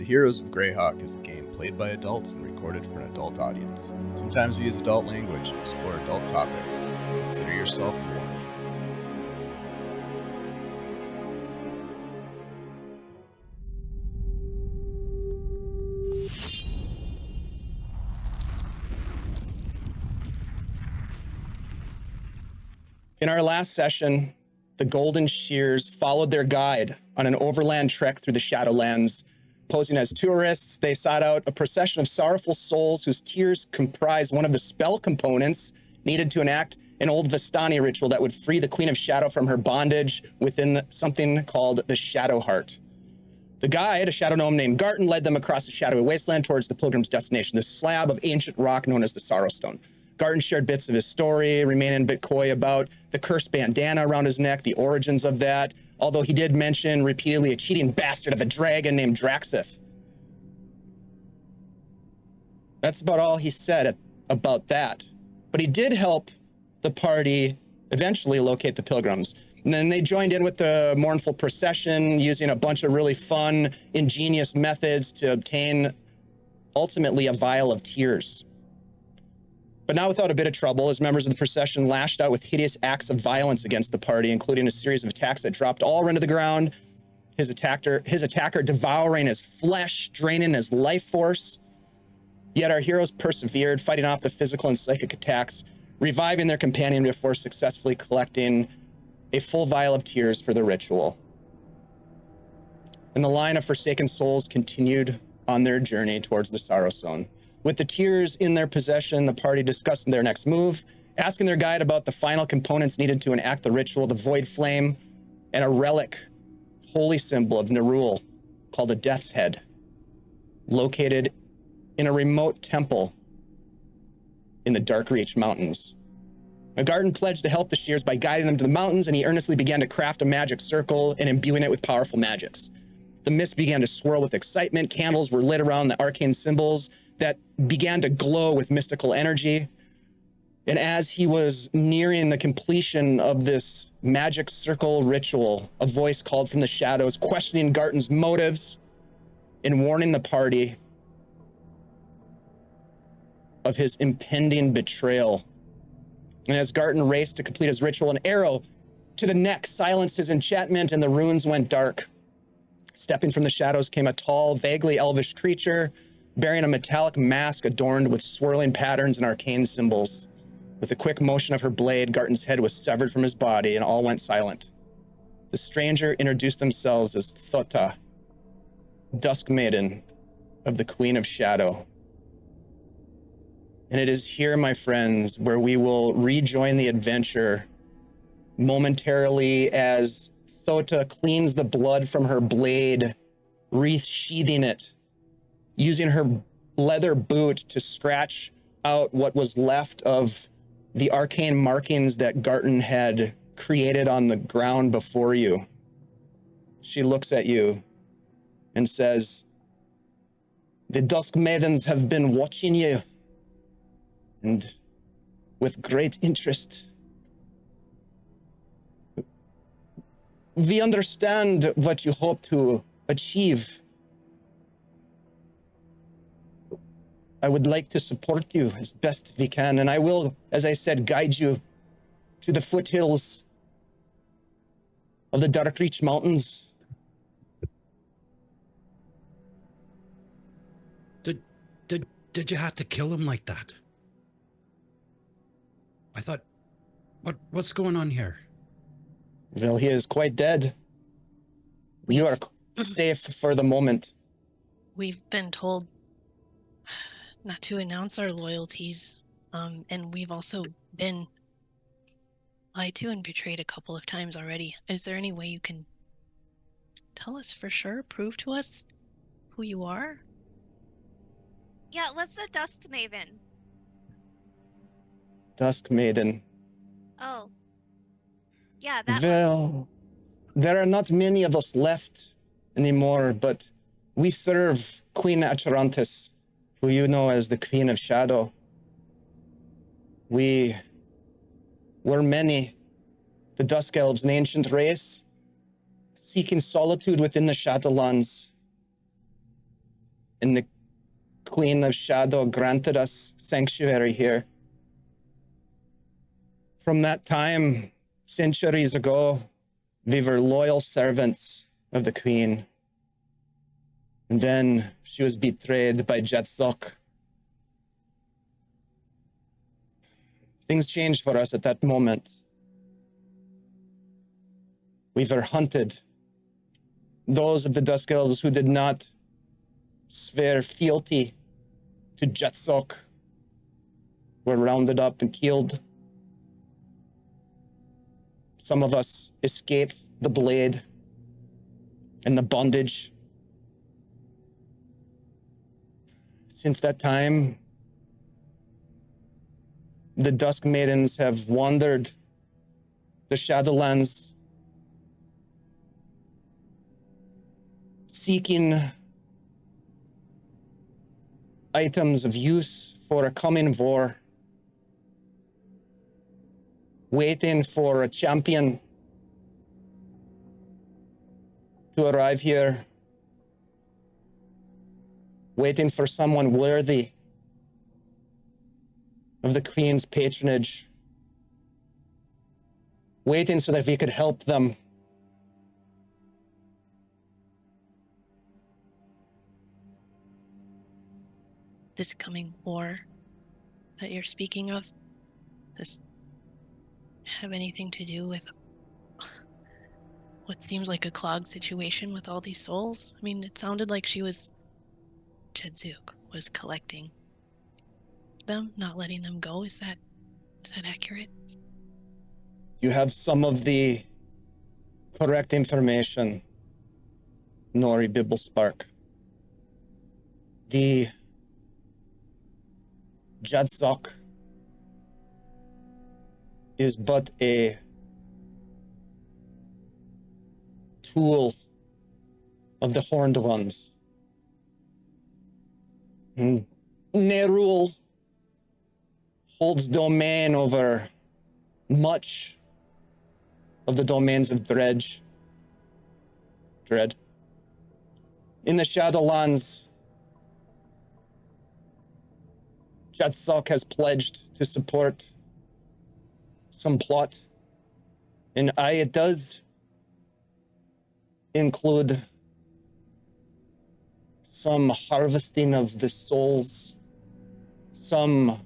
The Heroes of Greyhawk is a game played by adults and recorded for an adult audience. Sometimes we use adult language and explore adult topics. Consider yourself warned. In our last session, the Golden Shears followed their guide on an overland trek through the Shadowlands. Posing as tourists, they sought out a procession of sorrowful souls whose tears comprised one of the spell components needed to enact an old Vistani ritual that would free the Queen of Shadow from her bondage within something called the Shadow Heart. The guide, a shadow gnome named Garten, led them across the shadowy wasteland towards the pilgrim's destination, the slab of ancient rock known as the Sorrowstone. Garten shared bits of his story, remaining a bit coy about the cursed bandana around his neck, the origins of that, although he did mention repeatedly a cheating bastard of a dragon named Draxith. That's about all he said about that. But he did help the party eventually locate the pilgrims. And then they joined in with the mournful procession, using a bunch of really fun, ingenious methods to obtain, ultimately, a vial of tears. But not without a bit of trouble, as members of the procession lashed out with hideous acts of violence against the party, including a series of attacks that dropped Allra into the ground, his attacker devouring his flesh, draining his life force. Yet our heroes persevered, fighting off the physical and psychic attacks, reviving their companion before successfully collecting a full vial of tears for the ritual. And the line of forsaken souls continued on their journey towards the Sorrowstone. With the tears in their possession, the party discussed their next move, asking their guide about the final components needed to enact the ritual, the Void Flame, and a relic, holy symbol of Nerul, called a Death's Head, located in a remote temple in the Darkreach Mountains. Garten pledged to help the Shears by guiding them to the mountains, and he earnestly began to craft a magic circle and imbuing it with powerful magics. The mist began to swirl with excitement. Candles were lit around the arcane symbols that began to glow with mystical energy. And as he was nearing the completion of this magic circle ritual, a voice called from the shadows, questioning Garten's motives and warning the party of his impending betrayal. And as Garten raced to complete his ritual, an arrow to the neck silenced his enchantment and the runes went dark. Stepping from the shadows came a tall, vaguely elvish creature bearing a metallic mask adorned with swirling patterns and arcane symbols. With a quick motion of her blade, Garten's head was severed from his body and all went silent. The stranger introduced themselves as Thota, Dusk Maiden of the Queen of Shadow. And it is here, my friends, where we will rejoin the adventure momentarily as Thota cleans the blood from her blade, sheathing it, using her leather boot to scratch out what was left of the arcane markings that Garten had created on the ground before you. She looks at you and says, "The Dusk Maidens have been watching you, and with great interest. We understand what you hope to achieve. I would like to support you as best we can, and I will, as I said, guide you to the foothills of the Darkreach Mountains." Did you have to kill him like that? I thought, what's going on here? Well, he is quite dead. You are safe for the moment. We've been told not to announce our loyalties, and we've also been lied to and betrayed a couple of times already. Is there any way you can tell us for sure, prove to us who you are? Yeah, what's the Dusk Maven? Dusk Maiden. Oh. Yeah, that Well, there are not many of us left anymore, but we serve Queen Acherontis, who you know as the Queen of Shadow. We were many, the Dusk Elves, an ancient race, seeking solitude within the Shadowlands. and the Queen of Shadow granted us sanctuary here. From that time, centuries ago, we were loyal servants of the Queen. And then she was betrayed by Kazzak. Things changed for us at that moment. We were hunted. Those of the Dusk Elves who did not swear fealty to Kazzak were rounded up and killed. Some of us escaped the blade and the bondage. Since that time, the Dusk Maidens have wandered the Shadowlands, seeking items of use for a coming war, waiting for a champion to arrive here, waiting for someone worthy of the Queen's patronage, waiting so that we could help them. This coming war that you're speaking of, does have anything to do with what seems like a clogged situation with all these souls? I mean, it sounded like Kazzak was collecting them, not letting them go. Is that accurate? You have some of the correct information, Nori Bibblespark. The Kazzak is but a tool of the Horned Ones. Nerul holds domain over much of the domains of Dread. In the Shadowlands, Kazzak has pledged to support some plot, and it does include some harvesting of the souls, some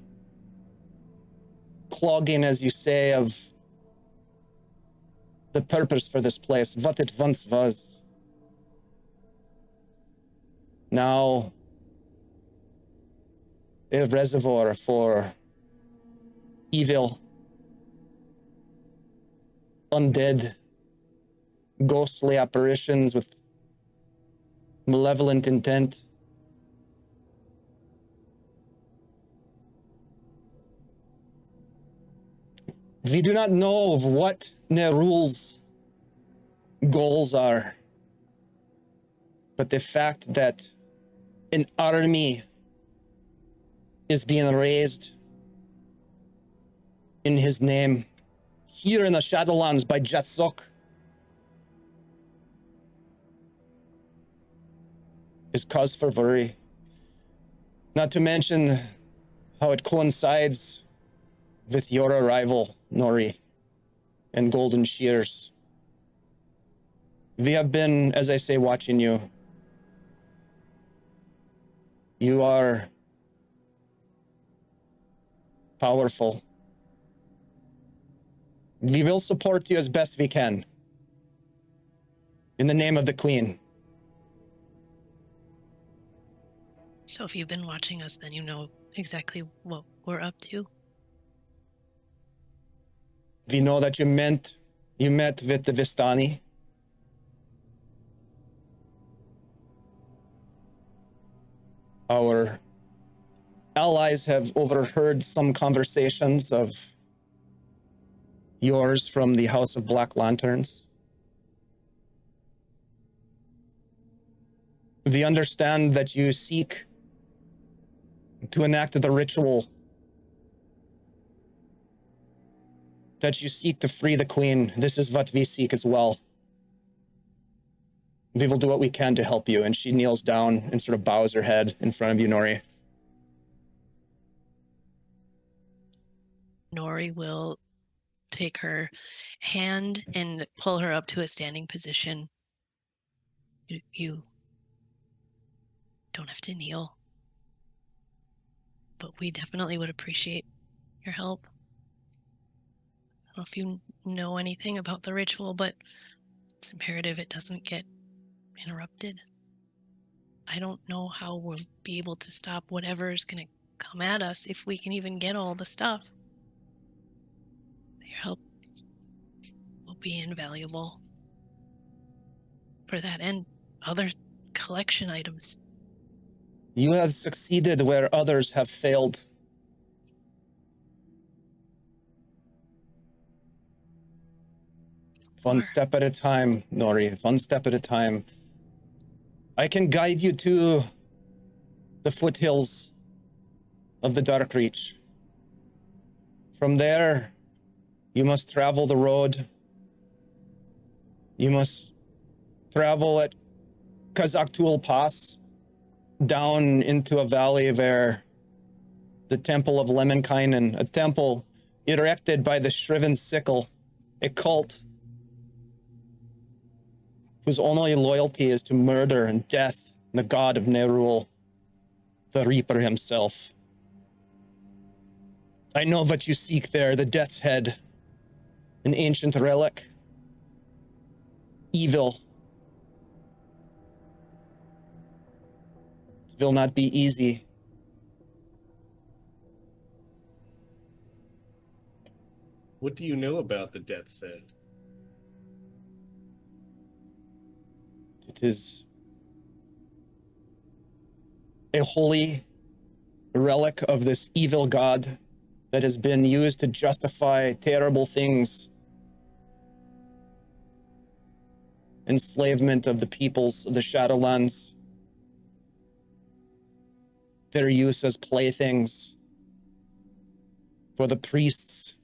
clogging, as you say, of the purpose for this place, what it once was. Now, a reservoir for evil, undead, ghostly apparitions with malevolent intent. We do not know of what Nerul's goals are, but the fact that an army is being raised in his name here in the Shadowlands by Kazzak is cause for worry. Not to mention how it coincides with your arrival, Nori, and Golden Shears. We have been, as I say, watching you. You are powerful. We will support you as best we can. In the name of the Queen. So if you've been watching us, then you know exactly what we're up to. We know that you met with the Vistani. Our allies have overheard some conversations of yours from the House of Black Lanterns. We understand that you seek to enact the ritual, that you seek to free the Queen. This is what we seek as well. We will do what we can to help you. And she kneels down and sort of bows her head in front of you, Nori. Nori will take her hand and pull her up to a standing position. You don't have to kneel, but we definitely would appreciate your help. I don't know if you know anything about the ritual, but it's imperative it doesn't get interrupted. I don't know how we'll be able to stop whatever's going to come at us if we can even get all the stuff. Your help will be invaluable for that and other collection items. You have succeeded where others have failed. One step at a time, Nori, one step at a time. I can guide you to the foothills of the Dark Reach. From there, you must travel the road. You must travel at Kazzak'tul Pass, down into a valley where the Temple of Lemonkainen, a temple erected by the Shriven Sickle, a cult whose only loyalty is to murder and death, the god of Nerul, the Reaper himself. I know what you seek there, the Death's Head, an ancient relic, evil. It will not be easy. What do you know about the Death's Head? It is a holy relic of this evil god that has been used to justify terrible things. Enslavement of the peoples of the Shadowlands. Their use as playthings for the priests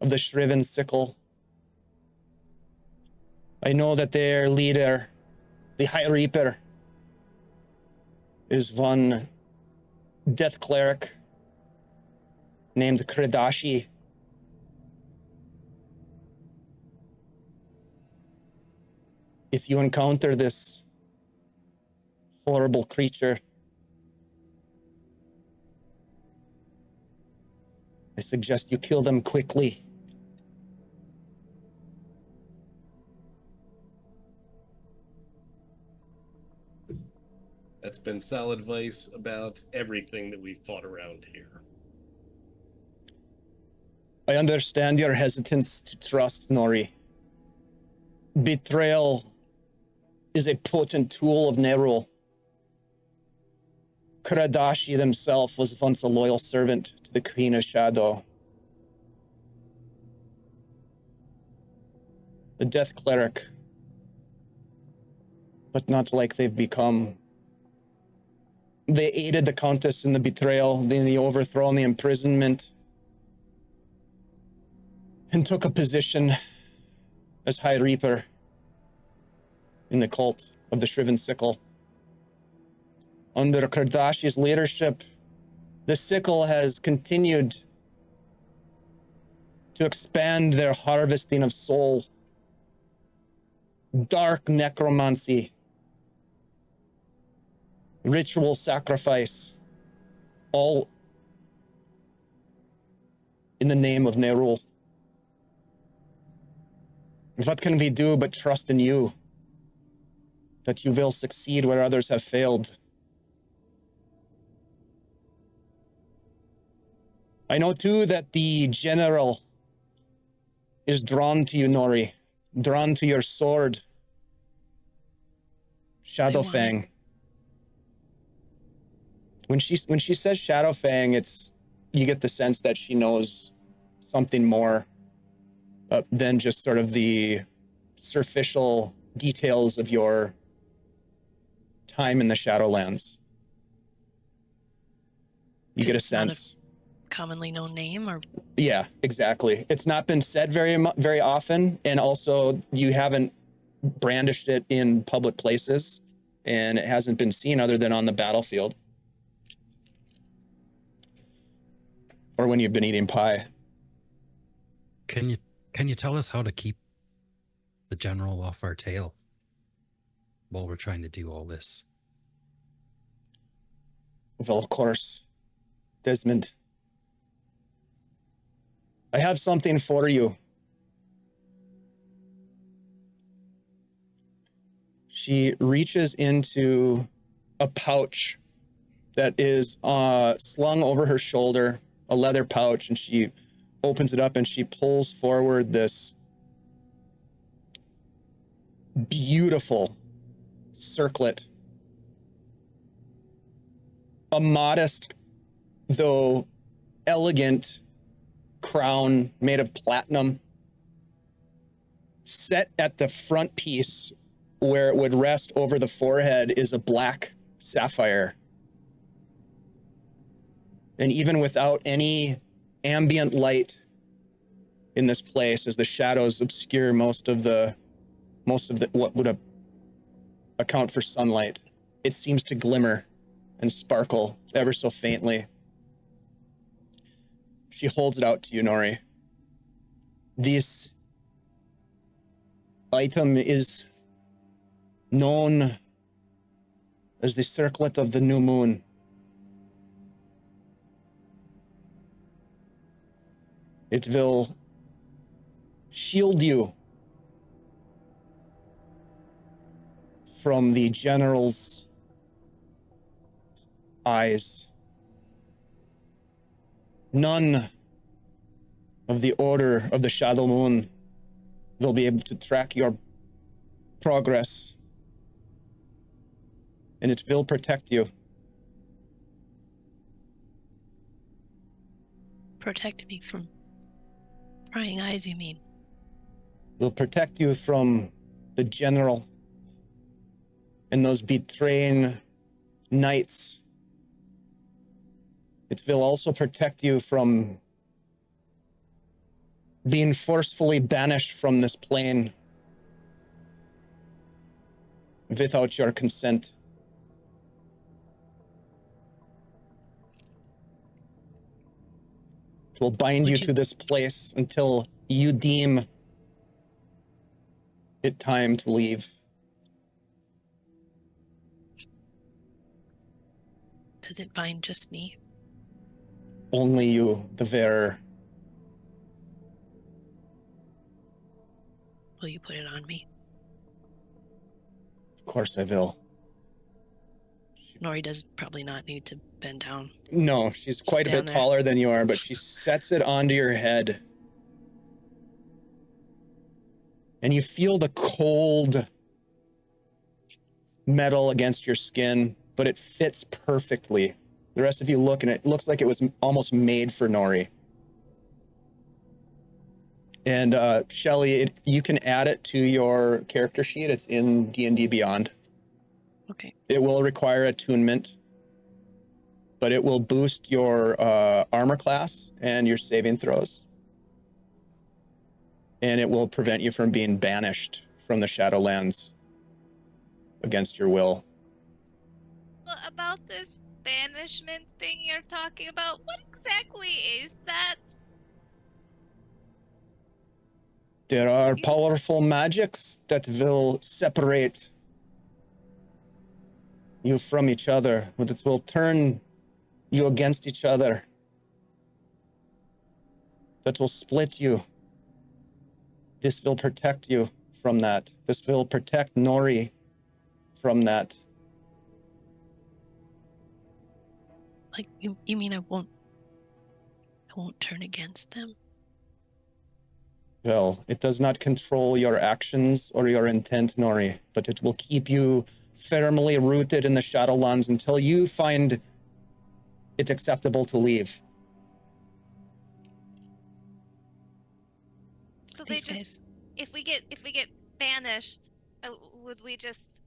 of the Shriven Sickle. I know that their leader, the High Reaper, is one death cleric named Kredashi. If you encounter this horrible creature, I suggest you kill them quickly. That's been solid advice about everything that we've fought around here. I understand your hesitance to trust, Nori. Betrayal is a potent tool of Nerul. Kuradashi himself was once a loyal servant to the Queen of Shadow. A death cleric, but not like they've become. They aided the Countess in the betrayal, in the overthrow, and the imprisonment, and took a position as High Reaper in the cult of the Shriven Sickle. Under Kardashi's leadership, the Sickle has continued to expand their harvesting of soul, dark necromancy, ritual sacrifice, all in the name of Nerul. What can we do but trust in you, that you will succeed where others have failed? I know too that the general is drawn to you, Nori, drawn to your sword, Shadowfang. When she says Shadowfang, you get the sense that she knows something more than just sort of the superficial details of your time in the Shadowlands. You get a sense. Commonly known name, or yeah, exactly. It's not been said very often, and also you haven't brandished it in public places, and it hasn't been seen other than on the battlefield or when you've been eating pie. Can you tell us how to keep the general off our tail while we're trying to do all this? Well, of course, Desmond. I have something for you. She reaches into a pouch that is slung over her shoulder, a leather pouch, and she opens it up and she pulls forward this beautiful circlet. A modest, though elegant crown made of platinum. Set at the front piece where it would rest over the forehead is a black sapphire. And even without any ambient light in this place, as the shadows obscure most of the what would account for sunlight, it seems to glimmer and sparkle ever so faintly. She holds it out to you, Nori. This item is known as the circlet of the new moon. It will shield you from the general's eyes. None of the Order of the Shadow Moon will be able to track your progress, and it will protect you. Protect me from prying eyes, you mean? Will protect you from the general and those betraying knights. It will also protect you from being forcefully banished from this plane without your consent. It will bind you to this place until you deem it time to leave. Does it bind just me? Only you, the wearer. Will you put it on me? Of course I will. Nori does probably not need to bend down. No, she's quite a bit Stand there. taller than you are, but she sets it onto your head. And you feel the cold metal against your skin, but it fits perfectly. The rest of you look, and it looks like it was almost made for Nori. And Shelly, you can add it to your character sheet. It's in D&D Beyond. Okay. It will require attunement, but it will boost your armor class and your saving throws. And it will prevent you from being banished from the Shadowlands against your will. Well, about this banishment thing you're talking about, what exactly is that? There are powerful magics that will separate you from each other, but it will turn you against each other. That will split you. This will protect you from that. This will protect Nori from that. Like, you mean I won't turn against them? Well, it does not control your actions or your intent, Nori, but it will keep you firmly rooted in the Shadowlands until you find it acceptable to leave. So they Thanks, just, guys. if we get banished, would we just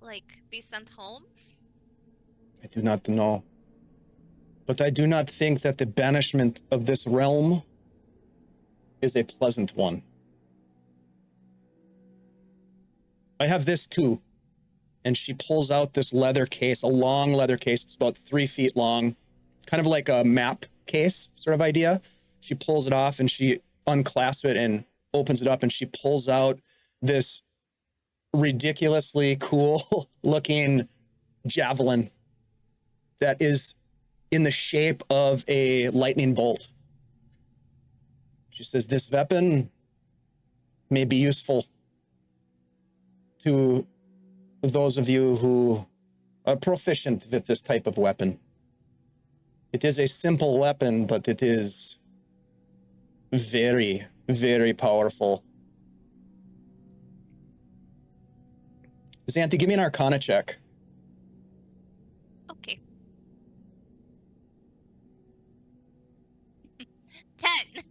like be sent home? I do not know. But I do not think that the banishment of this realm is a pleasant one. I have this too. And she pulls out this leather case, a long leather case. It's about 3 feet long, kind of like a map case sort of idea. She pulls it off and she unclasps it and opens it up, and she pulls out this ridiculously cool looking javelin that is in the shape of a lightning bolt. She says, this weapon may be useful to those of you who are proficient with this type of weapon. It is a simple weapon, but it is very, very powerful. Xanthi, give me an Arcana check. Okay. 10.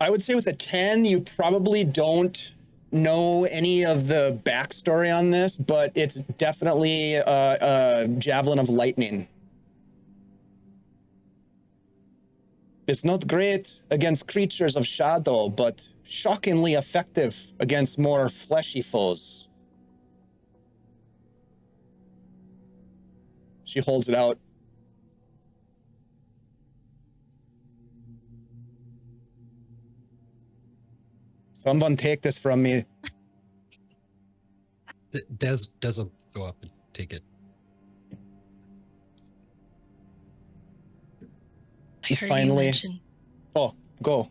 I would say with a 10, you probably don't know any of the backstory on this, but it's definitely a javelin of lightning. It's not great against creatures of shadow, but shockingly effective against more fleshy foes. She holds it out. Someone take this from me. Des will go up and take it. I heard Finally. you mention. Oh, go.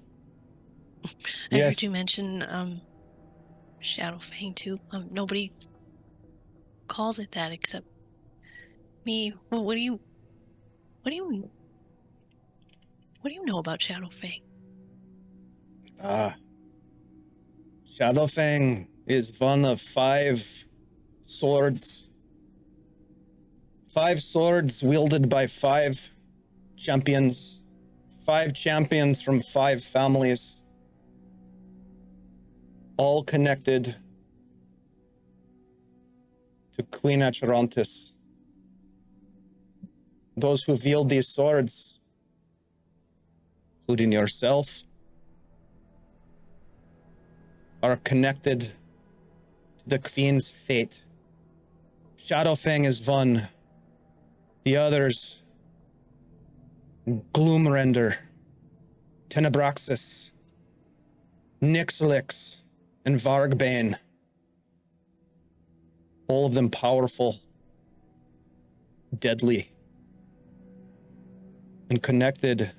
I Yes. heard you mention Shadowfang too. Nobody calls it that except me. Well, what do you know about Shadowfang? Shadowfang is one of 5 swords. 5 swords wielded by 5 champions. 5 champions from 5 families. All connected to Queen Acherontis. Those who wield these swords, including yourself, are connected to the Queen's fate. Shadowfang is one. The others, Gloomrender, Tenebraxis, Nyxlix, and Vargbane. All of them powerful, deadly, and connected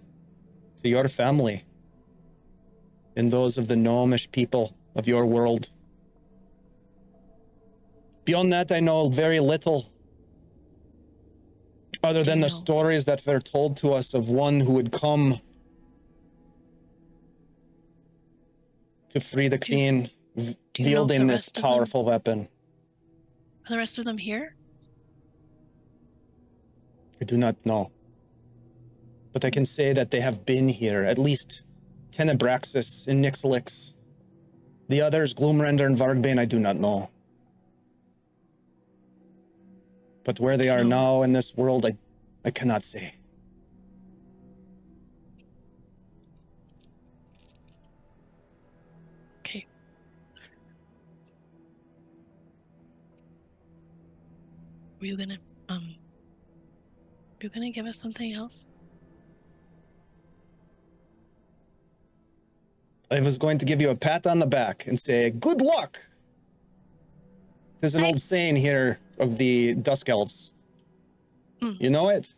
to your family and those of the gnomish people of your world. Beyond that, I know very little, other than the stories that were told to us of one who would come to free the Queen, wielding this powerful weapon. Are the rest of them here? I do not know. But I can say that they have been here, at least Tenebraxis and Nyxlix. The others, Gloomrender and Vargbane, I do not know. But where they are now in this world, I cannot say. Okay. Were you gonna give us something else? I was going to give you a pat on the back and say, good luck. There's an old saying here of the Dusk Elves. You know it?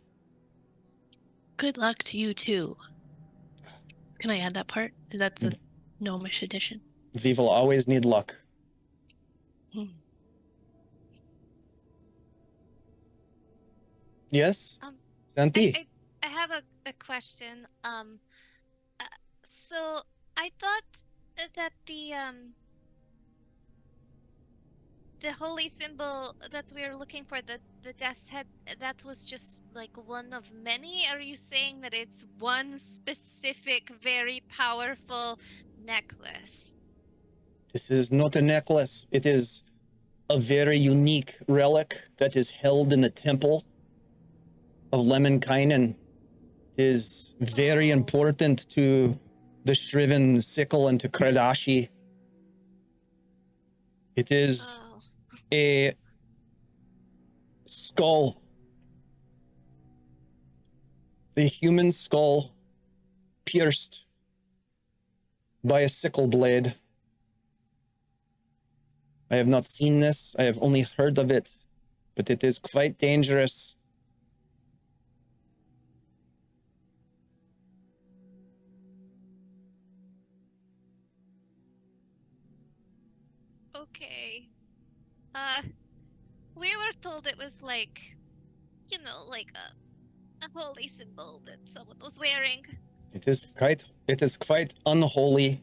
Good luck to you too. Can I add that part? That's a gnomish edition. We will always need luck. Yes? Xanthi? I have a question. So I thought that the holy symbol that we were looking for, the death's head, that was just like one of many? Are you saying that it's one specific, very powerful necklace? This is not a necklace. It is a very unique relic that is held in the temple of Lemminkainen. It is very important to the shriven sickle into Kradashi. It is Oh, a skull. The human skull pierced by a sickle blade. I have not seen this. I have only heard of it, but it is quite dangerous. okay. We were told it was like, like a holy symbol that someone was wearing. It is quite unholy.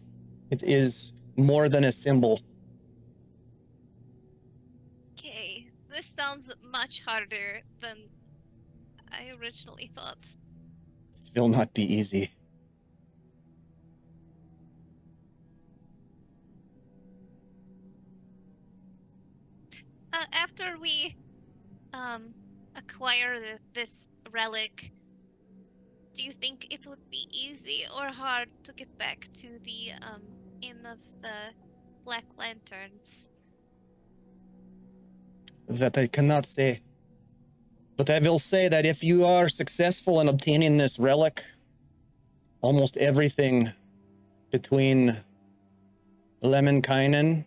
It is more than a symbol. Okay, this sounds much harder than I originally thought. It will not be easy. After we acquire this relic, do you think it would be easy or hard to get back to the Inn of the Black Lanterns? That I cannot say. But I will say that if you are successful in obtaining this relic, almost everything between Lemminkainen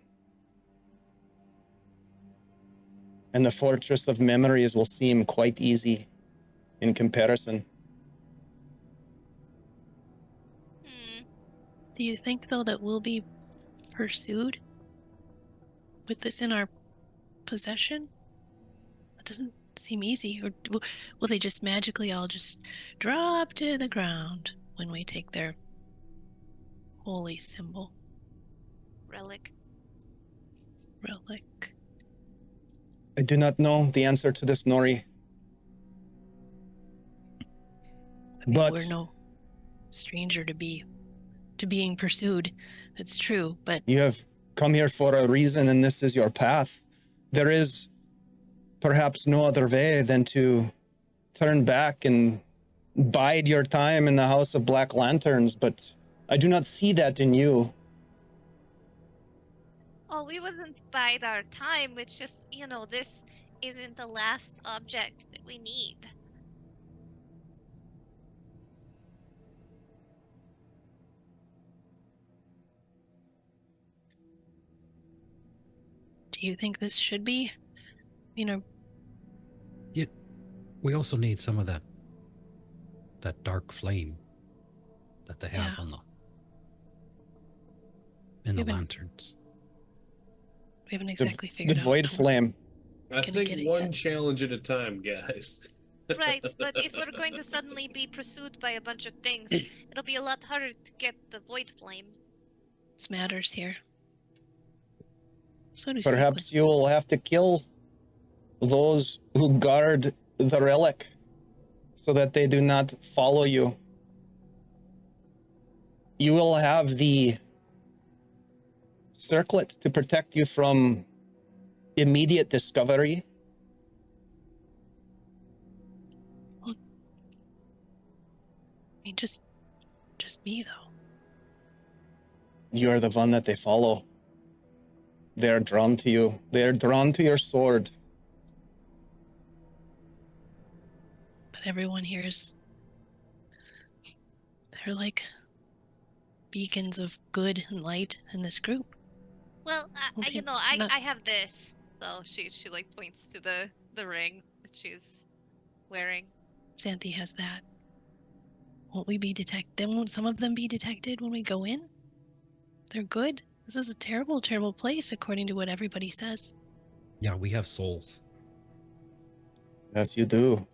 and the Fortress of Memories will seem quite easy in comparison. Do you think, though, that we'll be pursued with this in our possession? It doesn't seem easy. Or will they just magically all just drop to the ground when we take their holy symbol? Relic. Relic. I do not know the answer to this, Nori. I mean, But we're no stranger to being pursued. That's true, but you have come here for a reason, and this is your path. There is perhaps no other way than to turn back and bide your time in the House of Black Lanterns, but I do not see that in you. Oh, we wouldn't bide our time. It's just, this isn't the last object that we need. do you think this should be? We also need some of that dark flame that they have Yeah. in the Even- lanterns. We haven't The, exactly the figured out. void how- flame. I Gonna think get it one yet. challenge at a time, guys. Right, but if we're going to suddenly be pursued by a bunch of things, it'll be a lot harder to get the void flame. This matters here. So do Perhaps sequins. you will have to kill those who guard the relic so that they do not follow you. You will have the circlet to protect you from immediate discovery. I mean, just me though. You are the one that they follow. They are drawn to you. They are drawn to your sword. But everyone here is. They're like beacons of good and light in this group. Well, Okay, I not- have this. So she like points to the ring that she's wearing. Xanthi has that. Won't we be detected? Then won't some of them be detected when we go in? They're good. This is a terrible, terrible place, according to what everybody says. Yeah, we have souls. Yes, you do.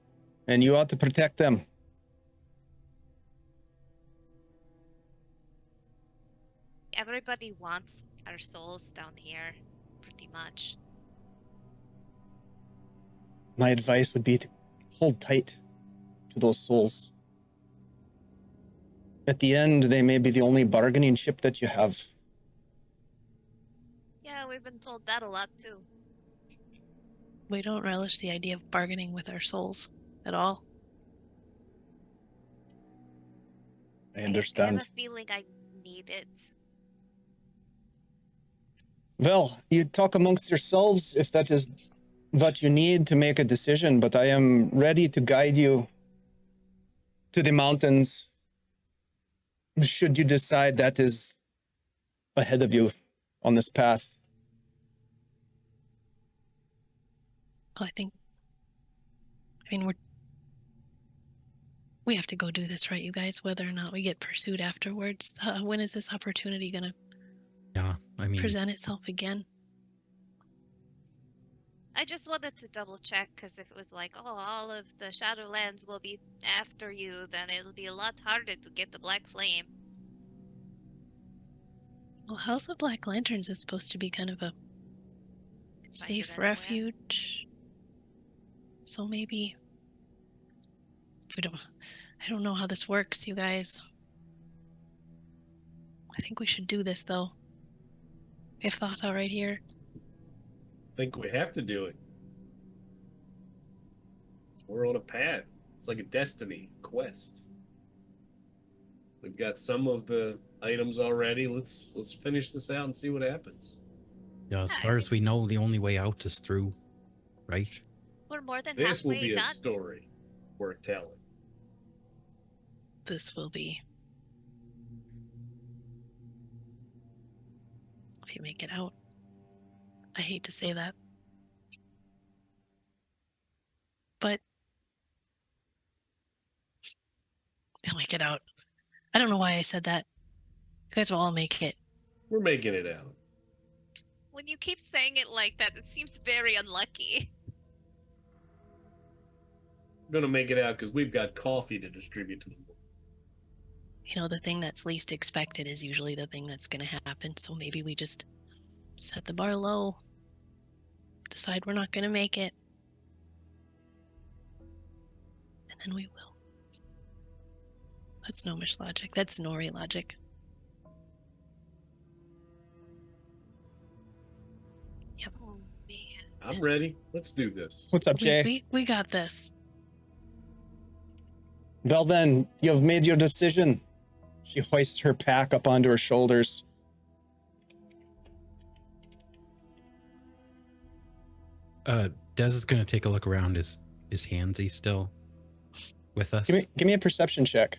And you ought to protect them. Everybody wants our souls down here, pretty much. My advice would be to hold tight to those souls. At the end, they may be the only bargaining chip that you have. Yeah, we've been told that a lot too. We don't relish the idea of bargaining with our souls at all. I I understand. have a feeling I need it. Well, you talk amongst yourselves if that is what you need to make a decision, but I am ready to guide you to the mountains should you decide that is ahead of you on this path. Well, I mean, we have to go do this, right, you guys? Whether or not we get pursued afterwards. When is this opportunity gonna present itself again? I just wanted to double check, because if it was like, oh, all of the Shadowlands will be after you, then it'll be a lot harder to get the Black Flame. Well, House of Black Lanterns is supposed to be kind of a safe anywhere. refuge. So maybe I don't know how this works, you guys. I think we should do this, though. We have thought out right here. I think we have to do it. We're on a path. It's like a destiny quest. We've got some of the items already. Let's finish this out and see what happens. Yeah, as far as we know, the only way out is through, right? We're more than This will halfway be a done. story worth telling. This will be. If you make it out. I hate to say that. But you'll make it out. I don't know why I said that. You guys will all make it. We're making it out. When you keep saying it like that, it seems very unlucky. We're gonna make it out because we've got coffee to distribute to the world. You know, the thing that's least expected is usually the thing that's going to happen. So maybe we just set the bar low, decide we're not going to make it, and then we will. That's Gnomish logic. That's Nori logic. Yep. Oh, man. I'm ready. Let's do this. What's up, Jay? We got this. Well then, you have made your decision. She hoists her pack up onto her shoulders. Des is gonna take a look around. Is Hansy still with us? Give me a perception check.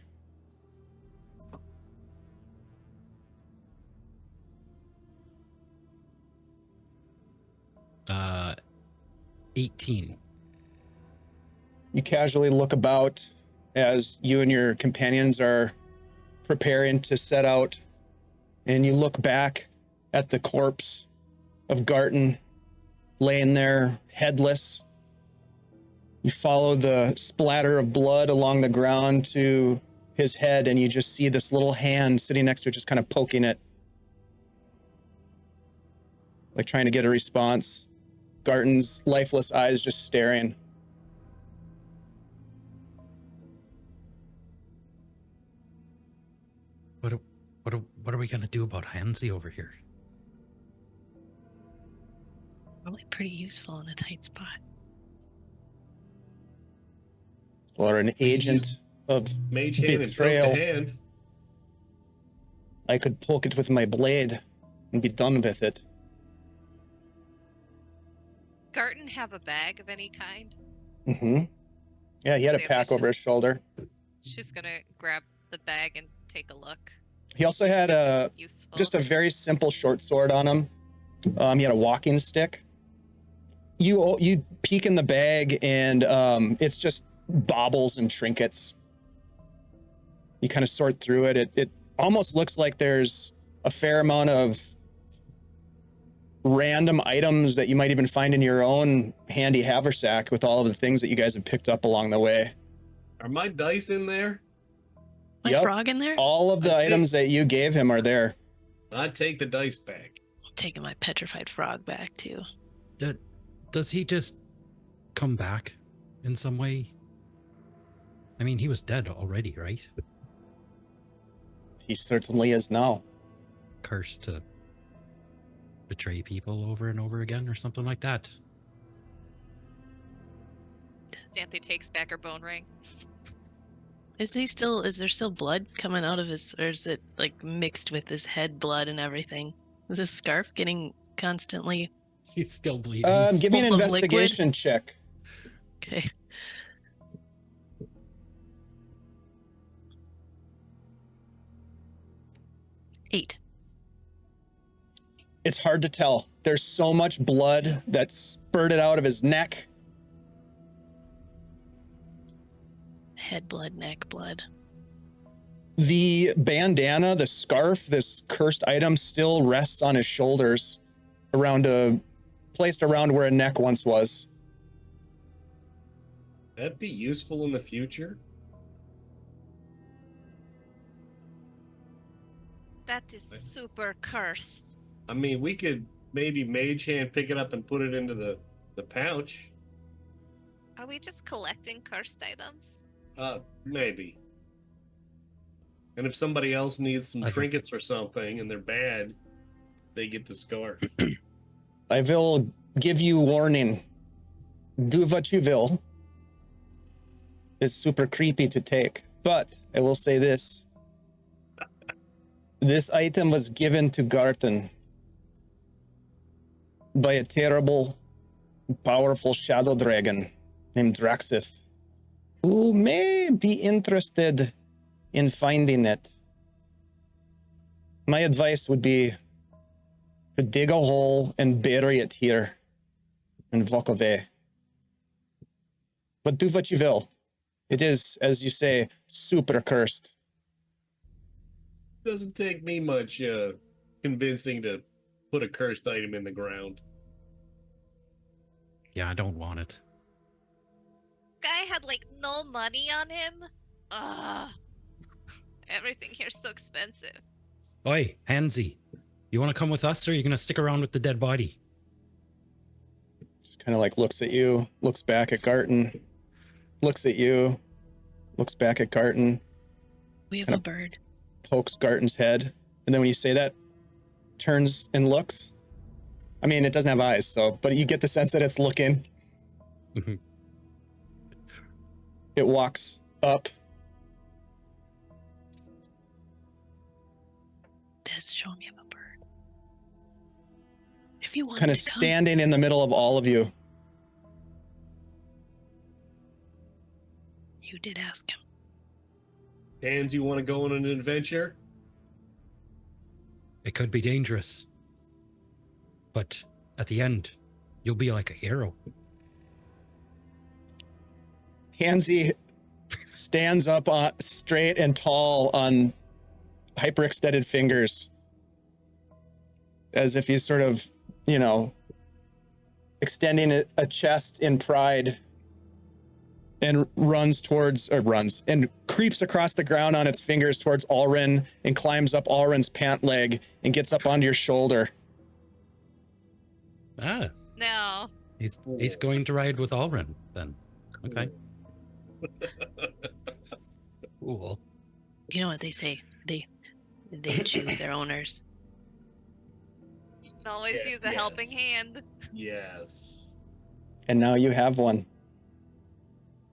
Uh, 18. You casually look about as you and your companions are preparing to set out, and you look back at the corpse of Garton laying there headless. You follow the splatter of blood along the ground to his head, and you just see this little hand sitting next to it, just kind of poking it, like trying to get a response. Garton's lifeless eyes just staring. What are we gonna do about Hansy over here? Probably pretty useful in a tight spot. Or an agent of Mage hand and betrayal. poke the hand. I could poke it with my blade and be done with it. Garton have a bag of any kind? Mm-hmm. Yeah, he had a So pack over his shoulder. She's gonna grab the bag and take a look. He also had just a very simple short sword on him. He had a walking stick. You peek in the bag, and it's just baubles and trinkets. You kind of sort through it. It almost looks like there's a fair amount of random items that you might even find in your own handy haversack with all of the things that you guys have picked up along the way. Are my dice in there? My Yep. frog in there? All of the items that you gave him are there. I'd take the dice back. I'm taking my petrified frog back, too. Does he just come back in some way? I mean, he was dead already, right? He certainly is now. Cursed to betray people over and over again or something like that. Xanthe takes back her bone ring. Is there still blood coming out of his, or is it like mixed with his head blood and everything? Is his scarf getting constantly He's still bleeding. Give me an full of liquid? investigation check. Okay. Eight. It's hard to tell. There's so much blood that spurted out of his neck. Head blood, neck blood. The bandana, the scarf, this cursed item still rests on his shoulders, placed around where a neck once was. That'd be useful in the future. That is super cursed. I mean, we could maybe mage hand pick it up and put it into the pouch. Are we just collecting cursed items? Maybe. And if somebody else needs some I don't- trinkets or something and they're bad, they get the scarf. I will give you warning. Do what you will. It's super creepy to take, but I will say this. This item was given to Garten by a terrible, powerful shadow dragon named Draxith, who may be interested in finding it. My advice would be to dig a hole and bury it here in Vokove. But do what you will. It is, as you say, super cursed. Doesn't take me much convincing to put a cursed item in the ground. Yeah, I don't want it. Guy had like no money on him. Ugh. Everything here's so expensive. Oi, Hansy, you want to come with us, or are you going to stick around with the dead body? Just kind of like looks at you, looks back at Garten, looks at you, looks back at Garten, We have Kind a of- bird. pokes Garten's head, and then when you say that, turns and looks. I mean, it doesn't have eyes, but you get the sense that it's looking. Mhm. It walks up. Des, show me a bird. If you It's want kind of to come, standing in the middle of all of you. you did ask him. Hands, you want to go on an adventure? It could be dangerous. But at the end, you'll be like a hero. Hansy stands up straight and tall on hyperextended fingers, as if he's sort of, extending a chest in pride, and and creeps across the ground on its fingers towards Alrin and climbs up Alrin's pant leg and gets up onto your shoulder. Ah, No. he's going to ride with Alrin then. Okay. Cool. You know what they say? They choose their owners. Always Yeah, use a helping yes. hand. Yes. And now you have one.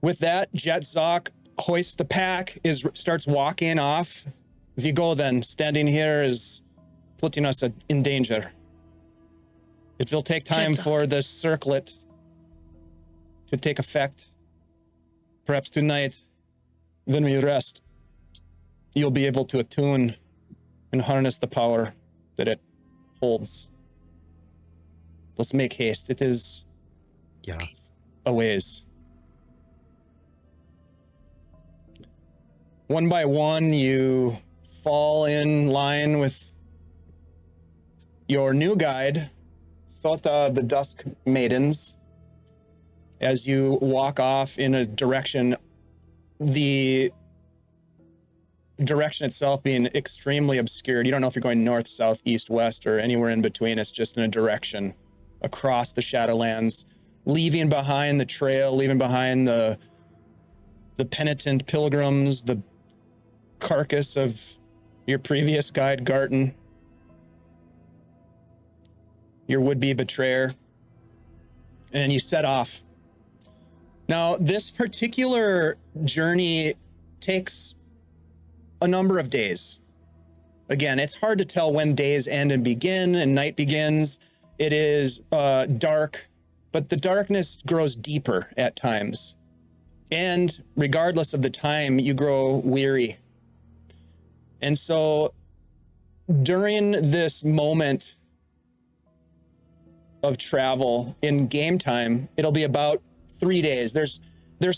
With that, Jetzok hoists the pack, starts walking off. If you go then, standing here is putting us in danger. It will take time Jetzok. for the circlet to take effect. Perhaps tonight, when we rest, you'll be able to attune and harness the power that it holds. Let's make haste. It is Yeah. a ways. One by one, you fall in line with your new guide, Thota of the Dusk Maidens, as you walk off in a direction, the direction itself being extremely obscured. You don't know if you're going north, south, east, west, or anywhere in between. It's just in a direction across the Shadowlands, leaving behind the trail, leaving behind the penitent pilgrims, the carcass of your previous guide, Garten, your would-be betrayer, and you set off. Now, this particular journey takes a number of days. Again, it's hard to tell when days end and begin and night begins. It is dark, but the darkness grows deeper at times. And regardless of the time, you grow weary. And so during this moment of travel in game time, it'll be about 3 days. There's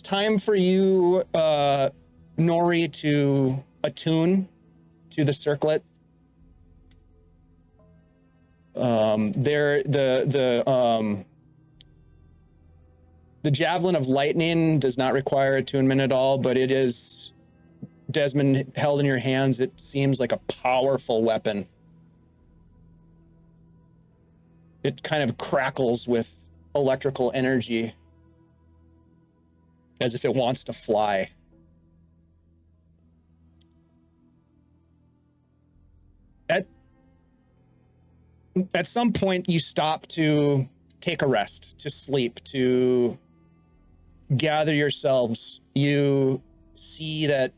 time for you, Nori, to attune to the circlet. The Javelin of Lightning does not require attunement at all, but it is, Desmond, held in your hands, it seems like a powerful weapon. It kind of crackles with electrical energy as if it wants to fly. At some point, you stop to take a rest, to sleep, to gather yourselves. You see that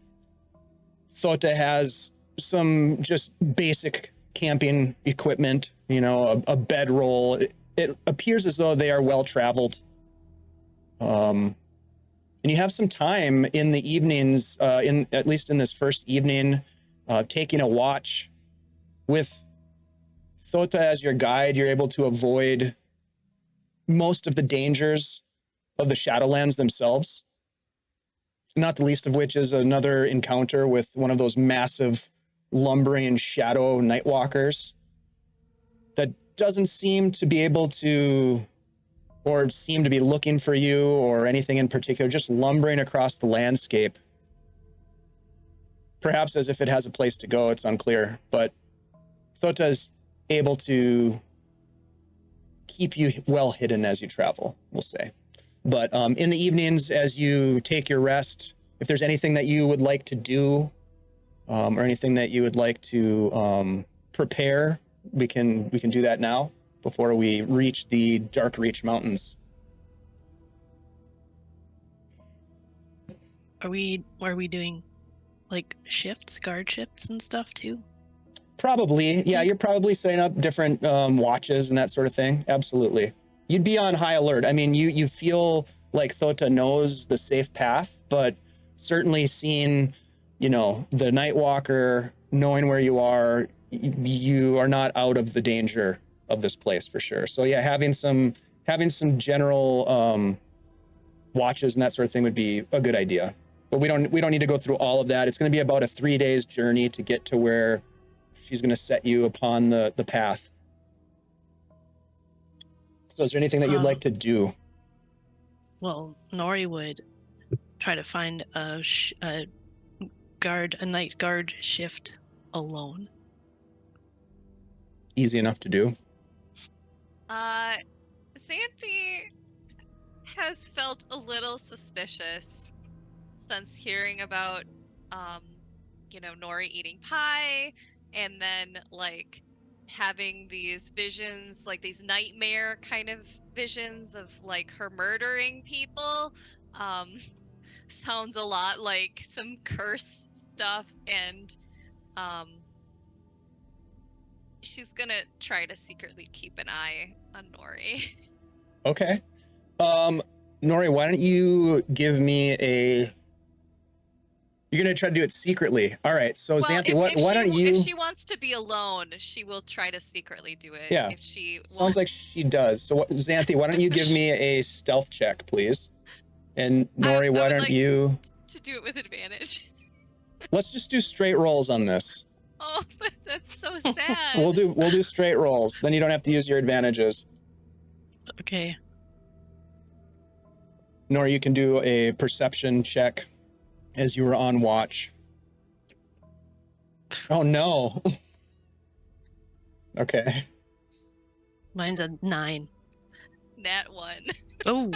Thota has some just basic camping equipment, a bedroll. It appears as though they are well traveled. And you have some time in the evenings, at least in this first evening, taking a watch with Thota as your guide. You're able to avoid most of the dangers of the Shadowlands themselves, not the least of which is another encounter with one of those massive lumbering shadow nightwalkers that doesn't seem to be able to, or seem to be looking for you or anything in particular, just lumbering across the landscape. Perhaps as if it has a place to go, it's unclear, but Thota's able to keep you well hidden as you travel, we'll say. But in the evenings, as you take your rest, if there's anything that you would like to do, or anything that you would like to prepare, we can do that now before we reach the Dark Reach Mountains. Are we doing like guard shifts and stuff too? Probably, yeah. You're probably setting up different watches and that sort of thing. Absolutely. You'd be on high alert. I mean, you feel like Thota knows the safe path, but certainly seeing, the Nightwalker, knowing where you are not out of the danger of this place for sure. So yeah, having some general watches and that sort of thing would be a good idea. But we don't need to go through all of that. It's going to be about a 3 days journey to get to where she's going to set you upon the path. So is there anything that you'd like to do? Well, Nori would try to find a night guard shift alone. Easy enough to do. Xanthi has felt a little suspicious since hearing about, Nori eating pie, and then having these visions, these nightmare kind of visions of her murdering people. Sounds a lot like some curse stuff, and she's gonna try to secretly keep an eye on Nori. Okay. Nori, why don't you give me You're going to try to do it secretly. All right. So Xanthi, why don't you... If she wants to be alone, she will try to secretly do it. Yeah. If she Sounds like she does. So Xanthi, why don't you give me a stealth check, please? And Nori, why don't you... to do it with advantage. Let's just do straight rolls on this. Oh, but that's so sad. We'll do straight rolls. Then you don't have to use your advantages. Okay. Nori, you can do a perception check as you were on watch. Oh no. Okay. Mine's a 9. Nat 1. Oh,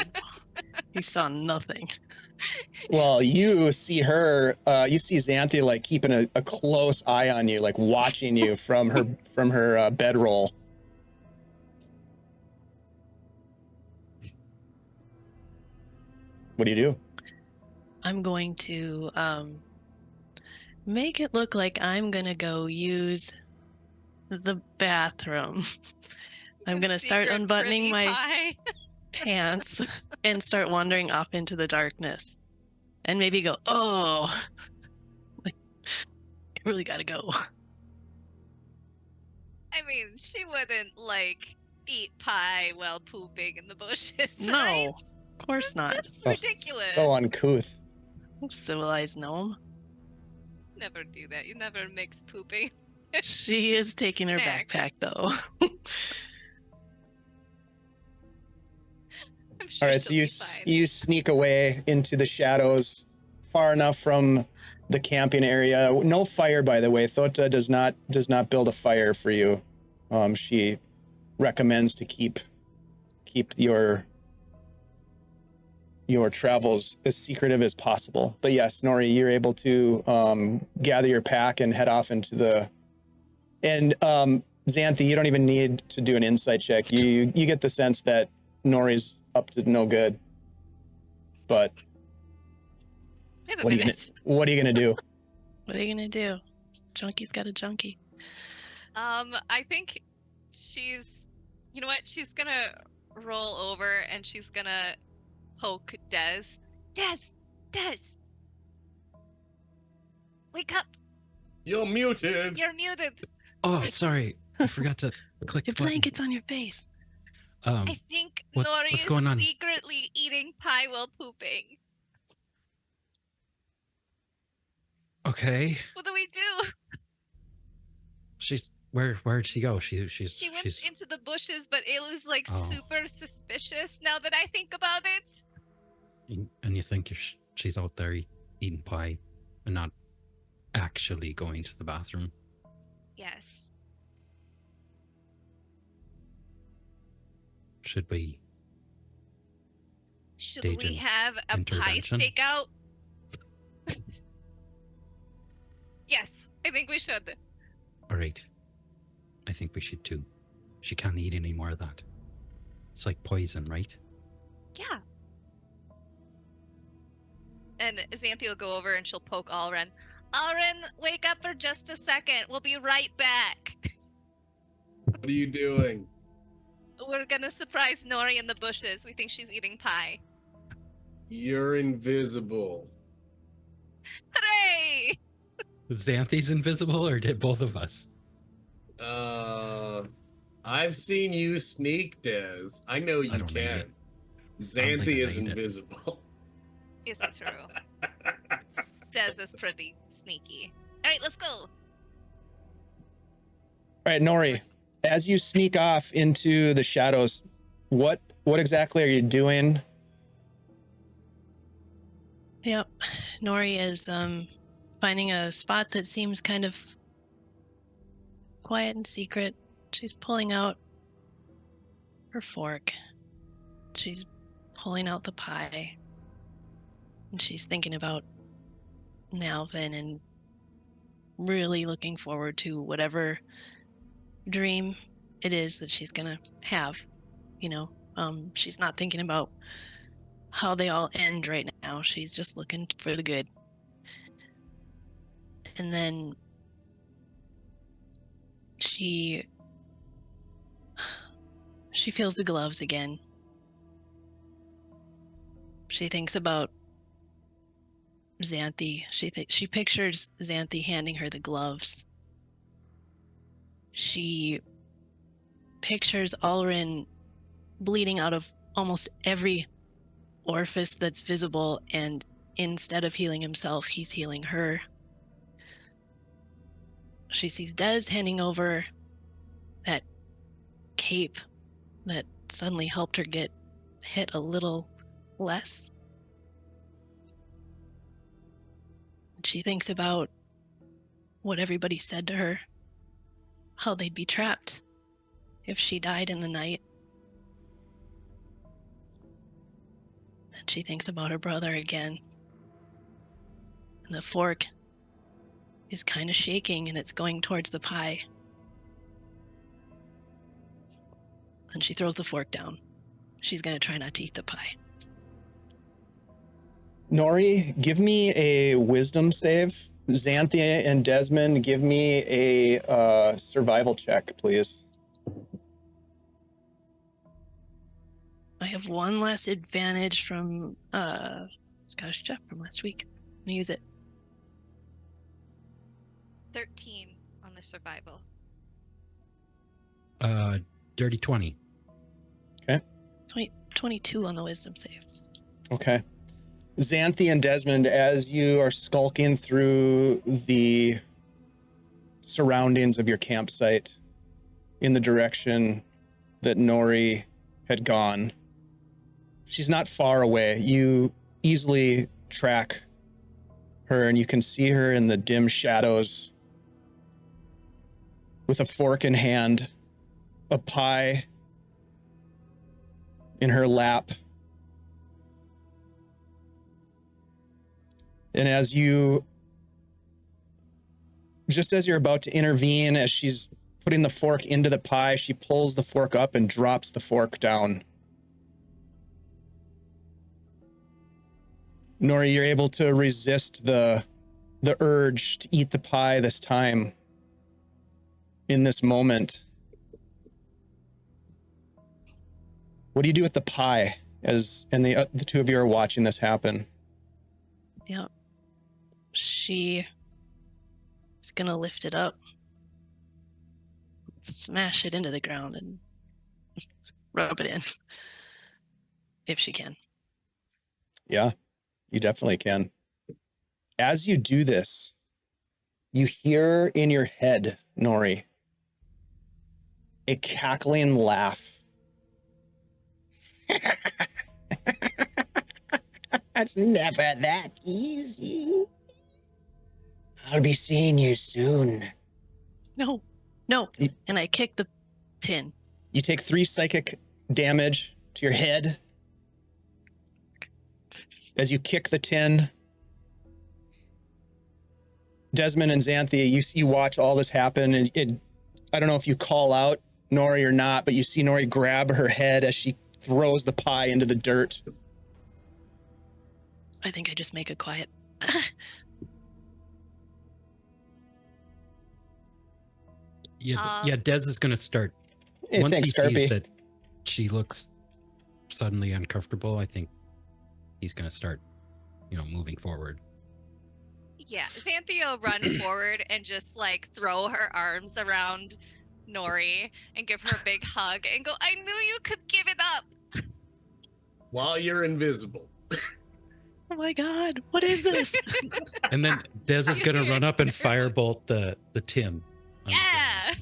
you saw nothing. Well, you see her, you see Xanthi keeping a close eye on you, watching you from her bedroll. What do you do? I'm going to Make it look like I'm gonna go use the bathroom. I'm gonna start Secret unbuttoning privy my pie. pants and start wandering off into the darkness. And maybe go, oh, like, I really gotta go. I mean, she wouldn't like eat pie while pooping in the bushes, No, right? of course not. That's Oh, ridiculous. so uncouth. Civilized gnome. Never do that. You never mix pooping. She is taking her Snacks. backpack though. I'm sure All right, so she'll you be fine. you sneak away into the shadows, far enough from the camping area. No fire, by the way. Thota does not build a fire for you. She recommends to keep your travels as secretive as possible. But yes, Nori, you're able to gather your pack and head off into the. And Xanthi, you don't even need to do an insight check. You get the sense that Nori's up to no good. But Wait a what are you minute. gonna do? What are you gonna do? Junkie's got a junkie. I think she's, you know what? She's gonna roll over and she's gonna poke Des. Des! Wake up! You're muted. You're muted! Oh, sorry. I forgot to click Your the button. blanket's on your face. I think Nori what's is going on? secretly eating pie while pooping. Okay. What do we do? She's where'd she go? She's She went into the bushes, but it was like Oh. super suspicious now that I think about it. and you think she's out there eating pie and not actually going to the bathroom. Yes. Should we? Should Stage we an have a pie intervention? stakeout? Yes, I think we should. All right. I think we should too. She can't eat any more of that. It's like poison, right? Yeah. And Xanthi will go over and she'll poke Alren. Alren, wake up for just a second. We'll be right back. What are you doing? We're gonna surprise Nori in the bushes. We think she's eating pie. You're invisible. Hooray! Xanthi's invisible, or did both of us? I've seen you sneak, Des. I know you don't think I- can. Xanthi is made it. invisible. It's true. Des is pretty sneaky. Alright, let's go. All right, Nori, as you sneak off into the shadows, what exactly are you doing? Yep. Nori is finding a spot that seems kind of quiet and secret. She's pulling out her fork. She's pulling out the pie. And she's thinking about Nalvin and really looking forward to whatever dream it is that she's gonna have. You know, she's not thinking about how they all end right now. She's just looking for the good. And then she feels the gloves again. She thinks about Xanthi. She pictures Xanthi handing her the gloves. She pictures Alrin bleeding out of almost every orifice that's visible, and instead of healing himself, he's healing her. She sees Des handing over that cape that suddenly helped her get hit a little less. She thinks about what everybody said to her, how they'd be trapped if she died in the night. And she thinks about her brother again. And the fork is kind of shaking and it's going towards the pie. And she throws the fork down. She's going to try not to eat the pie. Nori, give me a wisdom save Xanthia and Desmond, give me a survival check, please. I have one less advantage from Scottish Jeff from last week. I'm gonna use it. 13 on the survival. Dirty 20. 22 on the wisdom save. Okay. Xanthi and Desmond, as you are skulking through the surroundings of your campsite in the direction that Nori had gone, she's not far away. You easily track her, and you can see her in the dim shadows with a fork in hand, a pie in her lap. And as you're about to intervene, as she's putting the fork into the pie, she pulls the fork up and drops the fork down. Nori, you're able to resist the urge to eat the pie this time, in this moment. What do you do with the pie and the two of you are watching this happen? Yep. She is gonna lift it up, smash it into the ground, and rub it in. If she can. Yeah, you definitely can. As you do this, you hear in your head, Nori, a cackling laugh. It's never that easy. I'll be seeing you soon. No. And I kick the tin. You take 3 psychic damage to your head as you kick the tin. Desmond and Xanthia, you watch all this happen, and I don't know if you call out Nori or not, but you see Nori grab her head as she throws the pie into the dirt. I think I just make a quiet. Yeah, Des is going to start. Hey, Once thanks, he sees Scarpy. that she looks suddenly uncomfortable, I think he's going to start, moving forward. Yeah, Xanthia will run forward and just like throw her arms around Nori and give her a big hug and go, I knew you could give it up. While you're invisible. Oh my god, what is this? And then Des is going to run up and firebolt the tin. Yeah.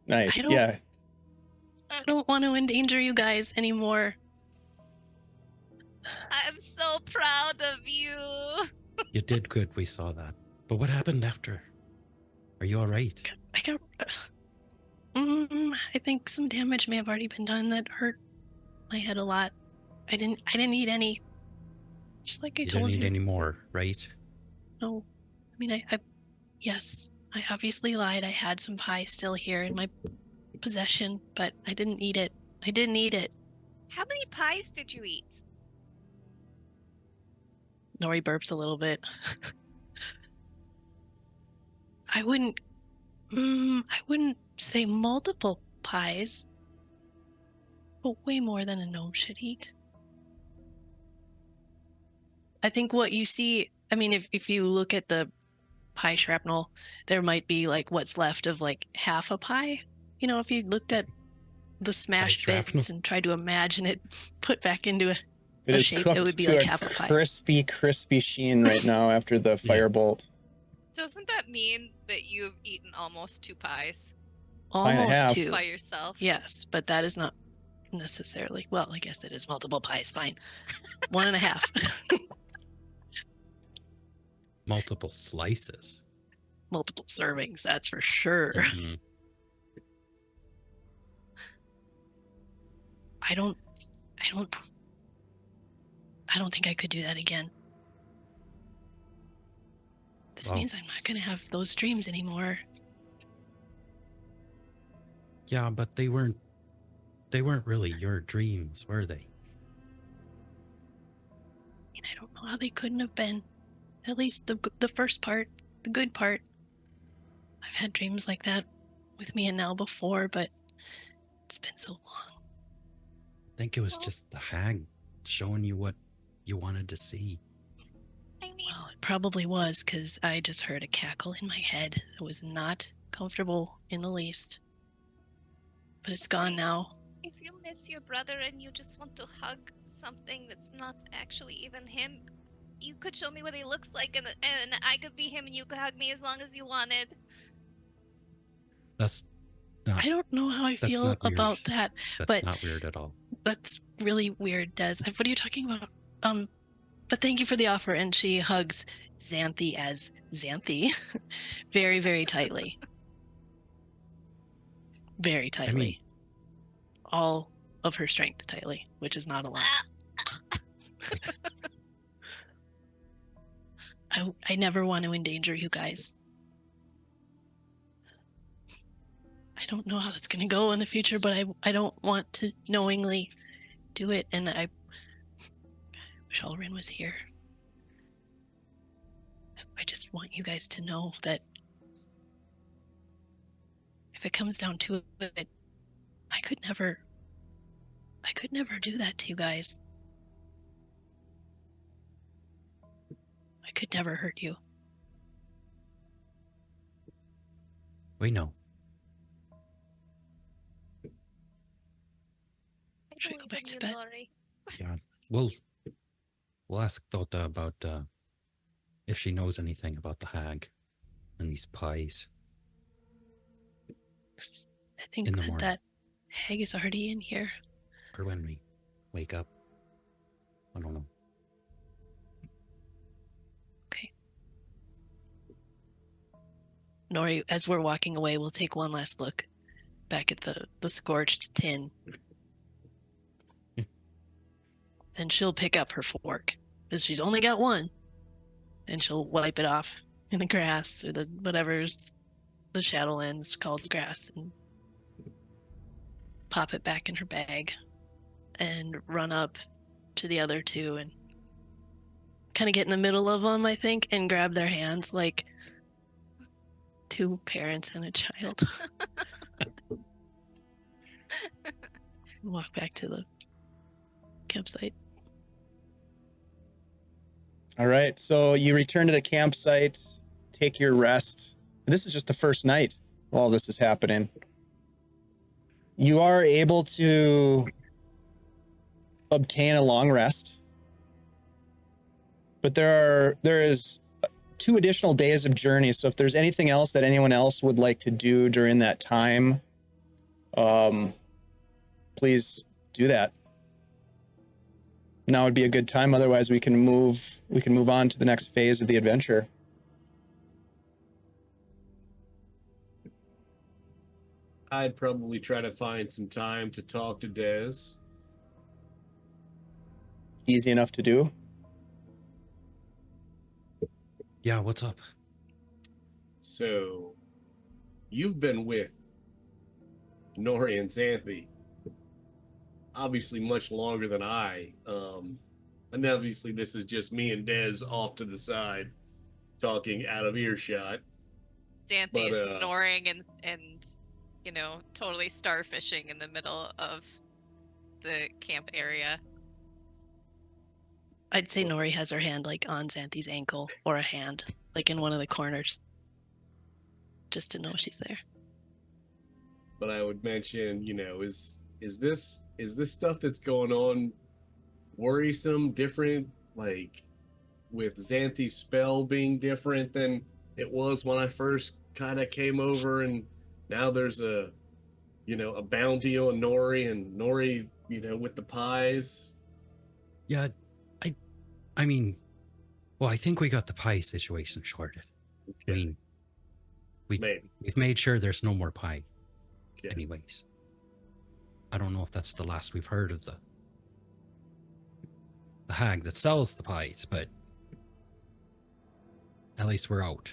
Nice, I yeah. don't want to endanger you guys anymore. I'm so proud of you. You did good, we saw that. But what happened after? Are you all right? I think some damage may have already been done that hurt my head a lot. I didn't eat any. Just like I You told don't you. need any more, right? No. I mean, yes, I obviously lied. I had some pie still here in my possession, but I didn't eat it. How many pies did you eat? Nori burps a little bit. I wouldn't say multiple pies, but way more than a gnome should eat. I think what you see, I mean, if you look at the pie shrapnel, there might be like what's left of like half a pie. If you looked at the smashed bits and tried to imagine it put back into a shape, it would be like half a pie. Crispy sheen right now after the firebolt. Doesn't that mean that you've eaten almost 2 pies? Almost 2. By yourself? Yes, but that is not necessarily. Well, I guess it is multiple pies. Fine. 1.5. Multiple slices. Multiple servings, that's for sure. Mm-hmm. I don't think I could do that again. This means I'm not going to have those dreams anymore. Yeah, but they weren't really your dreams, were they? I don't know how they couldn't have been. At least the first part, the good part. I've had dreams like that with me and Nell before, but it's been so long. I think it was just the hag showing you what you wanted to see. I mean, Well, it probably was, because I just heard a cackle in my head. I was not comfortable in the least. But it's gone now. if you miss your brother and you just want to hug something that's not actually even him, you could show me what he looks like, and I could be him, and you could hug me as long as you wanted. That's not. I don't know how I That's feel not weird. about that. That's but not weird at all. That's really weird, Des. What are you talking about? But thank you for the offer. And she hugs Xanthi as Xanthi very, very tightly. Very tightly. I mean, all of her strength tightly, which is not a lot. I never want to endanger you guys. I don't know how that's going to go in the future, but I don't want to knowingly do it, and I wish Alrin was here. I just want you guys to know that if it comes down to it, I could never do that to you guys. I could never hurt you. we know. Should I go back to you, bed? Lori. Yeah, we'll ask Dota about if she knows anything about the hag and these pies. I think In the morning. that hag is already in here. Or when we wake up. I don't know. Okay. Nori, as we're walking away, we'll take one last look back at the scorched tin. And she'll pick up her fork, because she's only got one. And she'll wipe it off in the grass, or the whatever's the Shadowlands calls grass, and pop it back in her bag and run up to the other two and kind of get in the middle of them, I think, and grab their hands like two parents and a child. Walk back to the campsite. All right, so you return to the campsite, take your rest. This is just the first night while this is happening. You are able to obtain a long rest, but there is 2 additional days of journey. So if there's anything else that anyone else would like to do during that time, please do that. Now would be a good time. Otherwise, we can move on to the next phase of the adventure. I'd probably try to find some time to talk to Des. Easy enough to do. Yeah, what's up? So, you've been with Nori and Xanthi obviously much longer than I. And obviously this is just me and Des off to the side talking out of earshot. Xanthi's snoring and totally starfishing in the middle of the camp area. I'd say Nori has her hand like on Xanthi's ankle, or a hand like in one of the corners, just to know she's there. But I would mention, is this stuff that's going on worrisome, different, like with Xanthi's spell being different than it was when I first kind of came over, and now there's a bounty on Nori, and Nori, with the pies. Yeah, I mean, well, I think we got the pie situation sorted. Okay. I mean, Maybe. we've made sure there's no more pie. Okay. Anyways, I don't know if that's the last we've heard of the hag that sells the pies, but at least we're out.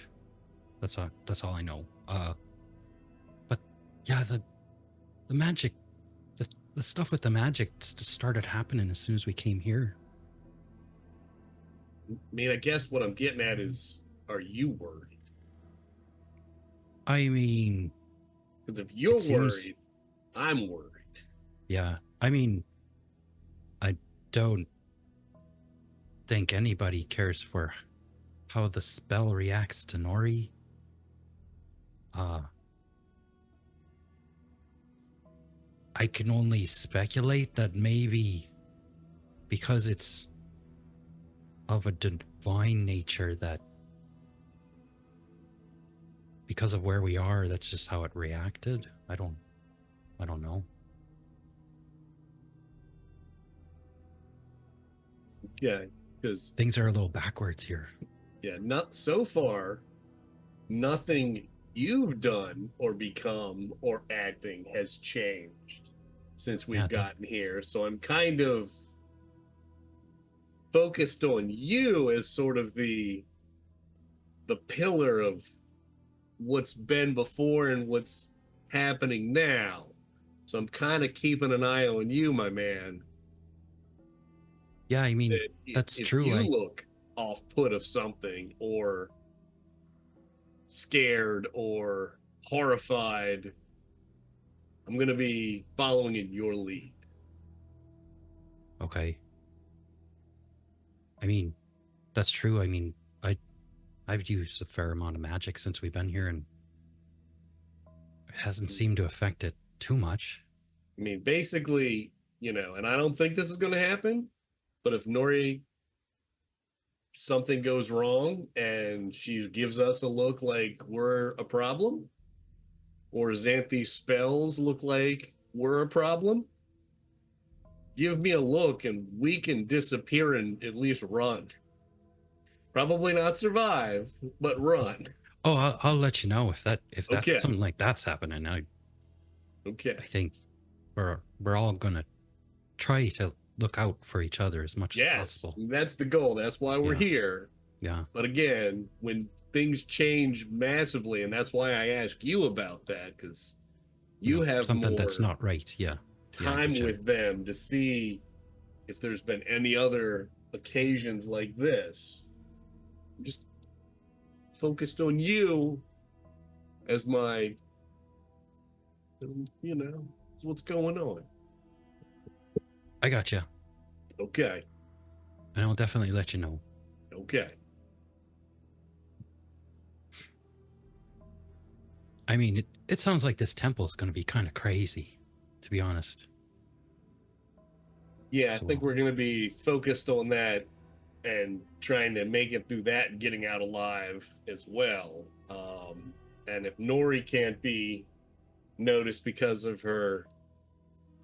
That's all I know. But yeah, the magic, the stuff with the magic just started happening as soon as we came here. mean, I guess what I'm getting at is, are you worried? I mean, Because if you're it seems, worried, I'm worried. yeah. I mean, I don't think anybody cares for how the spell reacts to Nori. I can only speculate that maybe because it's of a divine nature, that because of where we are, that's just how it reacted. I don't know. Yeah, because Things are a little backwards here. yeah, not so far. Nothing you've done or become or acting has changed since we've Yeah, it does- gotten here. So I'm kind of focused on you as sort of the pillar of what's been before and what's happening now. So I'm kind of keeping an eye on you, my man. Yeah, I mean, that's If true. you look off put of something or scared or horrified, I'm going to be following in your lead. Okay. I mean, that's true. I mean, I've used a fair amount of magic since we've been here, and it hasn't seemed to affect it too much. I mean, basically, and I don't think this is going to happen, but if Nori, something goes wrong and she gives us a look like we're a problem, or Xanthi's spells look like we're a problem, give me a look and we can disappear and at least run. Probably not survive, but run. Oh, I'll let you know if that's Okay. something like that's happening. Okay. I think we're all gonna try to look out for each other as much as Yes, possible. that's the goal. That's why we're Yeah. here. Yeah. But again, when things change massively, and that's why I ask you about that, because you have something more that's not right. Yeah. time with them to see if there's been any other occasions like this. I'm just focused on you as my, what's going on. I got you. Okay. And I'll definitely let you know. Okay. I mean, it sounds like this temple is going to be kind of crazy, to be honest. Yeah, I So, think we're going to be focused on that and trying to make it through that and getting out alive as well. And if Nori can't be noticed because of her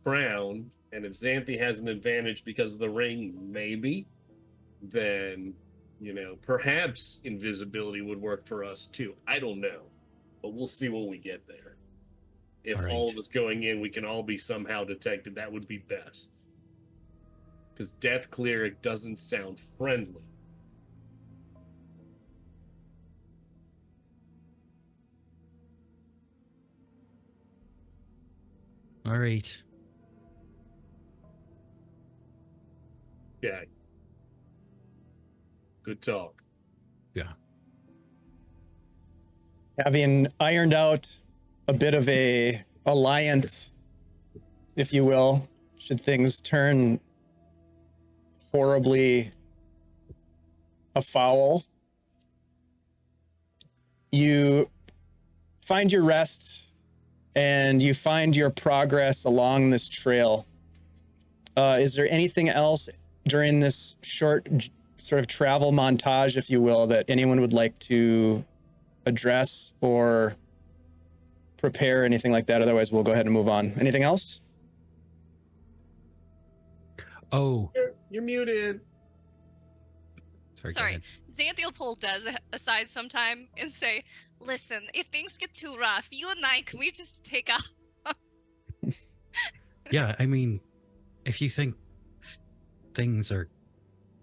crown, and if Xanthi has an advantage because of the ring, maybe, then, perhaps invisibility would work for us too. I don't know, but we'll see when we get there. If all of us going in, we can all be somehow detected, that would be best. Because Death Cleric doesn't sound friendly. all right. Yeah. Good talk. Yeah. Having ironed out a bit of a alliance, if you will, should things turn horribly afoul, you find your rest and you find your progress along this trail. Is there anything else during this short sort of travel montage, if you will, that anyone would like to address or prepare, anything like that? Otherwise, we'll go ahead and move on. Anything else? Oh, You're muted. sorry. Go Sorry. ahead. Xanthi will pull Des aside sometime and say, listen, if things get too rough, you and I, can we just take off? Yeah, I mean, if you think things are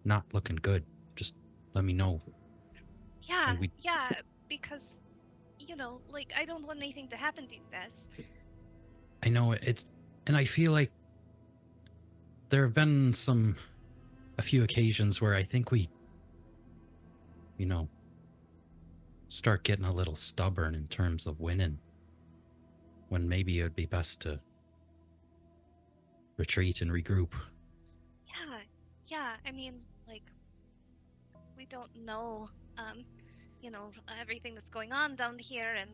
not looking good, just let me know. Yeah, And we- yeah, because, I don't want anything to happen to you, Des. I know and I feel like there have been a few occasions where I think we start getting a little stubborn in terms of winning, when maybe it would be best to retreat and regroup. Yeah, I mean, like, we don't know, everything that's going on down here, and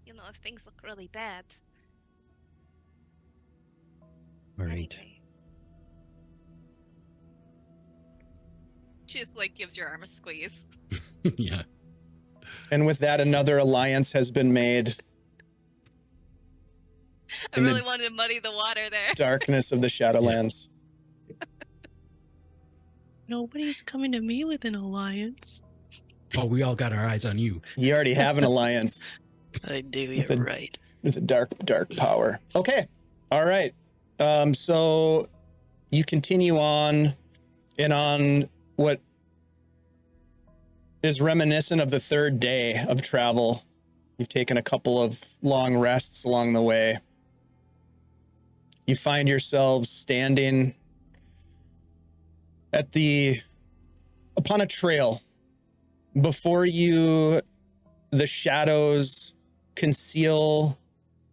if things look really bad. All right. Anyway. She just like gives your arm a squeeze. Yeah. And with that, another alliance has been made. I really wanted to muddy the water there. Darkness of the Shadowlands. Nobody's coming to me with an alliance. Oh, we all got our eyes on you. You already have an alliance. I do, With you're a- right. With a dark power. Okay. All right. So you continue on and on what is reminiscent of the third day of travel. You've taken a couple of long rests along the way. You find yourselves standing upon a trail. Before you, the shadows conceal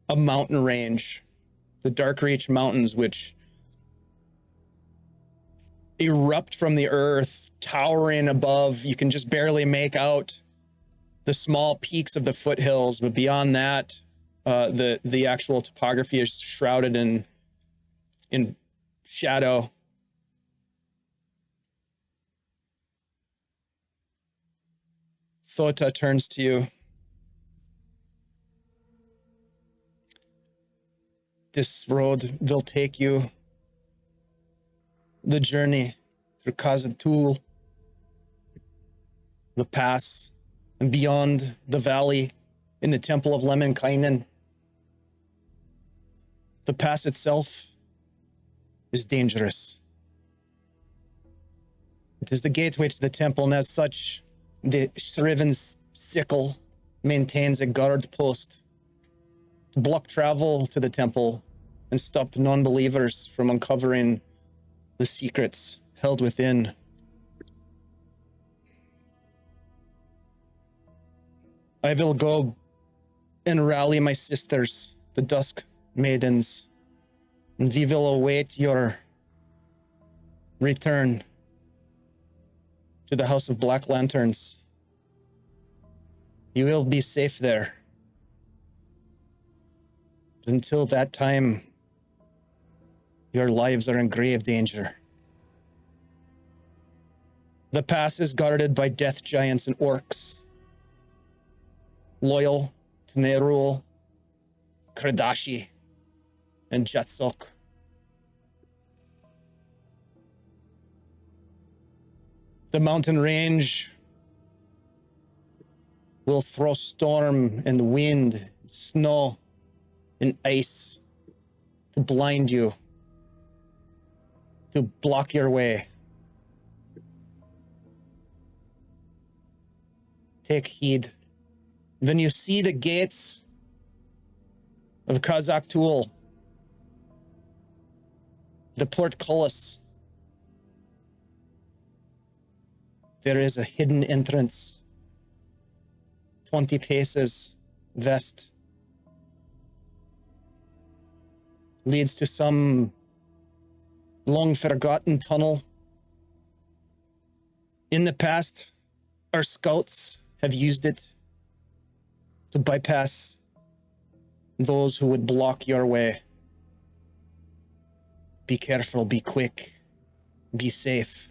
a mountain range, the Darkreach Mountains, which erupt from the earth, towering above. You can just barely make out the small peaks of the foothills, but beyond that, the actual topography is shrouded in shadow. Thota turns to you. This road will take you the journey through Kazzak'tul, the pass, and beyond the valley in the Temple of Lemminkainen. The pass itself is dangerous. It is the gateway to the temple, and as such, the Shriven's sickle maintains a guard post to block travel to the temple and stop non-believers from uncovering the secrets held within. I will go and rally my sisters, the Dusk Maidens, and we will await your return to the House of Black Lanterns. You will be safe there. Until that time, your lives are in grave danger. The pass is guarded by death giants and orcs, loyal to Nerul, Kradashi, and Jatsok. The mountain range will throw storm and wind, snow, and ice to blind you, to block your way. Take heed. When you see the gates of Kazzak'tul, the portcullis, there is a hidden entrance, 20 paces west. Leads to some long forgotten tunnel. In the past, our scouts have used it to bypass those who would block your way. Be careful, be quick, be safe.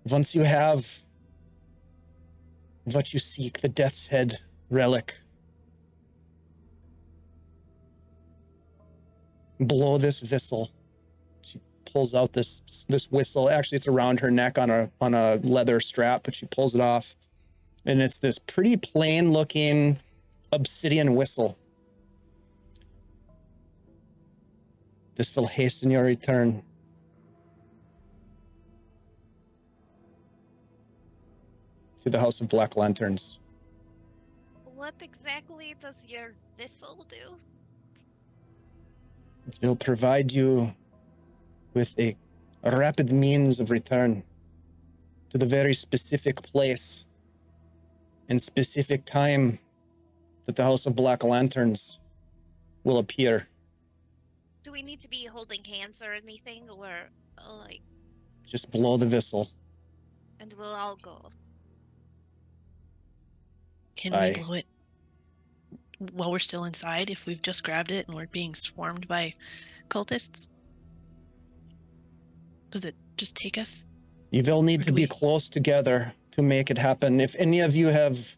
Once you have what you seek, the Death's Head relic, blow this whistle. She pulls out this whistle. Actually, it's around her neck on a leather strap, but she pulls it off. And it's this pretty plain looking obsidian whistle. This will hasten your return. To the House of Black Lanterns. What exactly does your whistle do? It will provide you with a a rapid means of return to the very specific place and specific time that the House of Black Lanterns will appear. Do we need to be holding hands or anything, or like, Just blow the whistle. and we'll all go? Can Aye. we blow it while we're still inside if we've just grabbed it and we're being swarmed by cultists? Does it just take us? You will need Or to do be we- close together to make it happen. If any of you have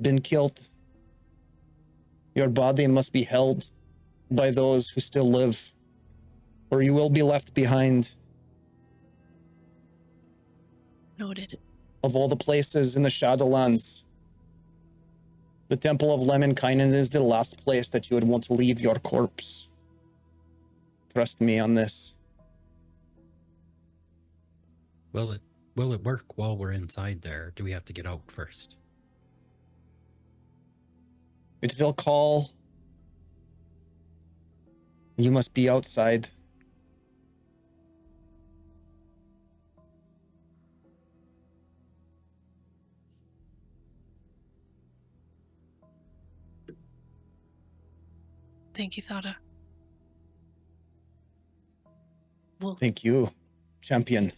been killed, your body must be held by those who still live, or you will be left behind. Noted. Of all the places in the Shadowlands, the Temple of Lemminkainen is the last place that you would want to leave your corpse. Trust me on this. Will it work while we're inside there? Do we have to get out first? It will call. You must be outside. Thank you, Thada. Well, Thank you, champion.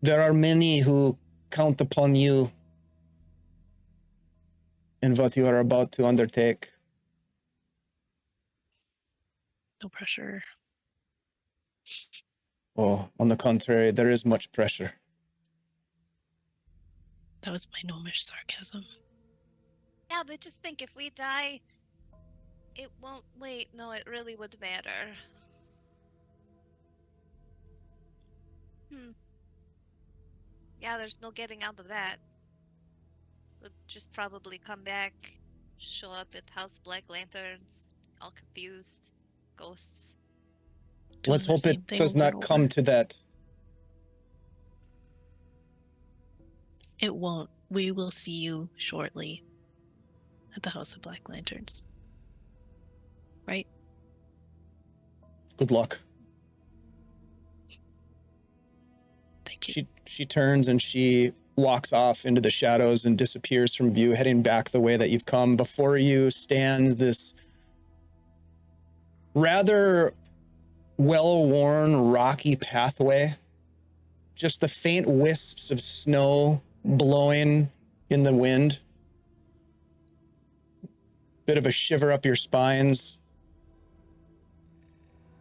There are many who count upon you in what you are about to undertake. no pressure. Oh, on the contrary, there is much pressure. That was my gnomish sarcasm. Yeah, but just think, if we die, it won't. Wait, no, it really would matter. Yeah, there's no getting out of that. We'll just probably come back, show up at House Black Lanterns, all confused, ghosts. Doing Let's the hope same it thing does over and not come over. to that. It won't. We will see you shortly at the House of Black Lanterns. Right? Good luck. Thank you. She turns and she walks off into the shadows and disappears from view, heading back the way that you've come. Before you stands this rather well-worn rocky pathway. Just the faint wisps of snow blowing in the wind. Bit of a shiver up your spines.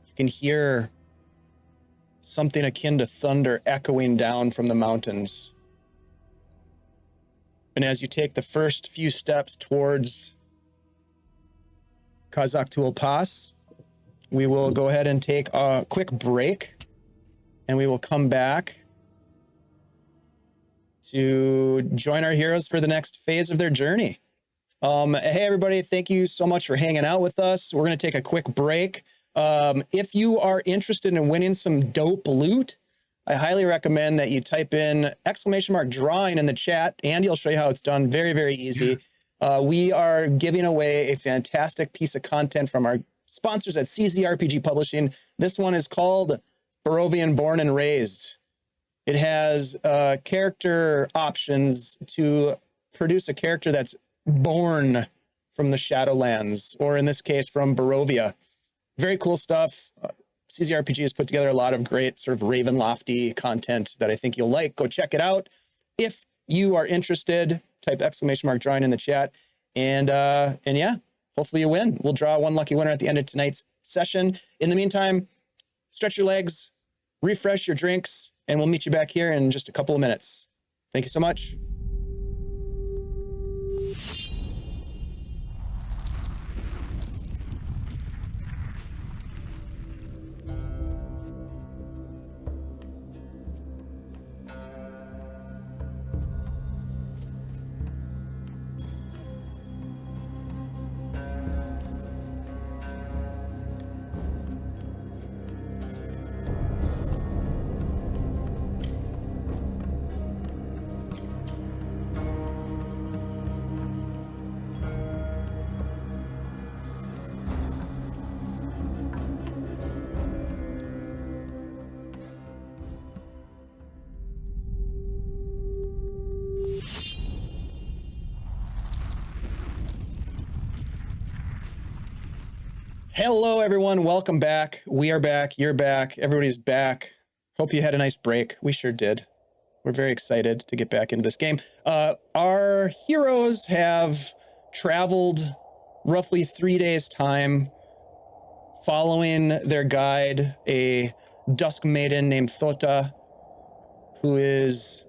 You can hear something akin to thunder echoing down from the mountains. And as you take the first few steps towards Kazzak'tul Pass, we will go ahead and take a quick break, and we will come back to join our heroes for the next phase of their journey. Hey, everybody, thank you so much for hanging out with us. We're going to take a quick break. If you are interested in winning some dope loot, I highly recommend that you type in !drawing in the chat. Andy will show you how it's done. Very, very easy. We are giving away a fantastic piece of content from our sponsors at CZRPG Publishing. This one is called Barovian Born and Raised. It has character options to produce a character that's born from the Shadowlands, or in this case, from Barovia. Very cool stuff. CZRPG has put together a lot of great sort of Ravenlofty content that I think you'll like. Go check it out. If you are interested, type !drawing in the chat. And yeah, hopefully you win. We'll draw one lucky winner at the end of tonight's session. In the meantime, stretch your legs, refresh your drinks, and we'll meet you back here in just a couple of minutes. Thank you so much. Hello, everyone. Welcome back. We are back. You're back. Everybody's back. Hope you had a nice break. We sure did. We're very excited to get back into this game. Our heroes have traveled roughly 3 days' time following their guide, a dusk maiden named Thota, who is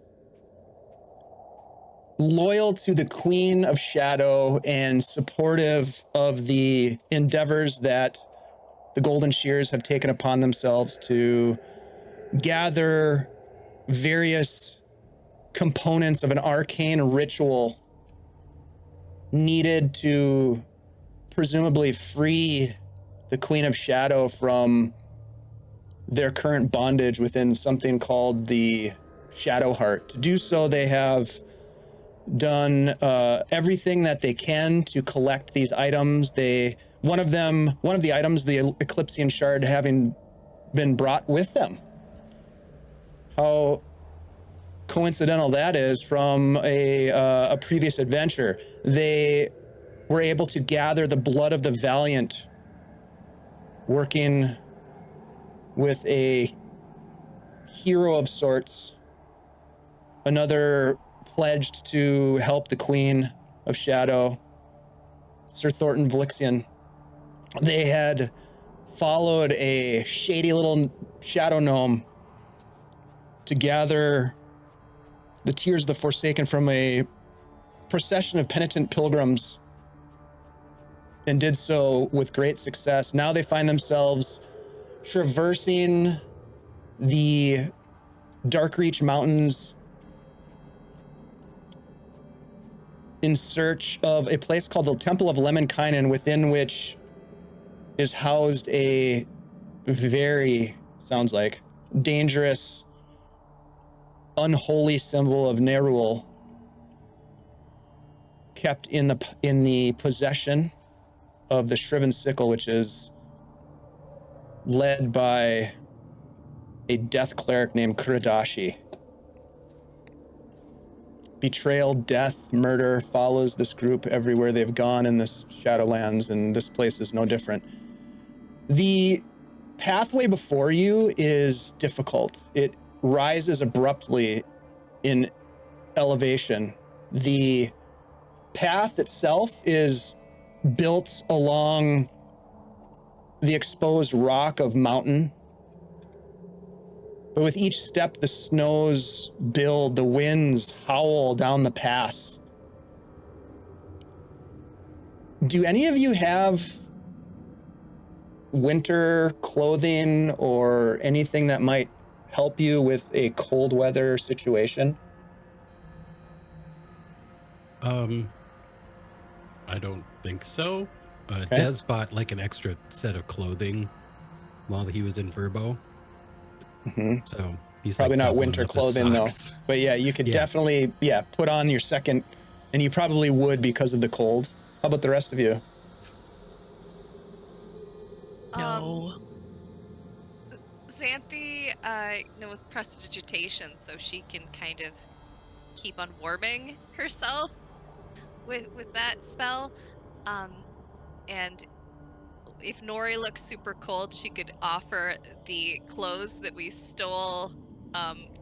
loyal to the Queen of Shadow and supportive of the endeavors that the Golden Shears have taken upon themselves to gather various components of an arcane ritual needed to presumably free the Queen of Shadow from their current bondage within something called the Shadow Heart. To do so, they have done everything that they can to collect these items. One of the items, the Eclipsian Shard, having been brought with them. How coincidental that is from a previous adventure. They were able to gather the blood of the valiant, working with a hero of sorts, another pledged to help the Queen of Shadow, Sir Thornton Vlixian. They had followed a shady little shadow gnome to gather the tears of the Forsaken from a procession of penitent pilgrims, and did so with great success. Now they find themselves traversing the Darkreach Mountains in search of a place called the Temple of Lemminkainen, within which is housed a very, sounds like, dangerous, unholy symbol of Nerul, kept in the possession of the Shriven Sickle, which is led by a death cleric named Kuradashi. Betrayal, death, murder follows this group everywhere they've gone in this Shadowlands, and this place is no different. The pathway before you is difficult. It rises abruptly in elevation. The path itself is built along the exposed rock of mountain. But with each step, the snows build, the winds howl down the pass. Do any of you have winter clothing or anything that might help you with a cold weather situation? I don't think so. Okay. Des bought like an extra set of clothing while he was in Verbo. Mm-hmm. So he's probably like not doubling winter up his clothing though. socks. But yeah, you could definitely put on your second, and you probably would because of the cold. How about the rest of you? No. Xanthi knows prestidigitation, so she can kind of keep on warming herself with that spell. And if Nori looks super cold, she could offer the clothes that we stole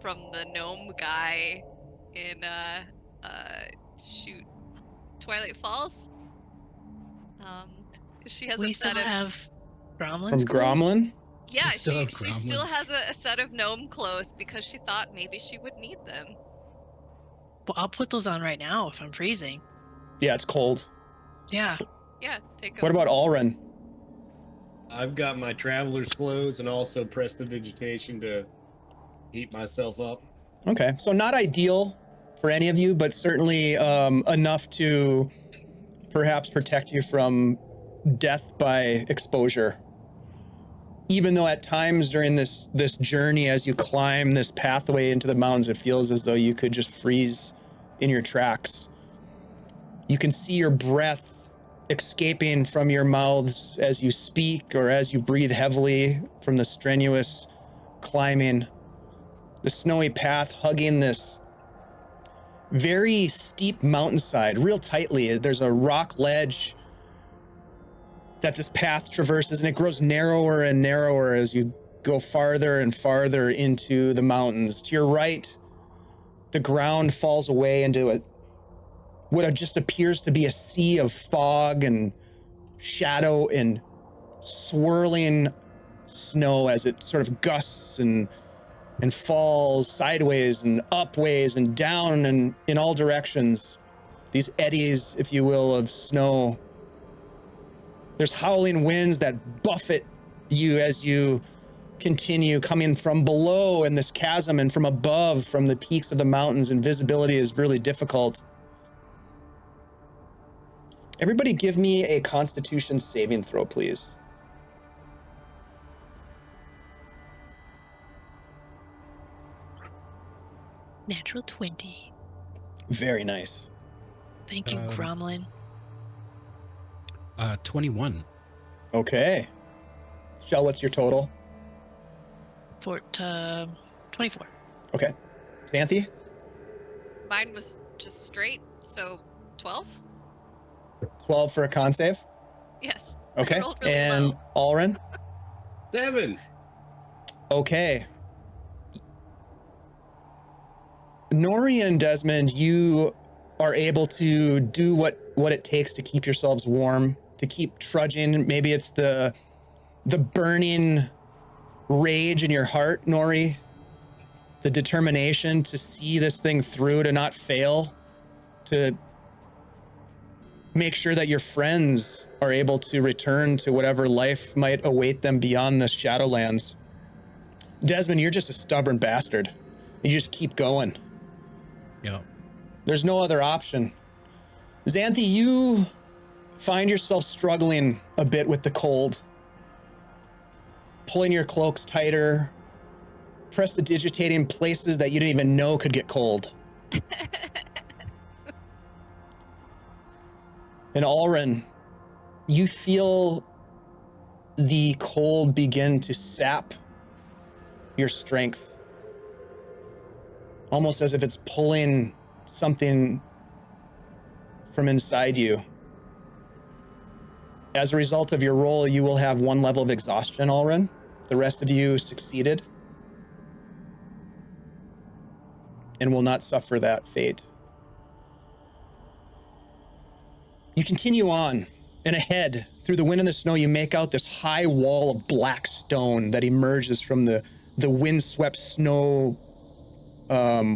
from the gnome guy in Twilight Falls. She has We a still set of have Gromlin's From clothes? Gromlin? yeah. We still have She still gremlins. has a set of gnome clothes because she thought maybe she would need them. Well, I'll put those on right now if I'm freezing. Yeah, it's cold. Yeah. Yeah, take them. What about Alrin? I've got my traveler's clothes and also prestidigitation to heat myself up. Okay, so not ideal for any of you, but certainly enough to perhaps protect you from death by exposure. Even though at times during this journey, as you climb this pathway into the mountains, it feels as though you could just freeze in your tracks. You can see your breath escaping from your mouths as you speak or as you breathe heavily from the strenuous climbing. The snowy path hugging this very steep mountainside real tightly. There's a rock ledge that this path traverses, and it grows narrower and narrower as you go farther and farther into the mountains. To your right, the ground falls away into what just appears to be a sea of fog and shadow and swirling snow as it sort of gusts and falls sideways and upways and down and in all directions. These eddies, if you will, of snow. There's howling winds that buffet you as you continue coming from below in this chasm, and from above, from the peaks of the mountains, and visibility is really difficult. Everybody give me a Constitution saving throw, please. Natural 20. Very nice. Thank you, Gromlin. 21. Okay. Shell, what's your total? 24. Okay. Xanthi? Mine was just straight, so 12? 12 for a con save? Yes. Okay. I rolled really And low. Alrin? 7. Okay. Nori and Desmond, you are able to do what it takes to keep yourselves warm, to keep trudging. Maybe it's the burning rage in your heart, Nori, the determination to see this thing through, to not fail, to make sure that your friends are able to return to whatever life might await them beyond the Shadowlands. Desmond, you're just a stubborn bastard. You just keep going. Yeah. There's no other option. Xanthi, you find yourself struggling a bit with the cold. Pulling your cloaks tighter, prestidigitating places that you didn't even know could get cold. And Alrin, you feel the cold begin to sap your strength. Almost as if it's pulling something from inside you. As a result of your roll, you will have 1 level of exhaustion, Alrin. The rest of you succeeded and will not suffer that fate. You continue on, and ahead, through the wind and the snow, you make out this high wall of black stone that emerges from the windswept snow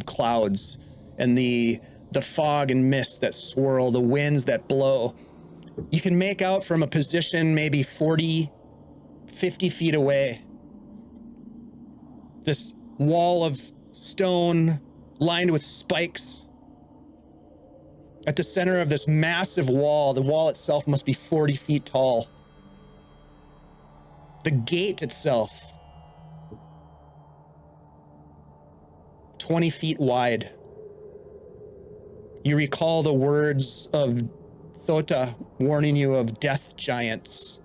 clouds and the fog and mist that swirl, the winds that blow. You can make out from a position maybe 40, 50 feet away, this wall of stone lined with spikes. At the center of this massive wall, the wall itself must be 40 feet tall. The gate itself, 20 feet wide. You recall the words of Thota warning you of death giants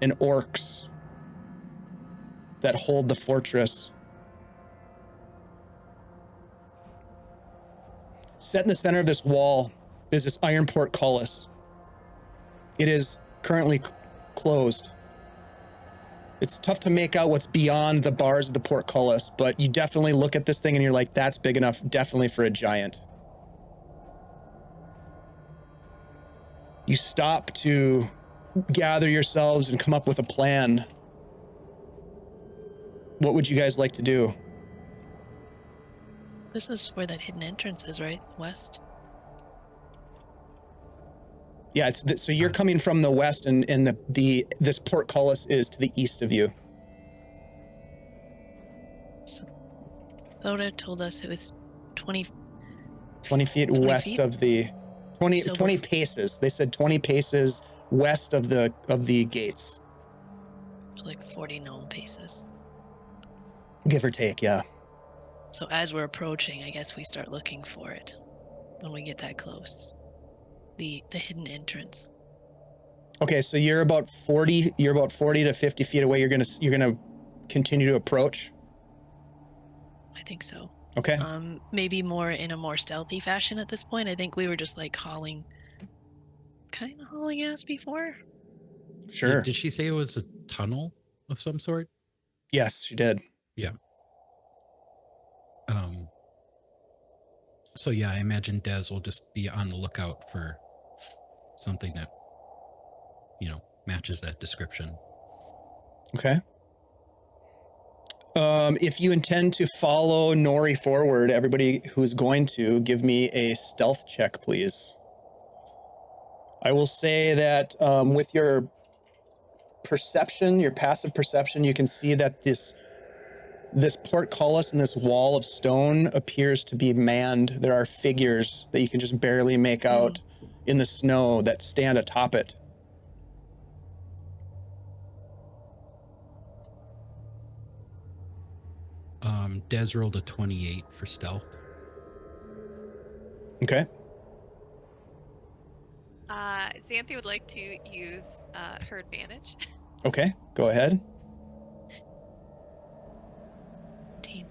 and orcs that hold the fortress. Set in the center of this wall is this iron portcullis. It is currently closed. It's tough to make out what's beyond the bars of the portcullis, but you definitely look at this thing and you're like, that's big enough, definitely for a giant. You stop to gather yourselves and come up with a plan. What would you guys like to do? This is where that hidden entrance is, right? West? Yeah, so you're coming from the west, and this portcullis is to the east of you. So, Thoda told us it was 20 feet 20 west feet? of the 20 So 20 paces. They said 20 paces west of the gates. So like 40 known paces. Give or take, yeah. So as we're approaching, I guess we start looking for it when we get that close. The hidden entrance. Okay, so you're about 40 to 50 feet away. You're gonna continue to approach. I think so. Okay. Maybe in a more stealthy fashion at this point. I think we were just like kind of hauling ass before. Sure. Did she say it was a tunnel of some sort? Yes, she did. So yeah, I imagine Des will just be on the lookout for something that, matches that description. Okay. If you intend to follow Nori forward, everybody who's going to, give me a stealth check, please. I will say that with your perception, your passive perception, you can see that this portcullis and this wall of stone appears to be manned. There are figures that you can just barely make out in the snow that stand atop it. Des rolled a 28 for stealth. Okay. Xanthi would like to use her advantage. Okay, go ahead. Team.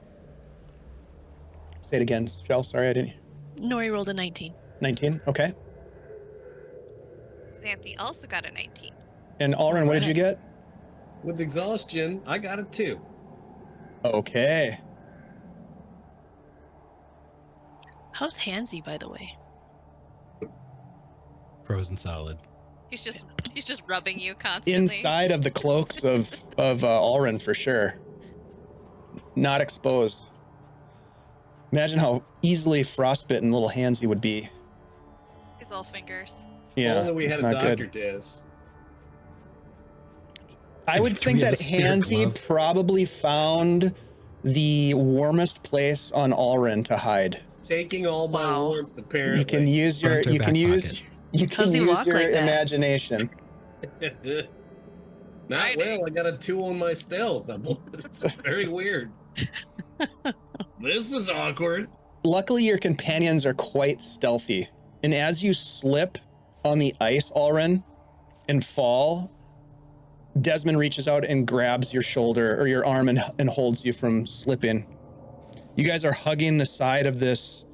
Say it again, Shell. Sorry, I didn't. Nori rolled a 19. 19, okay. Xanthi also got a 19. And Alrin, what did you get? With exhaustion, I got a 2. Okay. How's Hansy, by the way? Frozen solid. He's just rubbing you constantly. Inside of the cloaks of Alrin, for sure. Not exposed. Imagine how easily frostbitten little Hansy would be. He's all fingers. Yeah, Only we it's had a not doctor, good. Des. I would Can think we have that a spirit Hansy glove? probably found the warmest place on Alrin to hide. It's taking all my Wow. warmth, apparently. You can use your Front or you can back use pocket? you How can does he use walk your like that? imagination. Not Friday. well. I got a 2 on my stealth. It's very weird. This is awkward. Luckily, your companions are quite stealthy, and as you slip on the ice, Alrin, and fall, Desmond reaches out and grabs your shoulder or your arm and holds you from slipping. You guys are hugging the side of this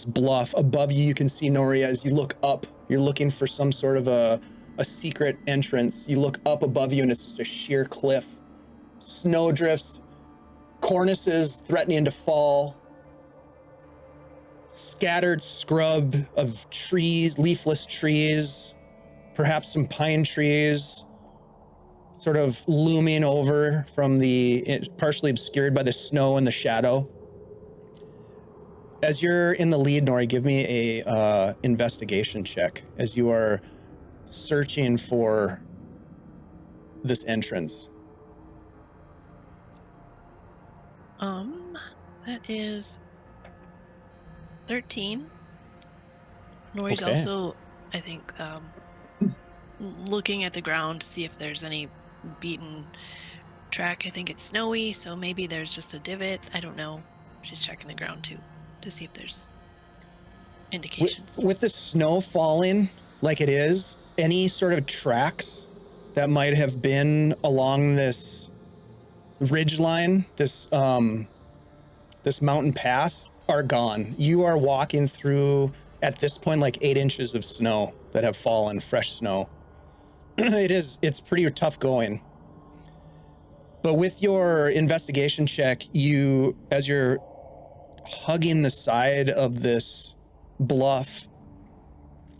bluff. Above you, you can see Nori as you look up. You're looking for some sort of a secret entrance. You look up above you, and it's just a sheer cliff. Snowdrifts, cornices threatening to fall. Scattered scrub of trees, leafless trees, perhaps some pine trees, sort of looming over from partially obscured by the snow and the shadow. As you're in the lead, Nori, give me a investigation check as you are searching for this entrance. That is 13. Nori's Okay. also, I think, looking at the ground to see if there's any beaten track. I think it's snowy, so maybe there's just a divot. I don't know. She's checking the ground too to see if there's indications. With the snow falling like it is, any sort of tracks that might have been along this ridgeline, this mountain pass, are gone. You are walking through, at this point, like 8 inches of snow that have fallen, fresh snow. It's pretty tough going. But with your investigation check, as you're hugging the side of this bluff,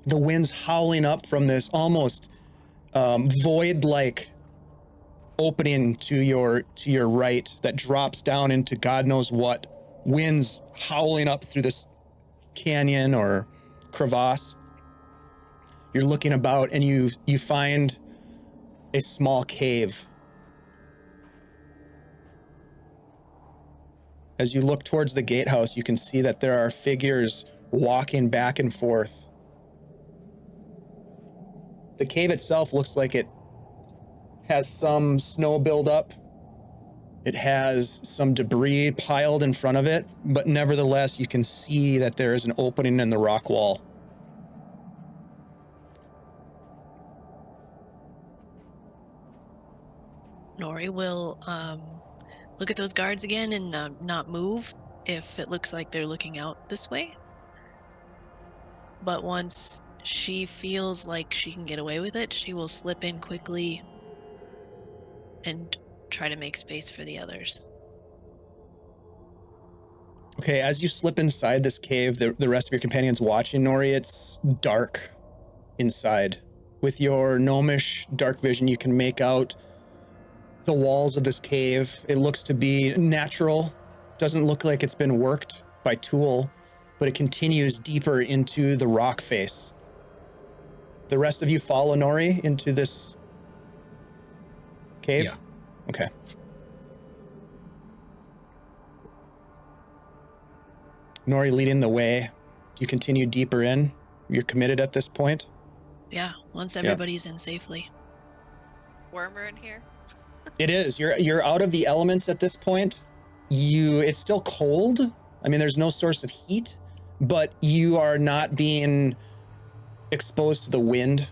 the wind's howling up from this almost void-like opening to your right that drops down into God knows what. Winds howling up through this canyon or crevasse. You're looking about and you find a small cave. As you look towards the gatehouse, you can see that there are figures walking back and forth. The cave itself looks like it has some snow buildup. It has some debris piled in front of it, but nevertheless, you can see that there is an opening in the rock wall. Nori will look at those guards again and not move if it looks like they're looking out this way. But once she feels like she can get away with it, she will slip in quickly and try to make space for the others. Okay, as you slip inside this cave, the rest of your companions watching, Nori, it's dark inside. With your gnomish dark vision, you can make out the walls of this cave. It looks to be natural. Doesn't look like it's been worked by tool, but it continues deeper into the rock face. The rest of you follow Nori into this cave? Yeah. Okay. Nori leading the way. Do you continue deeper in? You're committed at this point? Yeah, once everybody's in safely. Warmer in here. It is. You're out of the elements at this point. It's still cold. I mean, there's no source of heat, but you are not being exposed to the wind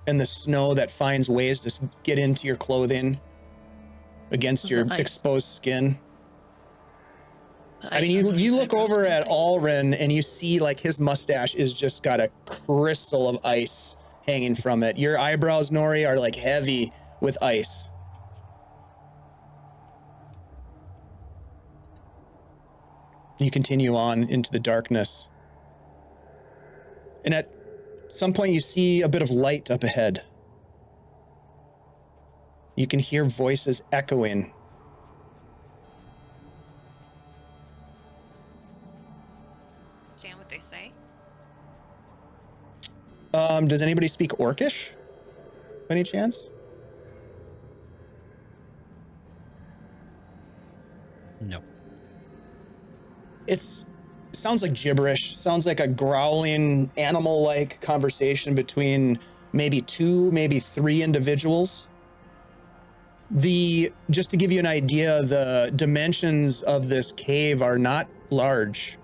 and the snow that finds ways to get into your clothing against What's your the ice? exposed skin. The I ice mean, on you those look eyebrows over at melting. Alrin and you see like his mustache is just got a crystal of ice hanging from it. Your eyebrows, Nori, are like heavy with ice. You continue on into the darkness. And at some point you see a bit of light up ahead. You can hear voices echoing. Understand what they say? Does anybody speak Orcish? By any chance? No. Sounds like gibberish. Sounds like a growling, animal-like conversation between maybe 2, maybe 3 individuals. Just to give you an idea, the dimensions of this cave are not large.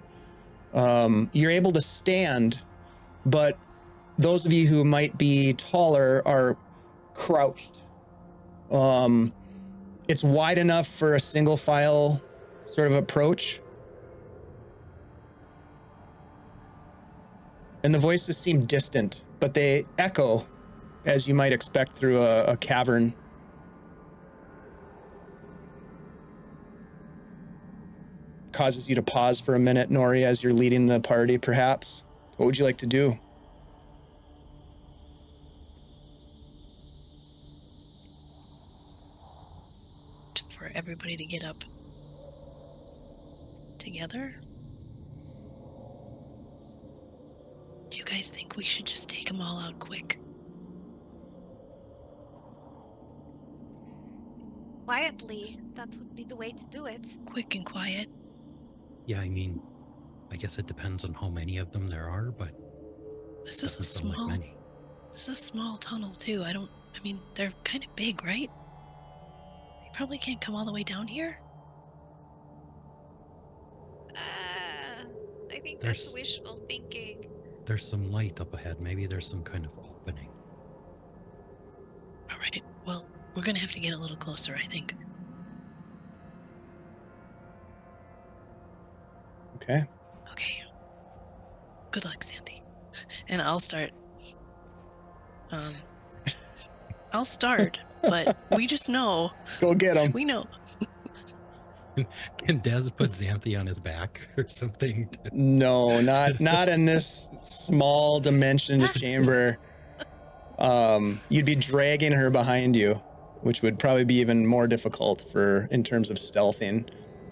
You're able to stand, but those of you who might be taller are crouched. It's wide enough for a single file sort of approach. And the voices seem distant, but they echo, as you might expect through a cavern. Causes you to pause for a minute, Nori, as you're leading the party, perhaps. What would you like to do? For everybody to get up together? Do you guys think we should just take them all out quick? Quietly. That would be the way to do it. Quick and quiet. Yeah, I mean, I guess it depends on how many of them there are, but This it is a doesn't sound small. like many. This is a small tunnel too. I mean, they're kind of big, right? They probably can't come all the way down here. I think There's- that's wishful thinking. There's some light up ahead. Maybe there's some kind of opening. All right. Well, we're gonna have to get a little closer, I think. Okay. Okay. Good luck, Sandy. And I'll start. I'll start, but we just know. Go get him. We know. Can Des put Xanthi on his back or something? No, not in this small dimensioned chamber. You'd be dragging her behind you, which would probably be even more difficult in terms of stealthing.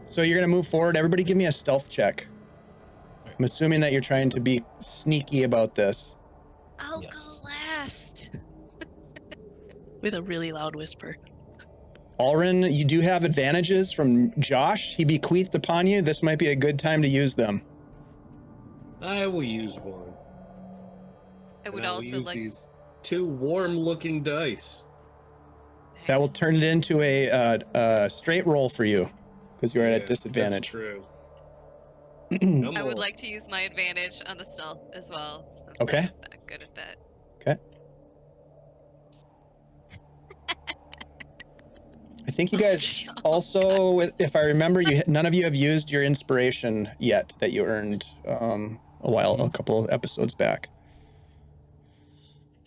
So you're gonna move forward. Everybody give me a stealth check. I'm assuming that you're trying to be sneaky about this. I'll Yes. go last. With a really loud whisper. Alrin, you do have advantages from Josh. He bequeathed upon you. This might be a good time to use them. I will use one. I would And will also use like. these 2 warm-looking dice. That will turn it into a straight roll for you, because you're at Yeah, a disadvantage. That's true. I would like to use my advantage on the stealth as well. Since Okay. I'm not good at that. I think you guys also, if I remember, none of you have used your inspiration yet that you earned a couple of episodes back.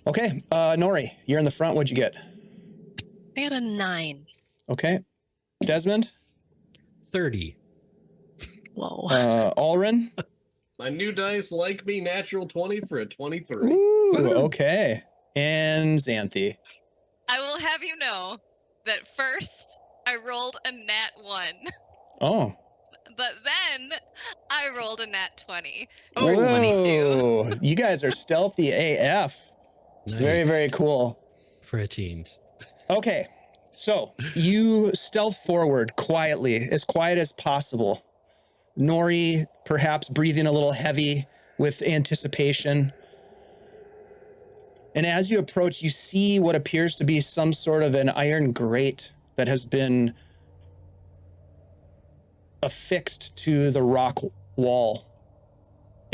Okay, Nori, you're in the front. What'd you get? I got a 9. Okay. Desmond? 30. Whoa. Alrin? My new dice like me, natural 20 for a 23. Ooh, Woo. okay. And Xanthi. I will have you know that first I rolled a nat 1, Oh. but then I rolled a nat 20 for Whoa. 22. You guys are stealthy AF. Very, very Nice. cool. For a change. Okay. So you stealth forward quietly, as quiet as possible. Nori perhaps breathing a little heavy with anticipation. And as you approach, you see what appears to be some sort of an iron grate that has been affixed to the rock wall.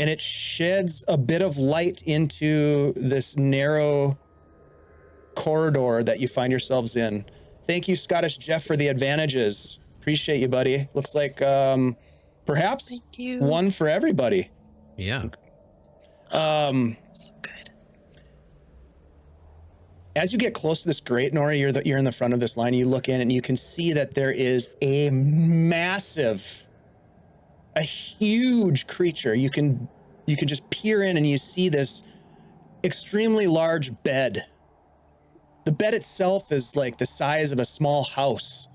And it sheds a bit of light into this narrow corridor that you find yourselves in. Thank you, Scottish Jeff, for the advantages. Appreciate you, buddy. Looks like perhaps Thank you. one for everybody. Yeah. So good. As you get close to this grate, Nora, you're in the front of this line. You look in and you can see that there is a huge creature. You can just peer in and you see this extremely large bed. The bed itself is like the size of a small house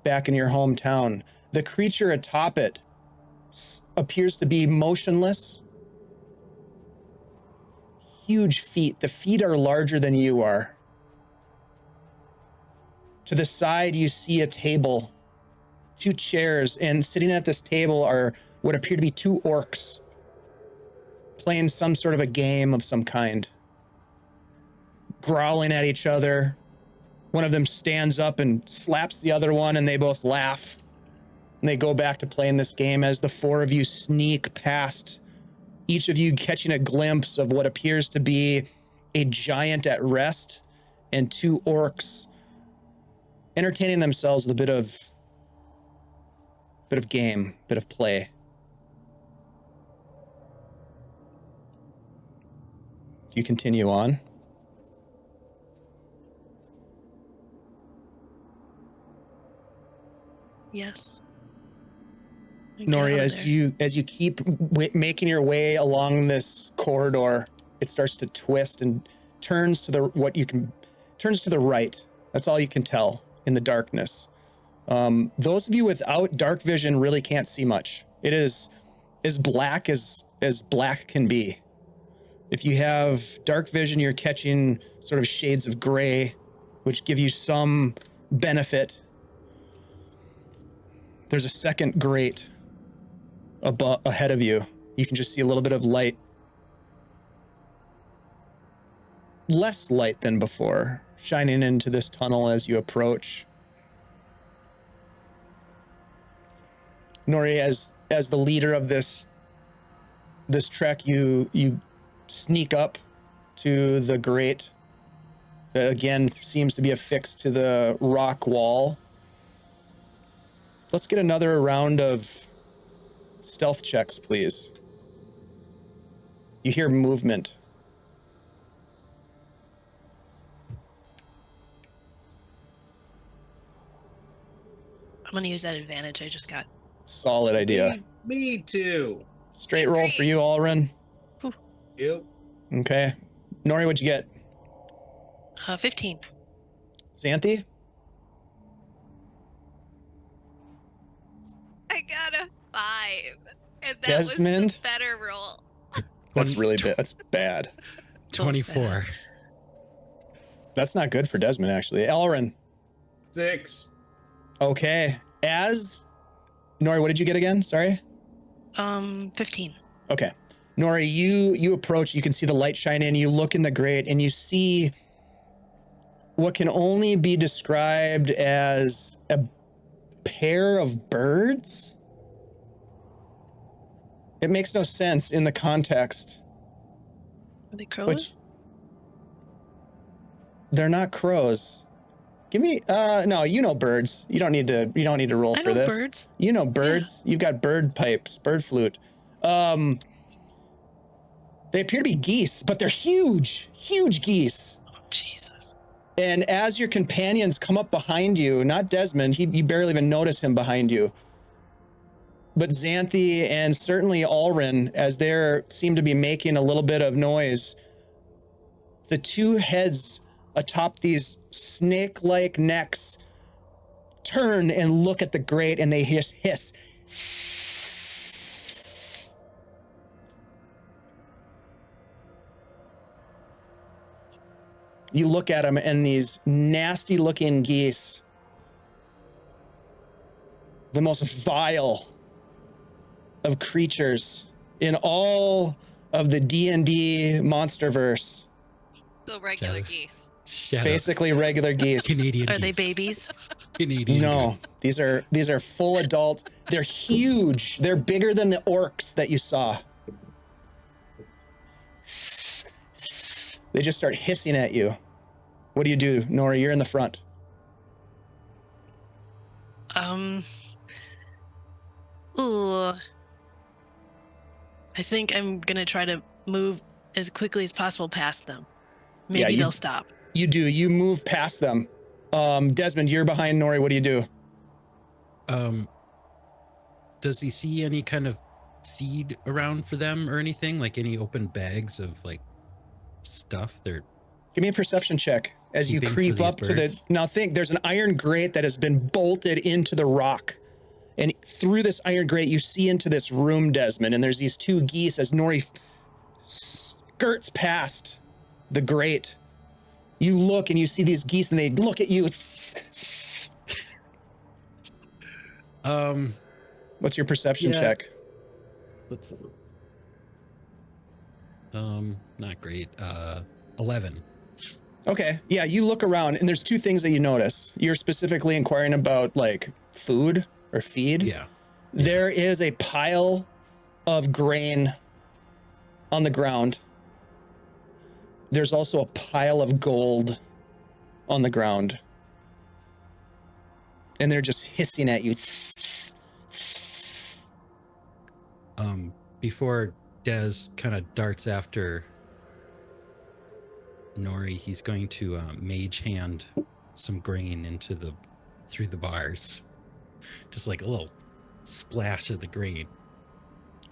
back in your hometown. The creature atop it appears to be motionless. Huge feet. The feet are larger than you are. To the side, you see a table, 2 chairs, and sitting at this table are what appear to be 2 orcs playing some sort of a game of some kind, growling at each other. One of them stands up and slaps the other one, and they both laugh. And they go back to playing this game as the 4 of you sneak past, each of you catching a glimpse of what appears to be a giant at rest and 2 orcs entertaining themselves with a bit of game, bit of play. You continue on. Yes. I get Nori, out of as there. you keep making your way along this corridor, it starts to twist and turns to the right. That's all you can tell in the darkness. Those of you without dark vision really can't see much. It is as black as black can be. If you have dark vision, you're catching sort of shades of gray, which give you some benefit. There's a second grate ahead of you. You can just see a little bit of light. Less light than before, shining into this tunnel as you approach. Nori, as the leader of this trek, you sneak up to the grate that again seems to be affixed to the rock wall. Let's get another round of stealth checks, please. You hear movement. I'm going to use that advantage I just got. Solid idea. Me too. Straight roll for you, Alrin. Yep. Okay. Nori, what'd you get? 15. Xanthi? I got a 5, and that Desmond? was the better roll. That's really bad. That's bad. 24. That's not good for Desmond, actually. Alrin. 6. Okay. Nori, what did you get again? Sorry? 15. Okay. Nori, you approach, you can see the light shine in, you look in the grate, and you see what can only be described as a pair of birds? It makes no sense in the context. Are they crows? Which they're not crows. Give me no, you know birds. You don't need to roll I for know this. birds. You know birds. You've got bird pipes, bird flute. They appear to be geese, but they're huge, huge geese. Oh, Jesus. And as your companions come up behind you, not Desmond, you barely even notice him behind you, but Xanthi and certainly Alrin, as they seem to be making a little bit of noise, the two heads atop these snake-like necks turn and look at the grate, and they just hiss. You look at them, and these nasty-looking geese, the most vile of creatures in all of the D&D monsterverse. So regular Shut up. geese. Shut Basically regular geese. Canadian Are they geese. babies? Canadian No, geese. these are full adult. They're huge. They're bigger than the orcs that you saw. They just start hissing at you. What do you do, Nora? You're in the front. Ooh. I think I'm gonna try to move as quickly as possible past them. Maybe you- they'll stop. You do. You move past them. Desmond, you're behind Nori. What do you do? Does he see any kind of feed around for them or anything? Like any open bags of like stuff they're Give me a perception check as you keeping for creep these up to the. birds? Now think, there's an iron grate that has been bolted into the rock. And through this iron grate, you see into this room, Desmond, and there's these two geese as Nori skirts past the grate. You look and you see these geese and they look at you. What's your perception Yeah. check? Let's not great. 11. Okay. Yeah, you look around and there's two things that you notice. You're specifically inquiring about like food or feed. Yeah. There is a pile of grain on the ground. There's also a pile of gold on the ground. And they're just hissing at you. Before Dez kind of darts after Nori, he's going to mage hand some grain through the bars. Just like a little splash of the grain.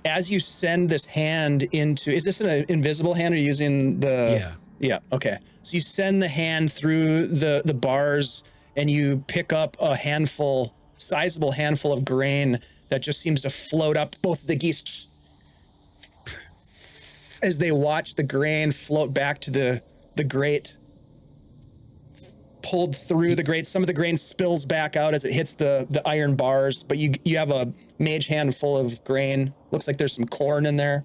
As you send this hand into, is this an invisible hand or using the? Yeah. Yeah. Okay. So you send the hand through the bars and you pick up a sizable handful of grain that just seems to float up. Both of the geese, as they watch the grain float back to the grate, pulled through the grate. Some of the grain spills back out as it hits the iron bars, but you have a mage hand full of grain. Looks like there's some corn in there.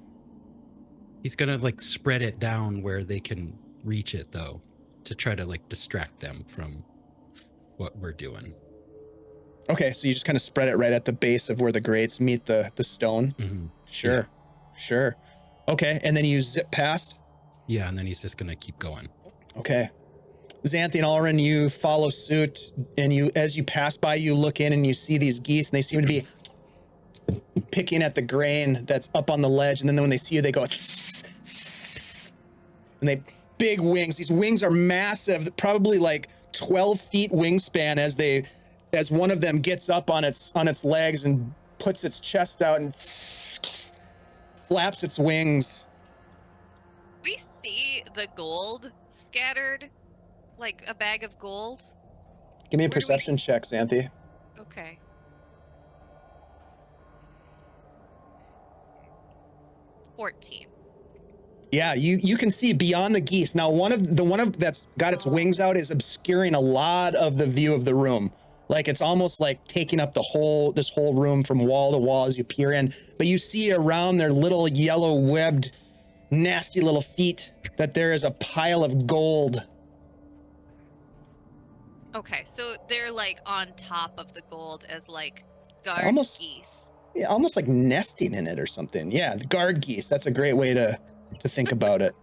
He's gonna like spread it down where they can reach it though, to try to like distract them from what we're doing. Okay, so you just kind of spread it right at the base of where the grates meet the stone. Mm-hmm. Sure. Okay, and then you zip past. Yeah, and then he's just gonna keep going. Okay. Xanthi and Alrin, you follow suit, and as you pass by, you look in and you see these geese, and they seem to be picking at the grain that's up on the ledge, and then when they see you, they go, and they big wings. These wings are massive, probably like 12 feet wingspan as one of them gets up on its legs and puts its chest out and flaps its wings. We see the gold scattered, like a bag of gold. Give me a Where do we perception check, Xanthi. Okay. $14. Yeah, you can see beyond the geese. Now, one of that's got its wings out is obscuring a lot of the view of the room. Like it's almost like taking up this whole room from wall to wall as you peer in. But you see around their little yellow webbed, nasty little feet that there is a pile of gold. Okay, so they're like on top of the gold as like guard Almost- geese. Yeah, almost like nesting in it or something. Yeah, the guard geese. That's a great way to think about it.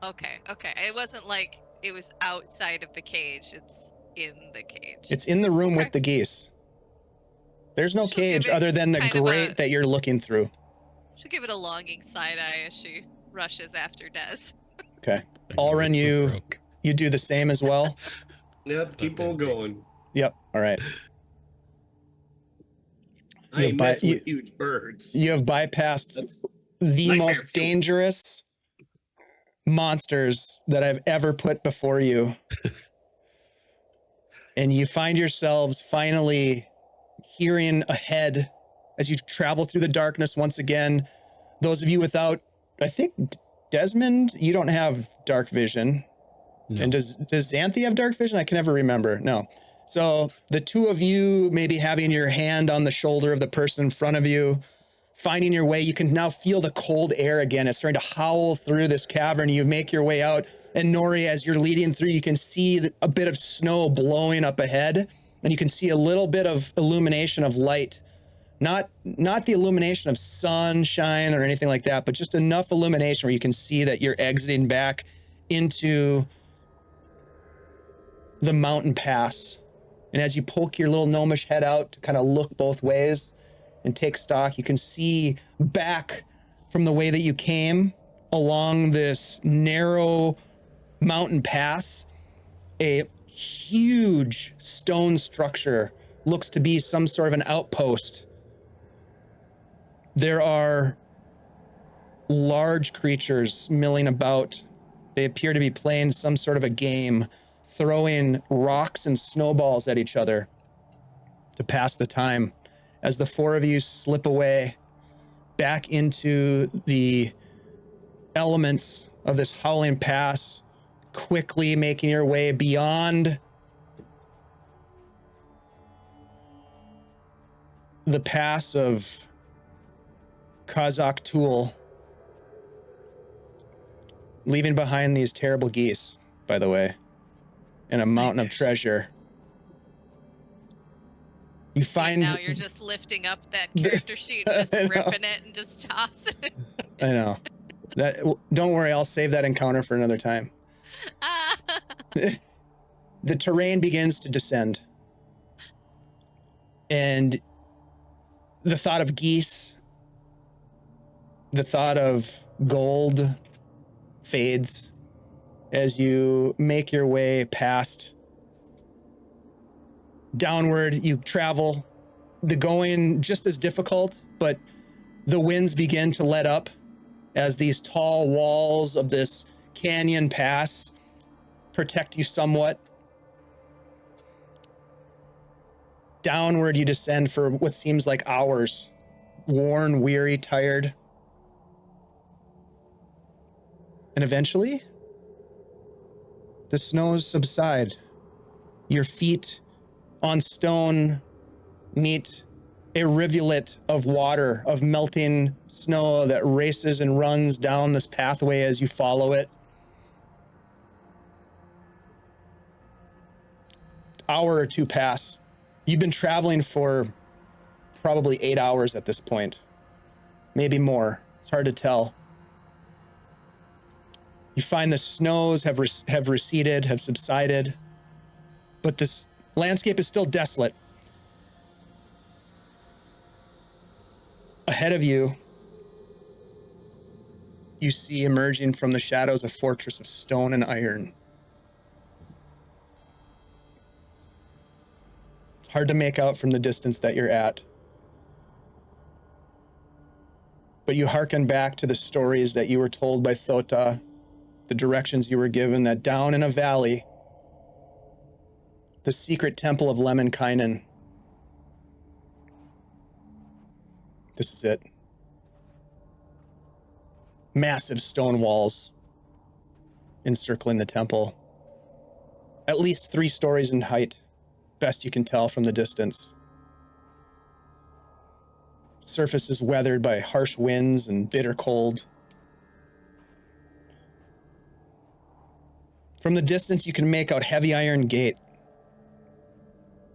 Okay. It wasn't like it was outside of the cage. It's in the cage. It's in the room Okay. with the geese. There's no She'll give cage it other than the kind of grate a- that you're looking through. She'll give it a longing side eye as she rushes after Des. Okay. I know, Alren, we're so you broke. do the same as well? Yep, keep on tempting. going. Yep. All right. I ain't messing with huge birds. You have bypassed That's the nightmare most fuel. dangerous monsters that I've ever put before you. And you find yourselves finally hearing ahead as you travel through the darkness once again. Those of you without, I think, Desmond, you don't have dark vision. No. And does Xanthi have dark vision? I can never remember. No. So the two of you maybe having your hand on the shoulder of the person in front of you, finding your way, you can now feel the cold air again. It's starting to howl through this cavern. You make your way out. And Nori, as you're leading through, you can see a bit of snow blowing up ahead. And you can see a little bit of illumination of light. Not the illumination of sunshine or anything like that, but just enough illumination where you can see that you're exiting back into the mountain pass. And as you poke your little gnomish head out to kind of look both ways and take stock, you can see back from the way that you came along this narrow mountain pass, a huge stone structure looks to be some sort of an outpost. There are large creatures milling about. They appear to be playing some sort of a game, throwing rocks and snowballs at each other to pass the time as the four of you slip away back into the elements of this howling pass, quickly making your way beyond the pass of Kazzak'tul, leaving behind these terrible geese, by the way, and a mountain of treasure. You find... Now you're just lifting up that character sheet and just ripping it and just tossing it. I know. Don't worry, I'll save that encounter for another time. The terrain begins to descend. And the thought of geese, the thought of gold fades as you make your way past. Downward, you travel. The going just as difficult, but the winds begin to let up as these tall walls of this canyon pass protect you somewhat. Downward, you descend for what seems like hours. Worn, weary, tired. And eventually, the snows subside. Your feet on stone meet a rivulet of water, of melting snow that races and runs down this pathway as you follow it. Hour or two pass. You've been traveling for probably 8 hours at this point. Maybe more. It's hard to tell. You find the snows have receded, have subsided, but this landscape is still desolate. Ahead of you, you see emerging from the shadows a fortress of stone and iron. Hard to make out from the distance that you're at. But you hearken back to the stories that you were told by Thota, the directions you were given, that down in a valley, the secret temple of Lemminkainen. This is it. Massive stone walls encircling the temple. At least 3 stories in height, best you can tell from the distance. Surface is weathered by harsh winds and bitter cold. From the distance, you can make out heavy iron gate.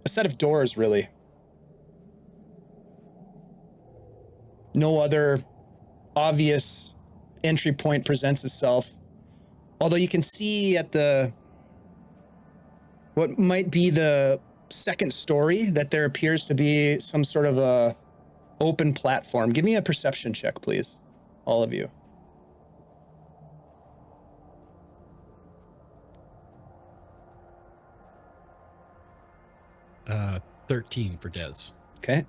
A set of doors, really. No other obvious entry point presents itself. Although you can see at what might be the second story that there appears to be some sort of a open platform. Give me a perception check, please. All of you. 13 for Des. Okay.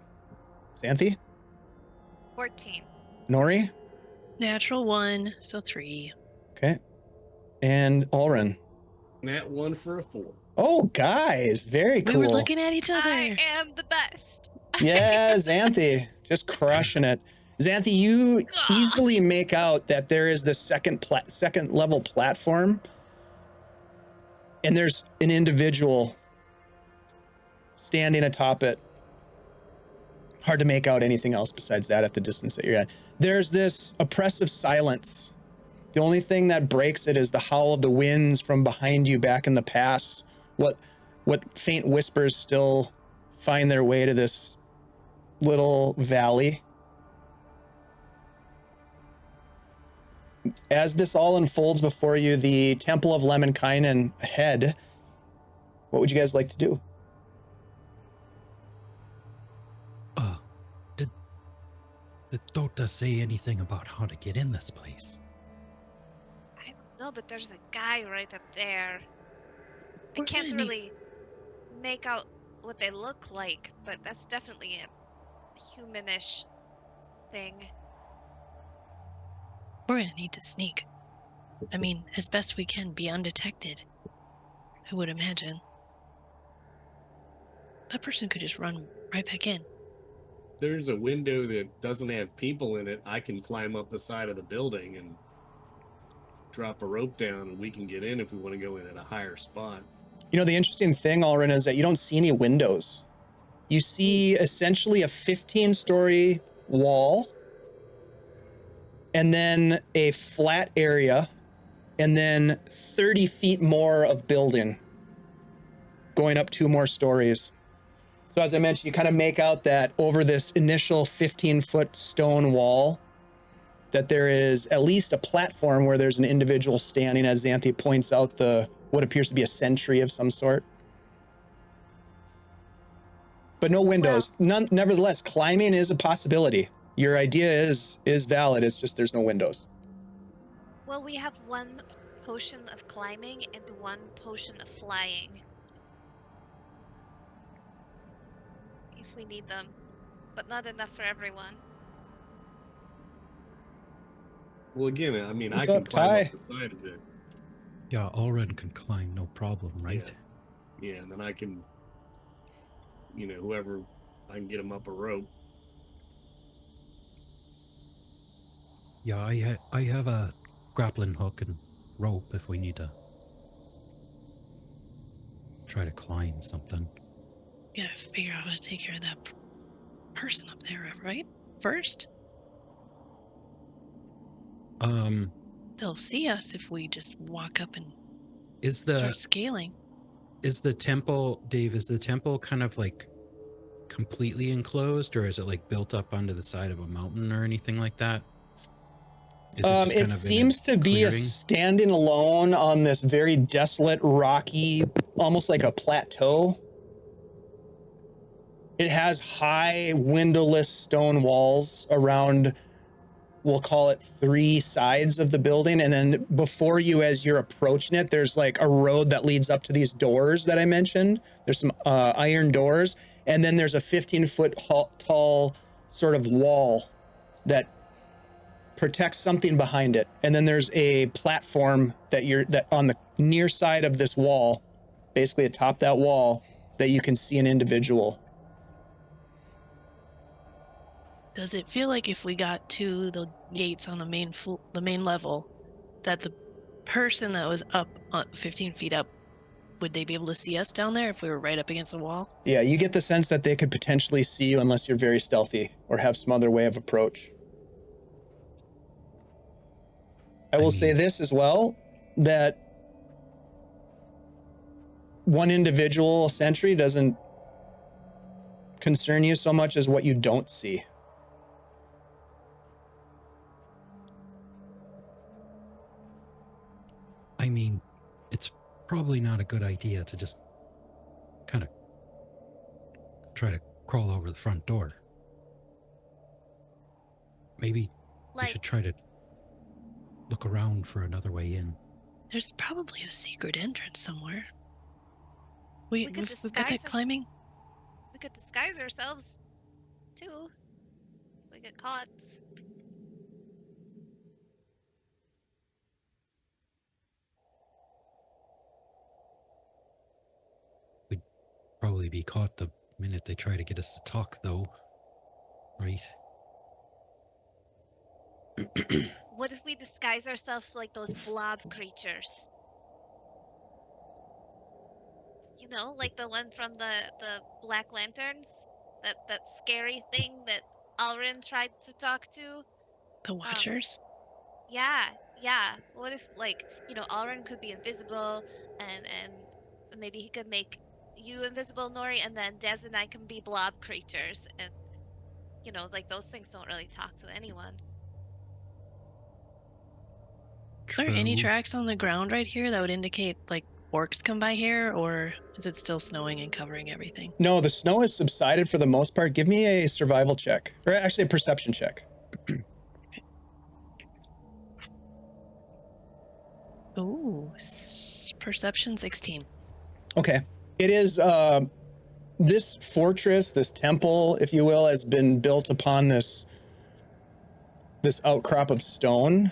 Xanthi? 14. Nori? Natural 1, so 3. Okay. And Ulrin? Nat 1 for a 4. Oh, guys, very cool. We were looking at each other. I am the best. Yeah, Xanthi, just crushing it. Xanthi, you easily make out that there is this second level platform, and there's an individual standing atop it. Hard to make out anything else besides that at the distance that you're at. There's this oppressive silence. The only thing that breaks it is the howl of the winds from behind you back in the pass. What faint whispers still find their way to this little valley. As this all unfolds before you, the Temple of Lemminkainen ahead, what would you guys like to do? Did Dota say anything about how to get in this place? I don't know, but there's a guy right up there. I We're can't gonna need- really make out what they look like, but that's definitely a humanish thing. We're gonna need to sneak. I mean, as best we can, be undetected. I would imagine. That person could just run right back in. There's a window that doesn't have people in it. I can climb up the side of the building and drop a rope down, and we can get in if we want to go in at a higher spot. You know, the interesting thing, Ulrin, is that you don't see any windows. You see essentially a 15-story wall, and then a flat area, and then 30 feet more of building, going up 2 more stories. So as I mentioned, you kind of make out that over this initial 15-foot stone wall, that there is at least a platform where there's an individual standing, as Xanthi points out what appears to be a sentry of some sort. But no windows. Nevertheless, climbing is a possibility. Your idea is valid. It's just there's no windows. Well, we have 1 potion of climbing and 1 potion of flying. If we need them, but not enough for everyone. Well, again, I mean, What's I can up, climb Ty? up the side of it. Yeah, Ulrin can climb, no problem, right? Yeah, and then I can, whoever, I can get them up a rope. Yeah, I have a grappling hook and rope if we need to try to climb something. Gotta figure out how to take care of that person up there, right? First, they'll see us if we just walk up and start scaling. Is the temple, Dave, is the temple kind of like completely enclosed, or is it like built up onto the side of a mountain or anything like that? Is just kind It of in a seems to be a clearing? standing alone on this very desolate, rocky, almost like a plateau. It has high, windowless stone walls around, we'll call it 3 sides of the building. And then before you, as you're approaching it, there's like a road that leads up to these doors that I mentioned. There's some iron doors. And then there's a 15-foot tall sort of wall that protects something behind it. And then there's a platform that on the near side of this wall, basically atop that wall, that you can see an individual. Does it feel like if we got to the gates on the main level, that the person that was up 15 feet up, would they be able to see us down there if we were right up against the wall? Yeah, you get the sense that they could potentially see you unless you're very stealthy or have some other way of approach. I will say this as well, that one individual sentry doesn't concern you so much as what you don't see. I mean, it's probably not a good idea to just kind of try to crawl over the front door. Maybe we should try to look around for another way in. There's probably a secret entrance somewhere. We've got disguise that ourselves. climbing. could disguise ourselves, too. If we get caught. Probably be caught the minute they try to get us to talk, though. Right? What if we disguise ourselves like those blob creatures? You know, like the one from the Black Lanterns? That scary thing that Alrin tried to talk to? The Watchers. Yeah, yeah. What if, like, you know, Alrin could be invisible, and maybe he could make you invisible, Nori, and then Des and I can be blob creatures, and you know, like those things don't really talk to anyone. Are there any True. tracks on the ground right here that would indicate like orcs come by here, or is it still snowing and covering everything? No, the snow has subsided for the most part. Give me a survival check, or actually a perception check. Ooh, perception 16. Okay. It is, this fortress, this temple, if you will, has been built upon this outcrop of stone.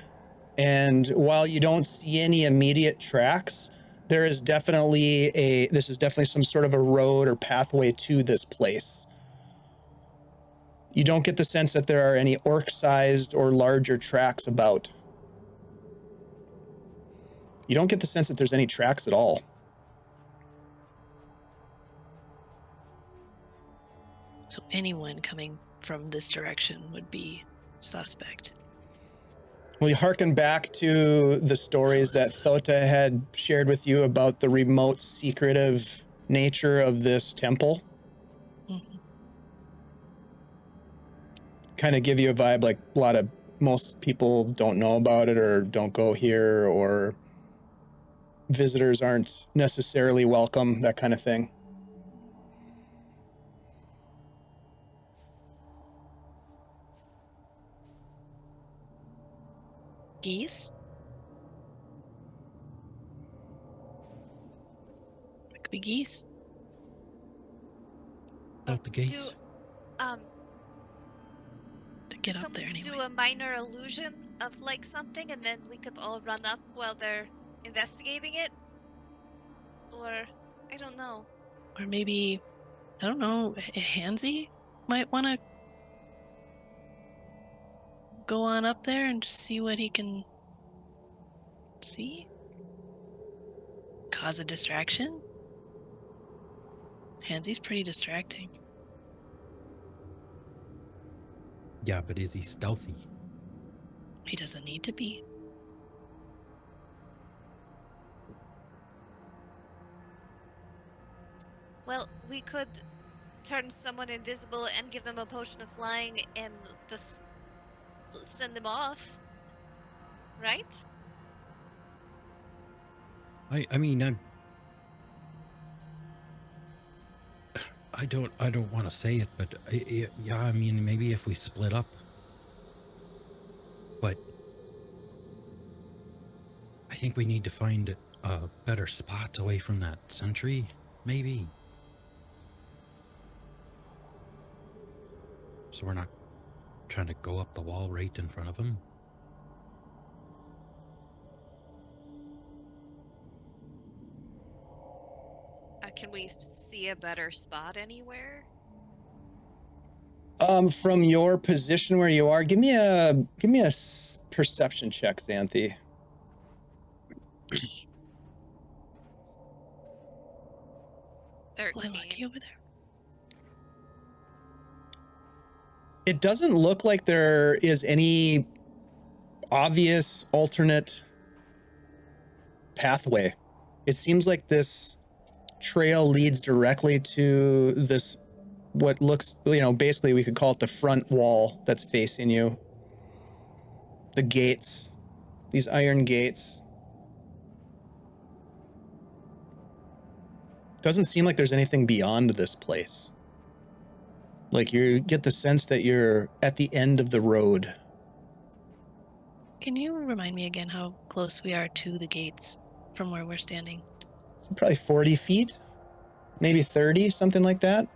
And while you don't see any immediate tracks, there is definitely this is definitely some sort of a road or pathway to this place. You don't get the sense that there are any orc-sized or larger tracks about. You don't get the sense that there's any tracks at all. So anyone coming from this direction would be suspect. We hearken back to the stories that Thota had shared with you about the remote, secretive nature of this temple. Mm-hmm. Kind of give you a vibe like most people don't know about it or don't go here, or visitors aren't necessarily welcome, that kind of thing. Geese? It could be geese. Out the gates. To get up there Someone anyway. do a minor illusion of like something, and then we could all run up while they're investigating it? Or, I don't know. Or maybe, I don't know, Hansy might want to go on up there and just see what he can see. Cause a distraction. Hansy's pretty distracting. Yeah, but is he stealthy? He doesn't need to be. Well, we could turn someone invisible and give them a potion of flying and just send them off. Right? I mean, I don't want to say it, but yeah, I mean, maybe if we split up. But I think we need to find a better spot away from that sentry, maybe. So we're not trying to go up the wall right in front of him. Can we see a better spot anywhere? From your position where you are, give me a perception check, Xanthi. 13. Well, lucky over there. It doesn't look like there is any obvious alternate pathway. It seems like this trail leads directly to this, what looks, basically we could call it the front wall that's facing you. The gates, these iron gates. Doesn't seem like there's anything beyond this place. Like you get the sense that you're at the end of the road. Can you remind me again how close we are to the gates from where we're standing? It's probably 40 feet, maybe 30, something like that.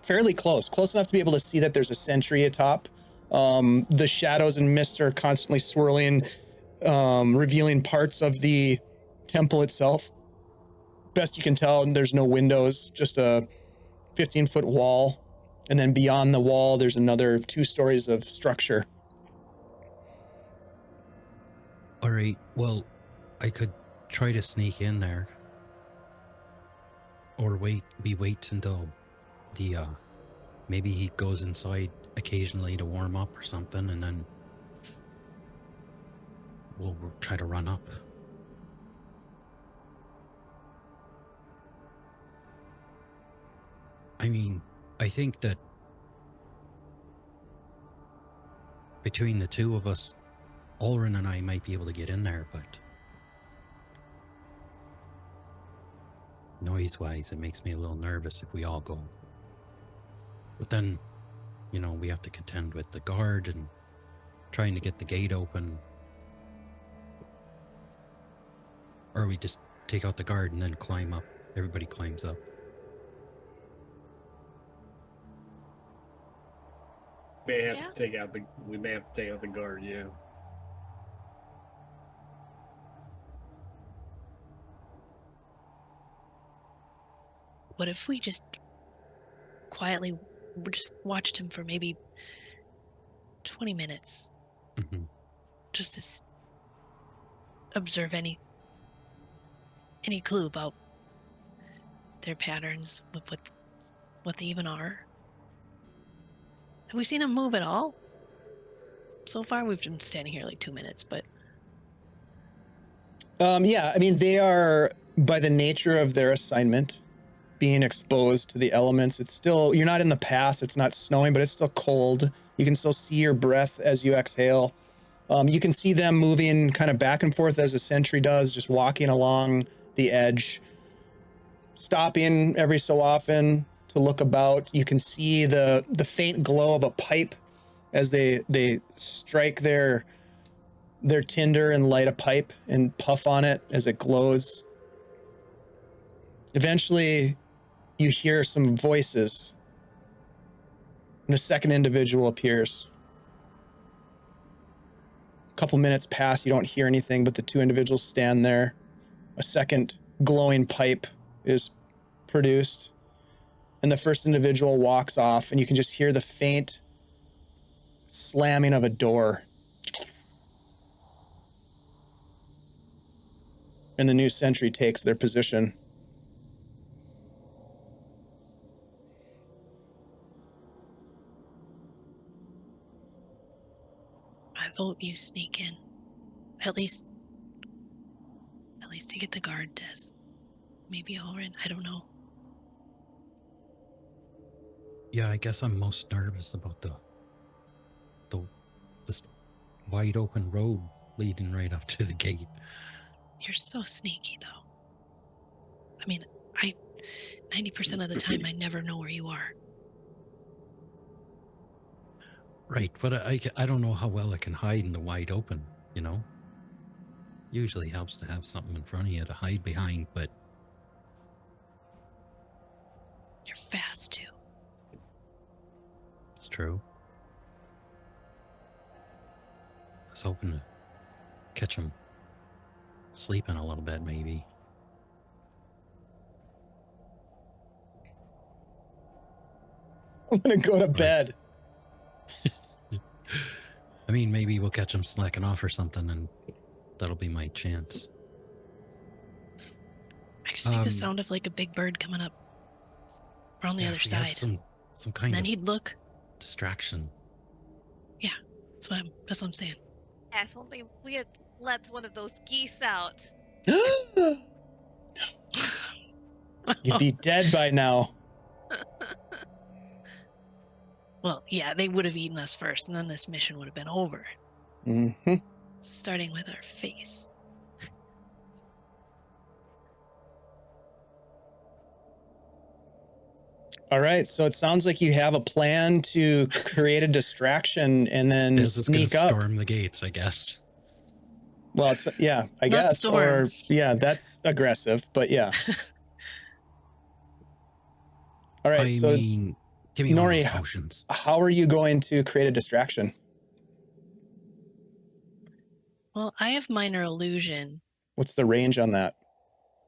fairly close enough to be able to see that there's a sentry atop. The shadows and mist are constantly swirling, revealing parts of the temple itself. Best you can tell, there's no windows, just a 15-foot wall. And then beyond the wall, there's another 2 stories of structure. All right. Well, I could try to sneak in there, or wait until the maybe he goes inside occasionally to warm up or something, and then we'll try to run up. I mean, I think that between the two of us, Ulrin and I might be able to get in there, but noise-wise, it makes me a little nervous if we all go. But then, you know, we have to contend with the guard and trying to get the gate open. Or we just take out the guard and then climb up. Everybody climbs up. We may have Yeah. to take out the guard, yeah. What if we just quietly just watched him for maybe 20 minutes? Mm-hmm. Just to observe any clue about their patterns, what they even are. Have we seen them move at all? So far, we've been standing here like 2 minutes, but Yeah, I mean, they are, by the nature of their assignment, being exposed to the elements. It's still, you're not in the pass, it's not snowing, but it's still cold. You can still see your breath as you exhale. You can see them moving kind of back and forth as a sentry does, just walking along the edge, stopping every so often to look about. You can see the faint glow of a pipe as they strike their tinder and light a pipe and puff on it as it glows. Eventually, you hear some voices, and a second individual appears. A couple minutes pass, you don't hear anything, but the 2 individuals stand there. A second glowing pipe is produced, and the first individual walks off, and you can just hear the faint slamming of a door. And the new sentry takes their position. I vote you sneak in. At least to get the guard, Des. Maybe Ulrin, I don't know. Yeah, I guess I'm most nervous about this wide open road leading right up to the gate. You're so sneaky, though. I mean, 90% of the time, I never know where you are. Right, but I don't know how well I can hide in the wide open, you know? Usually helps to have something in front of you to hide behind, but You're fast, too. it's true. I was hoping to catch him sleeping a little bit, maybe. I'm gonna go to bed. I mean, maybe we'll catch him slacking off or something, and that'll be my chance. I just make the sound of like a big bird coming up. We're on the other if we had side. some kind And then of he'd look. distraction. That's what I'm saying. If only we had let one of those geese out. You'd be dead by now. Well, yeah, they would have eaten us first, and then this mission would have been over. Mm-hmm. Starting with our face. All right, so it sounds like you have a plan to create a distraction and then Biz is gonna sneak up. storm the gates, I guess. Well, it's yeah, I Not guess. storm. Or yeah, that's aggressive, but yeah. All right, I so mean, Give me one of Nori, those potions. how are you going to create a distraction? Well, I have minor illusion. What's the range on that?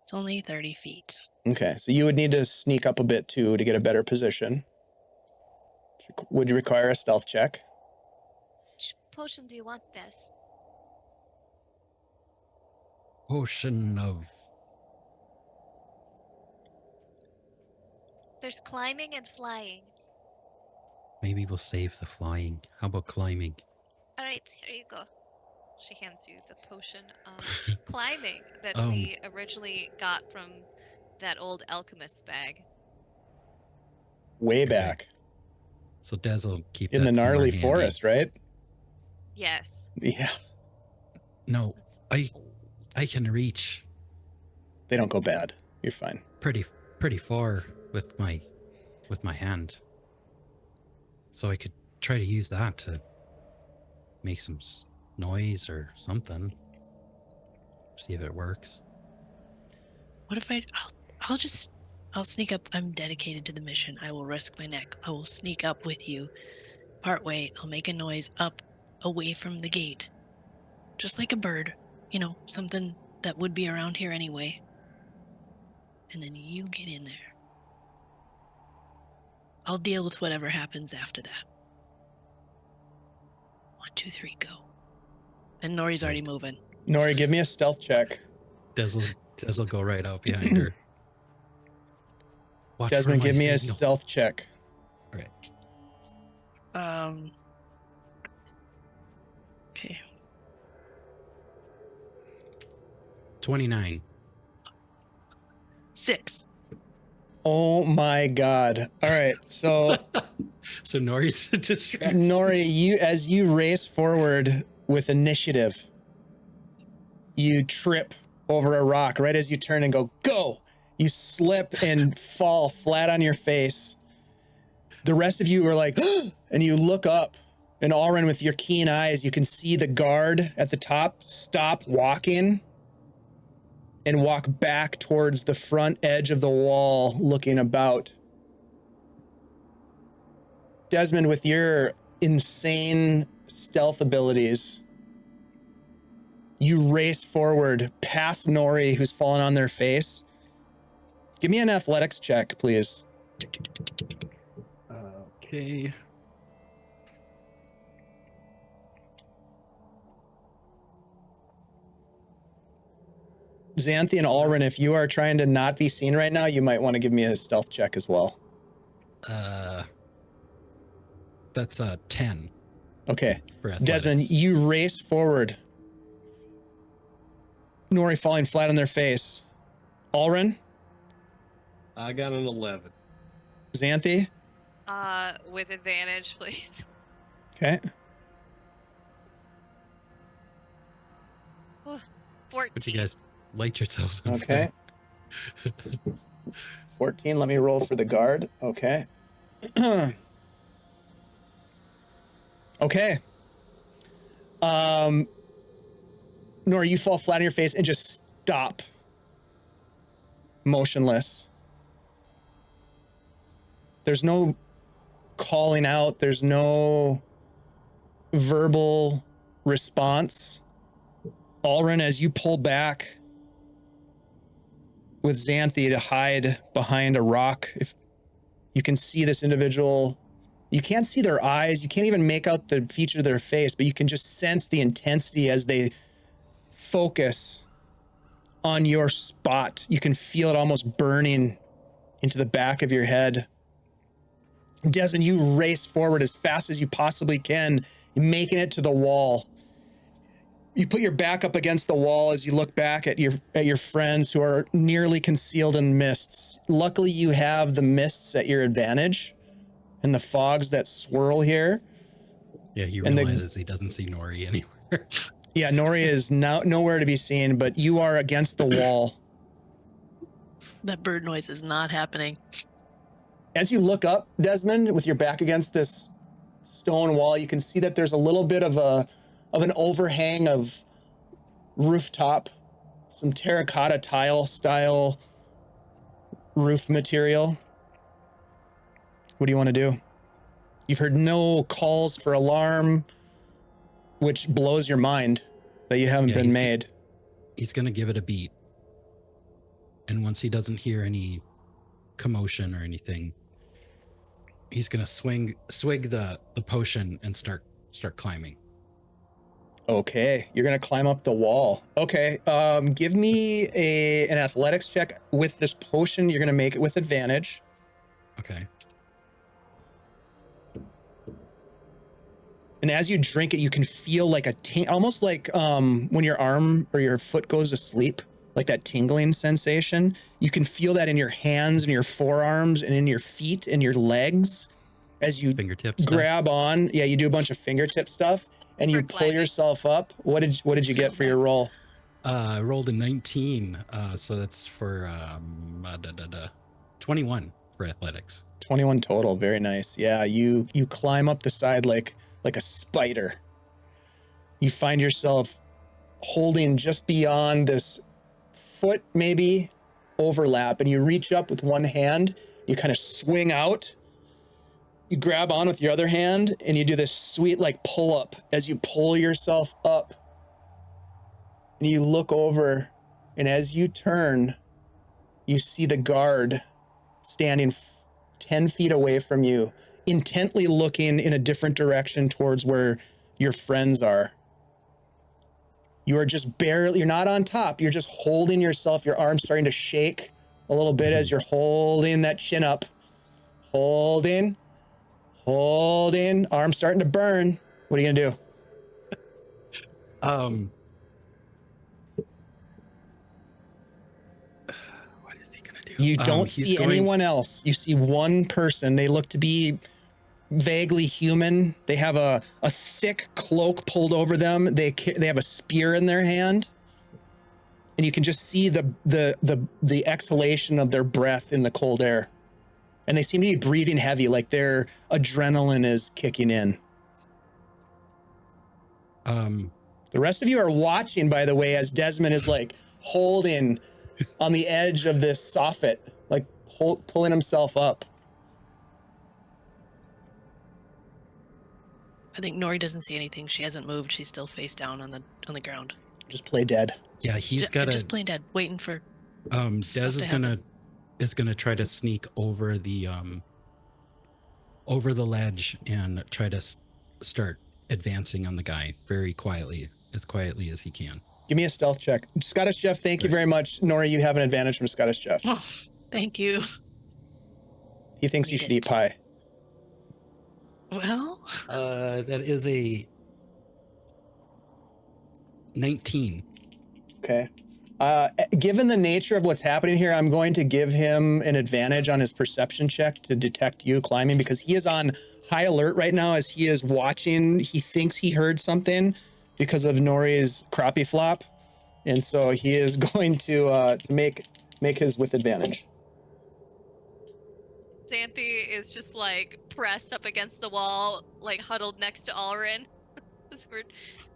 It's only 30 feet. Okay, so you would need to sneak up a bit too to get a better position. Would you require a stealth check? Which potion do you want, Des? Potion of... There's climbing and flying. Maybe we'll save the flying. How about climbing? All right, here you go. She hands you the potion of climbing that Um. we originally got from that old alchemist bag. Way Okay. back So Des will keep in that the somewhere gnarly handy. forest, right? Yes. Yeah, No, Let's I can reach they don't go bad. You're fine. pretty far with my hand. So I could try to use that to make some noise or something. See if it works. What if I'll sneak up. I'm dedicated to the mission. I will risk my neck. I will sneak up with you. Partway, I'll make a noise up away from the gate. Just like a bird. You know, something that would be around here anyway. And then you get in there. I'll deal with whatever happens after that. 1, 2, 3, go. And Nori's already moving. Nori, give me a stealth check. Des will go right out behind her. Watch for Desmond, my give me a signal. stealth check. All right. Okay. 29. 6. Oh my god. All right, so So Nori's a distraction. Nori, as you race forward with initiative, you trip over a rock right as you turn and go. You slip and fall flat on your face. The rest of you are like, and you look up, and Alrin, with your keen eyes, you can see the guard at the top stop walking and walk back towards the front edge of the wall, looking about. Desmond, with your insane stealth abilities, you race forward past Nori, who's fallen on their face. Give me an athletics check, please. Okay. Xanthi and Alrin, if you are trying to not be seen right now, you might want to give me a stealth check as well. That's 10 Okay. for athletics. Desmond, you race forward. Nori falling flat on their face. Alrin, I got an 11. Xanthi. With advantage, please. Okay. 14. But you guys light yourselves on Okay. fire. 14. Let me roll for the guard. Okay. Okay. Nora, you fall flat on your face and just stop. Motionless. There's no calling out. There's no verbal response. Alrin, as you pull back with Xanthi to hide behind a rock, if you can see this individual, you can't see their eyes, you can't even make out the feature of their face, but you can just sense the intensity as they focus on your spot. You can feel it almost burning into the back of your head. Desmond, you race forward as fast as you possibly can, making it to the wall. You put your back up against the wall as you look back at your friends who are nearly concealed in mists. Luckily, you have the mists at your advantage and the fogs that swirl here. Yeah, he And realizes he doesn't see Nori anywhere. Yeah, Nori is now nowhere to be seen, but you are against the wall. That bird noise is not happening. As you look up, Desmond, with your back against this stone wall, you can see that there's a little bit of an overhang of rooftop, some terracotta tile style roof material. What do you want to do? You've heard no calls for alarm, which blows your mind that you haven't been made. He's going to give it a beat. And once he doesn't hear any commotion or anything, he's going to swig the potion and start climbing. Okay, you're going to climb up the wall. Okay, give me an athletics check with this potion. You're going to make it with advantage. Okay. And as you drink it, you can feel like almost like when your arm or your foot goes to sleep, like that tingling sensation. You can feel that in your hands and your forearms and in your feet and your legs as you Fingertips grab on. Yeah, you do a bunch of fingertip stuff and you pull yourself up. What did you get for your roll? I rolled a 19, so that's for 21 for athletics. 21 total. Very nice. Yeah, you climb up the side like a spider. You find yourself holding just beyond this foot maybe overlap, and you reach up with one hand, you kind of swing out, you grab on with your other hand, and you do this sweet like pull up as you pull yourself up, and you look over, and as you turn, you see the guard standing 10 feet away from you, intently looking in a different direction towards where your friends are. You are just barely, you're not on top. You're just holding yourself. Your arm's starting to shake a little bit as you're holding that chin up. Holding. Arm's starting to burn. What are you going to do? What is he going to do? You don't see anyone else. You see one person. They look to be vaguely human. They have a thick cloak pulled over them. They have a spear in their hand, and you can just see the exhalation of their breath in the cold air, and they seem to be breathing heavy, like their adrenaline is kicking in. The rest of you are watching, by the way, as Desmond is like holding on the edge of this soffit, like pulling himself up. I think Nori doesn't see anything. She hasn't moved. She's still face down on the ground. Just play dead. Yeah, he's got just plain dead, waiting for. Dez is gonna try to sneak over the ledge and try to start advancing on the guy very quietly as he can. Give me a stealth check. Scottish Jeff, thank you very much. Nori, you have an advantage from Scottish Jeff. Oh, thank you. He thinks you should eat pie. Well, that is a 19. Okay. Given the nature of what's happening here, I'm going to give him an advantage on his perception check to detect you climbing, because he is on high alert right now as he is watching. He thinks he heard something because of Nori's crappie flop, and so he is going to make his with advantage. Xanthi is just like pressed up against the wall, like huddled next to Alrin.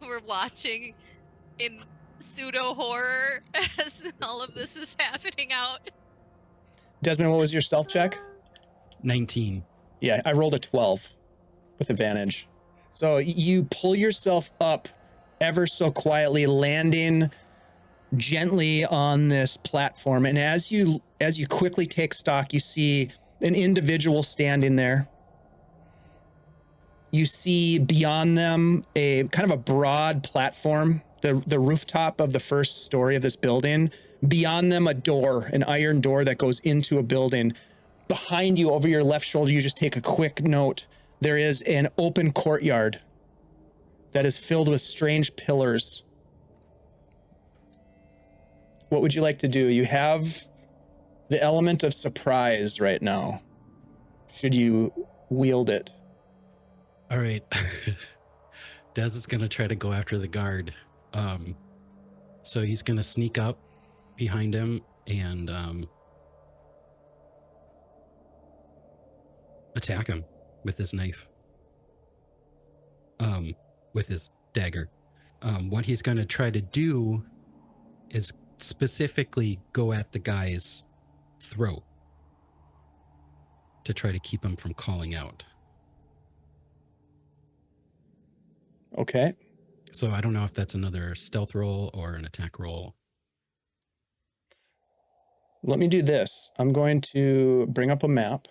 we're watching in pseudo horror as all of this is happening out. Desmond, what was your stealth check? 19. Yeah, I rolled a 12 with advantage. So you pull yourself up ever so quietly, landing gently on this platform. And as you quickly take stock, you see an individual standing there. You see beyond them a kind of a broad platform, the rooftop of the first story of this building. Beyond them, a door, an iron door that goes into a building. Behind you, over your left shoulder, you just take a quick note. There is an open courtyard that is filled with strange pillars. What would you like to do? You have the element of surprise right now, should you wield it. All right. Dez is going to try to go after the guard. So he's going to sneak up behind him and attack him with his knife. With his dagger. What he's going to try to do is specifically go at the guy's throat. to try to keep him from calling out. Okay. So I don't know if that's another stealth roll or an attack roll. Let me do this. I'm going to bring up a map.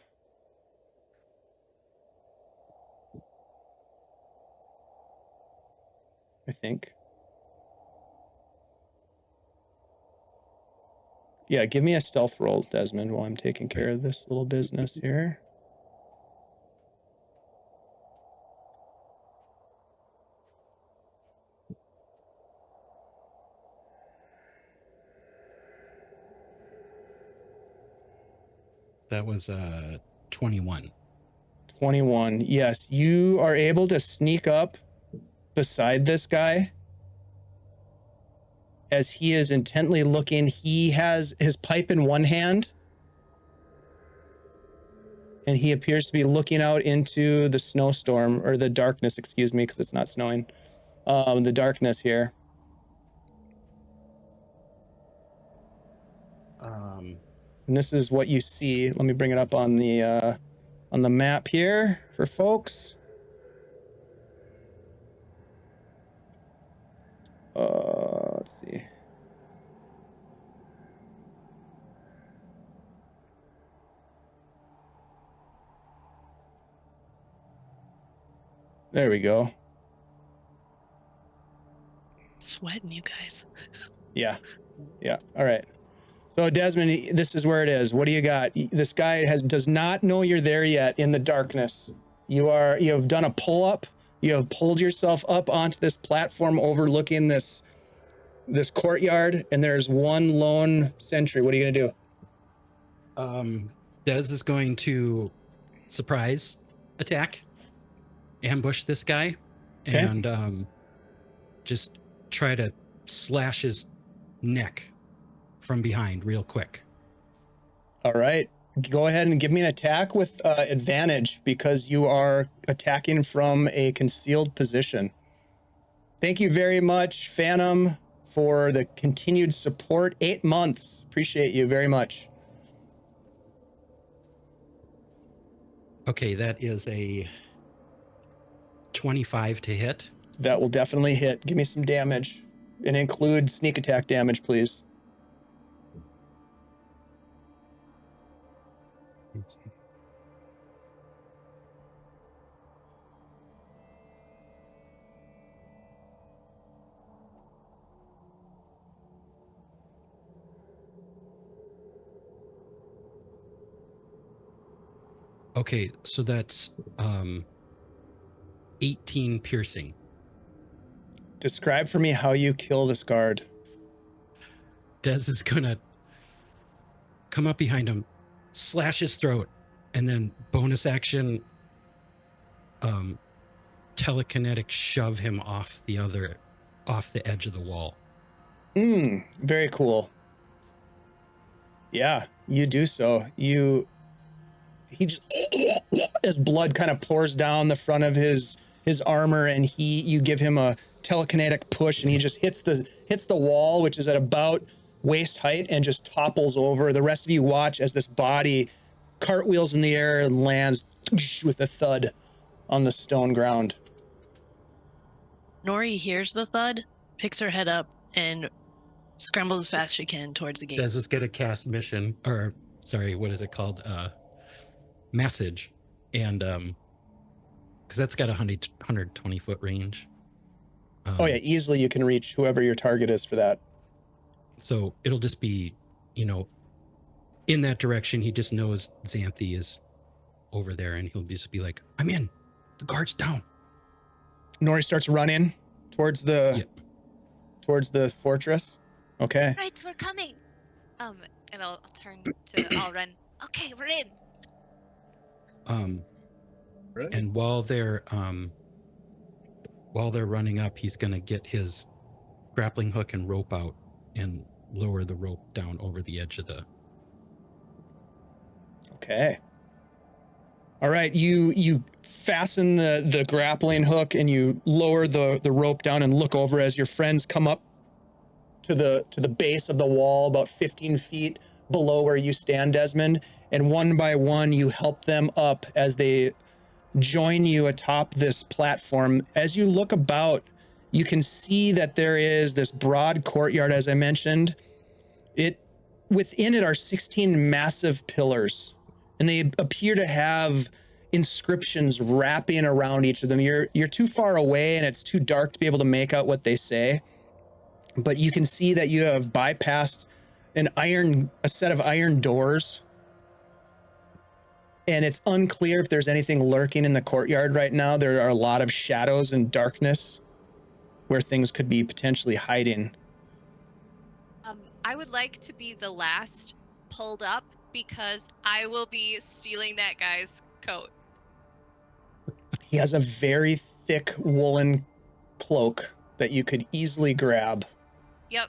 I think. Yeah, give me a stealth roll, Desmond, while I'm taking care of this little business here. That was 21. 21. Yes, you are able to sneak up beside this guy as he is intently looking. He has his pipe in one hand, and he appears to be looking out into the snowstorm, or the darkness, excuse me, because it's not snowing. The darkness here. And this is what you see. Let me bring it up on the map here for folks. Let's see. There we go. Sweating, you guys. Yeah. All right. So Desmond, this is where it is. What do you got? This guy does not know you're there yet in the darkness. You have done a pull-up. You have pulled yourself up onto this platform overlooking this courtyard, and there's one lone sentry. What are you gonna do? Dez is going to surprise attack, ambush this guy, Okay. and just try to slash his neck from behind real quick. All right. Go ahead and give me an attack with advantage because you are attacking from a concealed position. Thank you very much, Phantom, for the continued support. 8 months. Appreciate you very much. Okay, that is a 25 to hit. That will definitely hit. Give me some damage and include sneak attack damage, please. Okay, so that's 18 piercing. Describe for me how you kill this guard. Dez is gonna come up behind him, slash his throat, and then bonus action telekinetic shove him off the edge of the wall. Very cool. Yeah, you do so. He just his blood kind of pours down the front of his armor, and you give him a telekinetic push, and he just hits the wall, which is at about waist height, and just topples over. The rest of you watch as this body cartwheels in the air and lands with a thud on the stone ground. Nori hears the thud, picks her head up, and scrambles as fast as she can towards the gate. Does this get a cast mission, or sorry, what is it called? Message, and because that's got 120 foot range. Oh yeah, easily you can reach whoever your target is for that. So it'll just be, in that direction. He just knows Xanthi is over there, and he'll just be like, "I'm in. The guard's down." Nori starts running towards the fortress. Okay. Right, we're coming. And I'll turn to Alren. Okay, we're in. Right. And while they're running up, he's gonna get his grappling hook and rope out and lower the rope down over the edge of the. Okay. All right, you fasten the grappling hook and you lower the rope down and look over as your friends come up to the base of the wall about 15 feet below where you stand, Desmond, and one by one you help them up as they join you atop this platform. As you look about, you can see that there is this broad courtyard, as I mentioned. Within it are 16 massive pillars, and they appear to have inscriptions wrapping around each of them. You're too far away and it's too dark to be able to make out what they say, but you can see that you have bypassed a set of iron doors, and it's unclear if there's anything lurking in the courtyard right now. There are a lot of shadows and darkness where things could be potentially hiding. I would like to be the last pulled up because I will be stealing that guy's coat. He has a very thick woolen cloak that you could easily grab. Yep.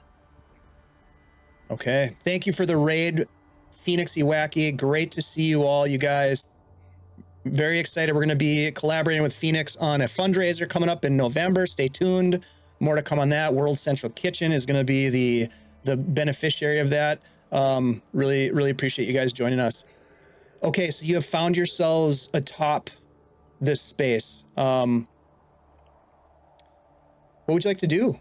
Okay. Thank you for the raid, Phoenixy Wacky. Great to see you all, you guys. Very excited. We're going to be collaborating with Phoenix on a fundraiser coming up in November. Stay tuned. More to come on that. World Central Kitchen is going to be the beneficiary of that. Really appreciate you guys joining us. Okay, so you have found yourselves atop this space. What would you like to do?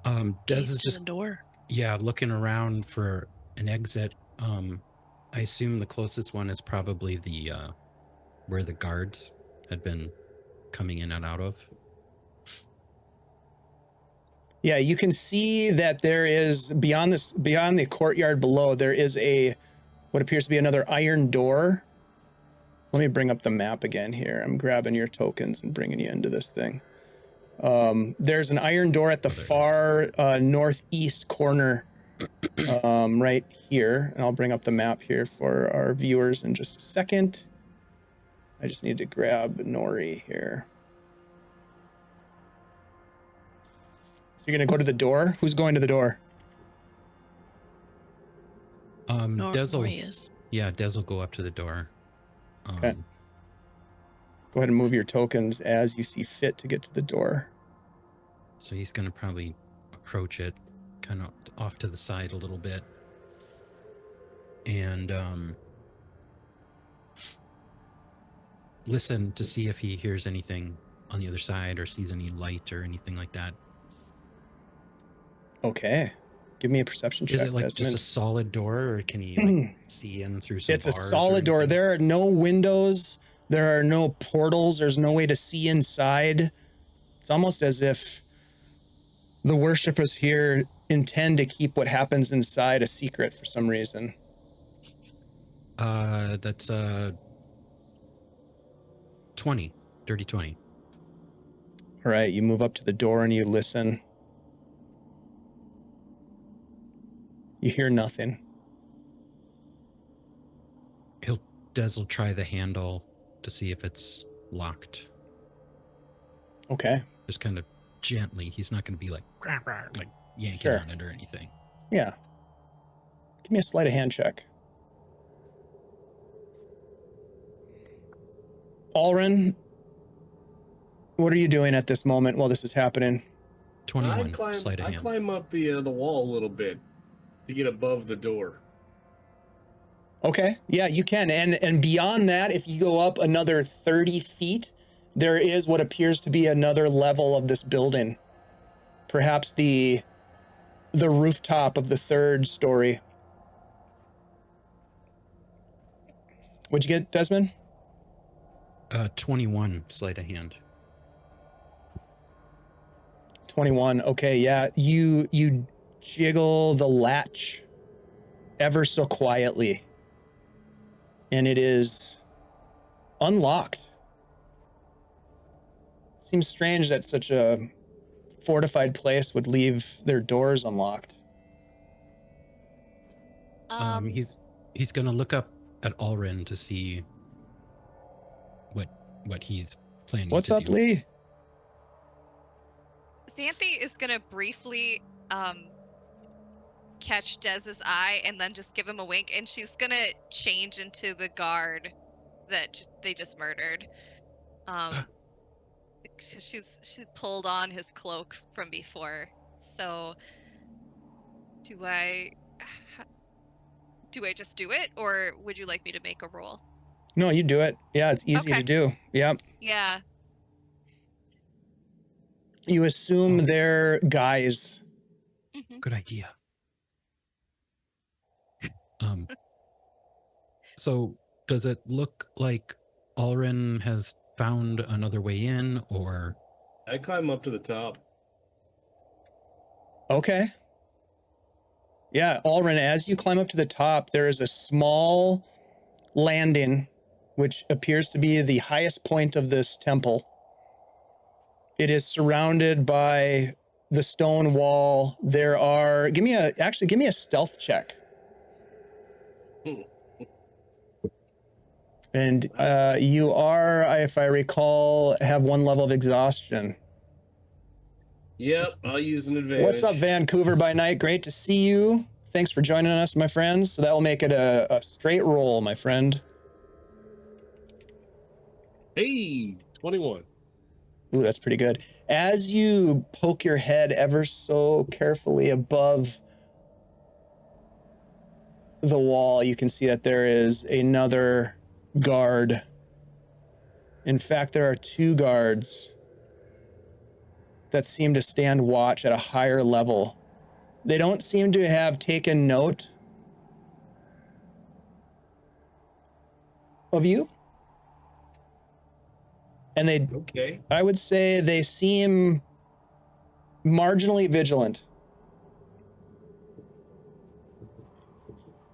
Des Gaze is to just the door. looking around for an exit. I assume the closest one is probably the where the guards had been coming in and out of. Yeah, you can see that there is beyond the courtyard below, there is what appears to be another iron door. Let me bring up the map again here. I'm grabbing your tokens and bringing you into this thing. There's an iron door at the far northeast corner, right here. And I'll bring up the map here for our viewers in just a second. I just need to grab Nori here. So you're going to go to the door? Who's going to the door? Des will, Nori is. Des will go up to the door. Okay. Go ahead and move your tokens as you see fit to get to the door. So he's going to probably approach it kind of off to the side a little bit. And listen to see if he hears anything on the other side or sees any light or anything like that. Okay. Give me a perception check. Is it like Desmond. just a solid door, or can he see in through some It's a bars or solid door. anything? There are no windows. There are no portals. There's no way to see inside. It's almost as if the worshippers here intend to keep what happens inside a secret for some reason. That's 20. Dirty 20. All right, you move up to the door and you listen. You hear nothing. Des will try the handle to see if it's locked. Okay. Just kind of gently. He's not going to be like yanking Sure. on it or anything. Yeah. Give me a sleight of hand check. Alrin, what are you doing at this moment while this is happening? 21. Sleight of I hand. climb up the wall a little bit to get above the door. Okay, yeah, you can. And beyond that, if you go up another 30 feet, there is what appears to be another level of this building. Perhaps the rooftop of the third story. What'd you get, Desmond? 21. Sleight of hand. 21. Okay, yeah. You jiggle the latch ever so quietly, and it is unlocked. Seems strange that such a fortified place would leave their doors unlocked. He's gonna look up at Alrin to see what he's planning What's to up, do. Lee? Xanthi is gonna briefly catch Dez's eye and then just give him a wink, and she's gonna change into the guard that they just murdered. She pulled on his cloak from before. So, do I do I just do it, or would you like me to make a roll? No, you do it. Yeah, it's easy Okay. to do. Yep. Yeah. You assume they're guys. Mhm. Good idea. So does it look like Alrin has found another way in, or I climb up to the top. Okay. Yeah, Alrin, as you climb up to the top, there is a small landing, which appears to be the highest point of this temple. It is surrounded by the stone wall. There are, give me a stealth check. And you are, if I recall, have one level of exhaustion. Yep, I'll use an advantage. What's up, Vancouver by night? Great to see you. Thanks for joining us, my friends. So that will make it a straight roll, my friend. Hey, 21. Ooh, that's pretty good. As you poke your head ever so carefully above the wall, you can see that there is another guard. In fact, there are 2 guards that seem to stand watch at a higher level. They don't seem to have taken note of you. And they, Okay. I would say they seem marginally vigilant.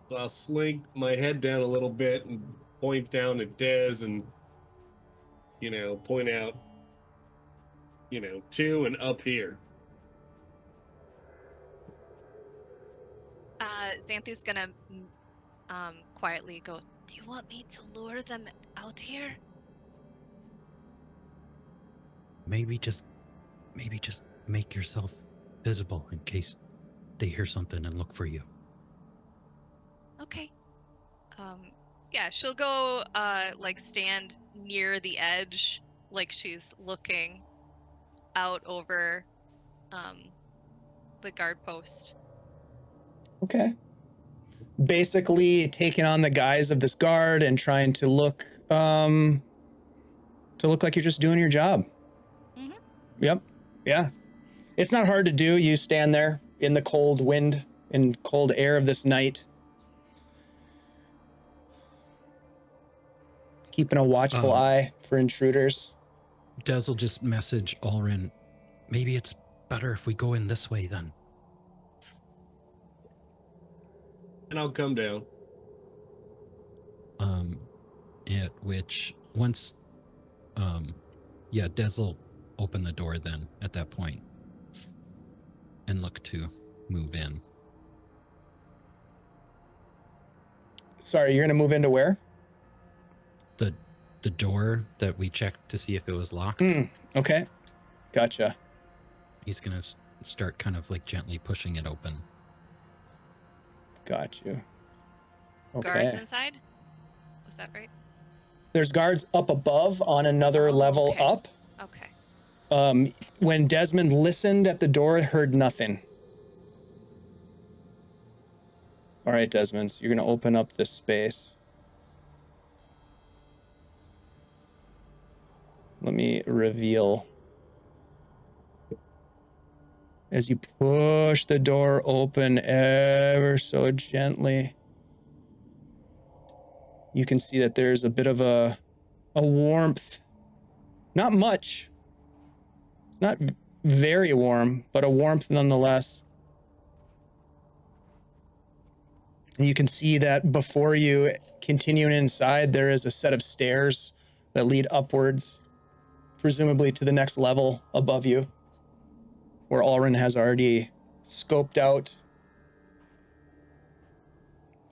So I'll slink my head down a little bit and point down at Dez and, point out, 2 and up here. Xanthi's gonna quietly go, do you want me to lure them out here? maybe just make yourself visible in case they hear something and look for you. Okay. Yeah, she'll go stand near the edge, like she's looking out over the guard post. Okay. Basically taking on the guise of this guard and trying to look like you're just doing your job. Mhm. Yep. Yeah. It's not hard to do. You stand there in the cold wind and cold air of this night, keeping a watchful eye for intruders. Des will just message Alrin, maybe it's better if we go in this way then. And I'll come down. At which once Des will open the door then at that point and look to move in. Sorry, you're gonna move into where? The door that we checked to see if it was locked. Okay. Gotcha. He's gonna start kind of like gently pushing it open. Got you. Okay. Guards inside? Was that right? There's guards up above on another level okay. up. Okay. When Desmond listened at the door, heard nothing. All right, Desmond, so you're going to open up this space. Let me reveal. As you push the door open ever so gently, you can see that there's a bit of a warmth. Not much. It's not very warm, but a warmth nonetheless. And you can see that before you, continuing inside, there is a set of stairs that lead upwards, presumably to the next level above you, where Alrin has already scoped out.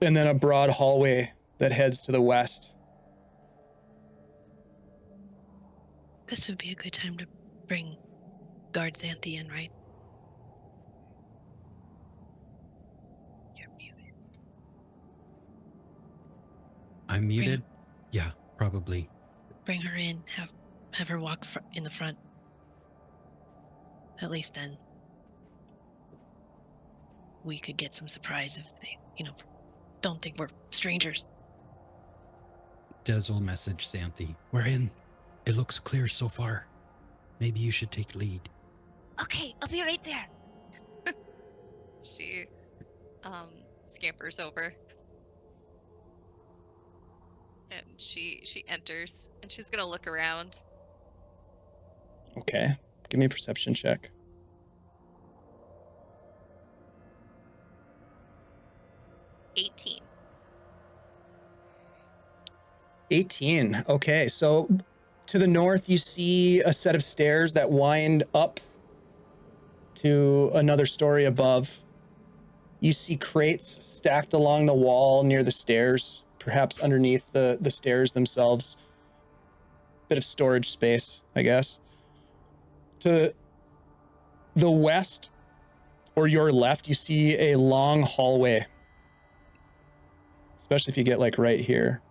And then a broad hallway that heads to the west. This would be a good time to bring Guard Xanthi in, right? You're muted. I'm muted? Yeah, probably. Bring her in. Have her walk in the front. At least then, we could get some surprise if they, don't think we're strangers. Des will message Xanthi. We're in. It looks clear so far. Maybe you should take lead. Okay, I'll be right there. She scampers over. And she enters and she's gonna look around. Okay. Give me a perception check. 18. 18. Okay, so to the north, you see a set of stairs that wind up to another story above. You see crates stacked along the wall near the stairs, perhaps underneath the stairs themselves. Bit of storage space, I guess. To the west, or your left, you see a long hallway. Especially if you get like right here.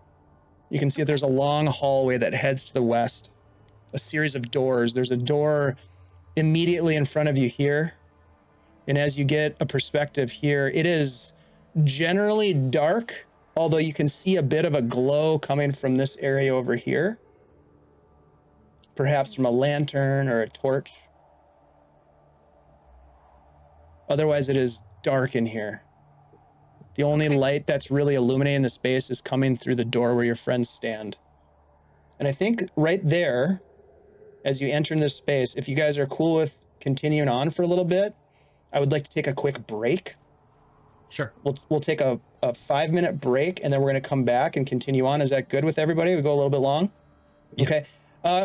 You can see there's a long hallway that heads to the west. A series of doors. There's a door immediately in front of you here. And as you get a perspective here, it is generally dark, although you can see a bit of a glow coming from this area over here. Perhaps from a lantern or a torch. Otherwise, it is dark in here. The only light that's really illuminating the space is coming through the door where your friends stand. And I think right there, as you enter in this space, if you guys are cool with continuing on for a little bit, I would like to take a quick break. Sure. We'll take a 5-minute break, and then we're going to come back and continue on. Is that good with everybody? We go a little bit long? Yeah. Okay.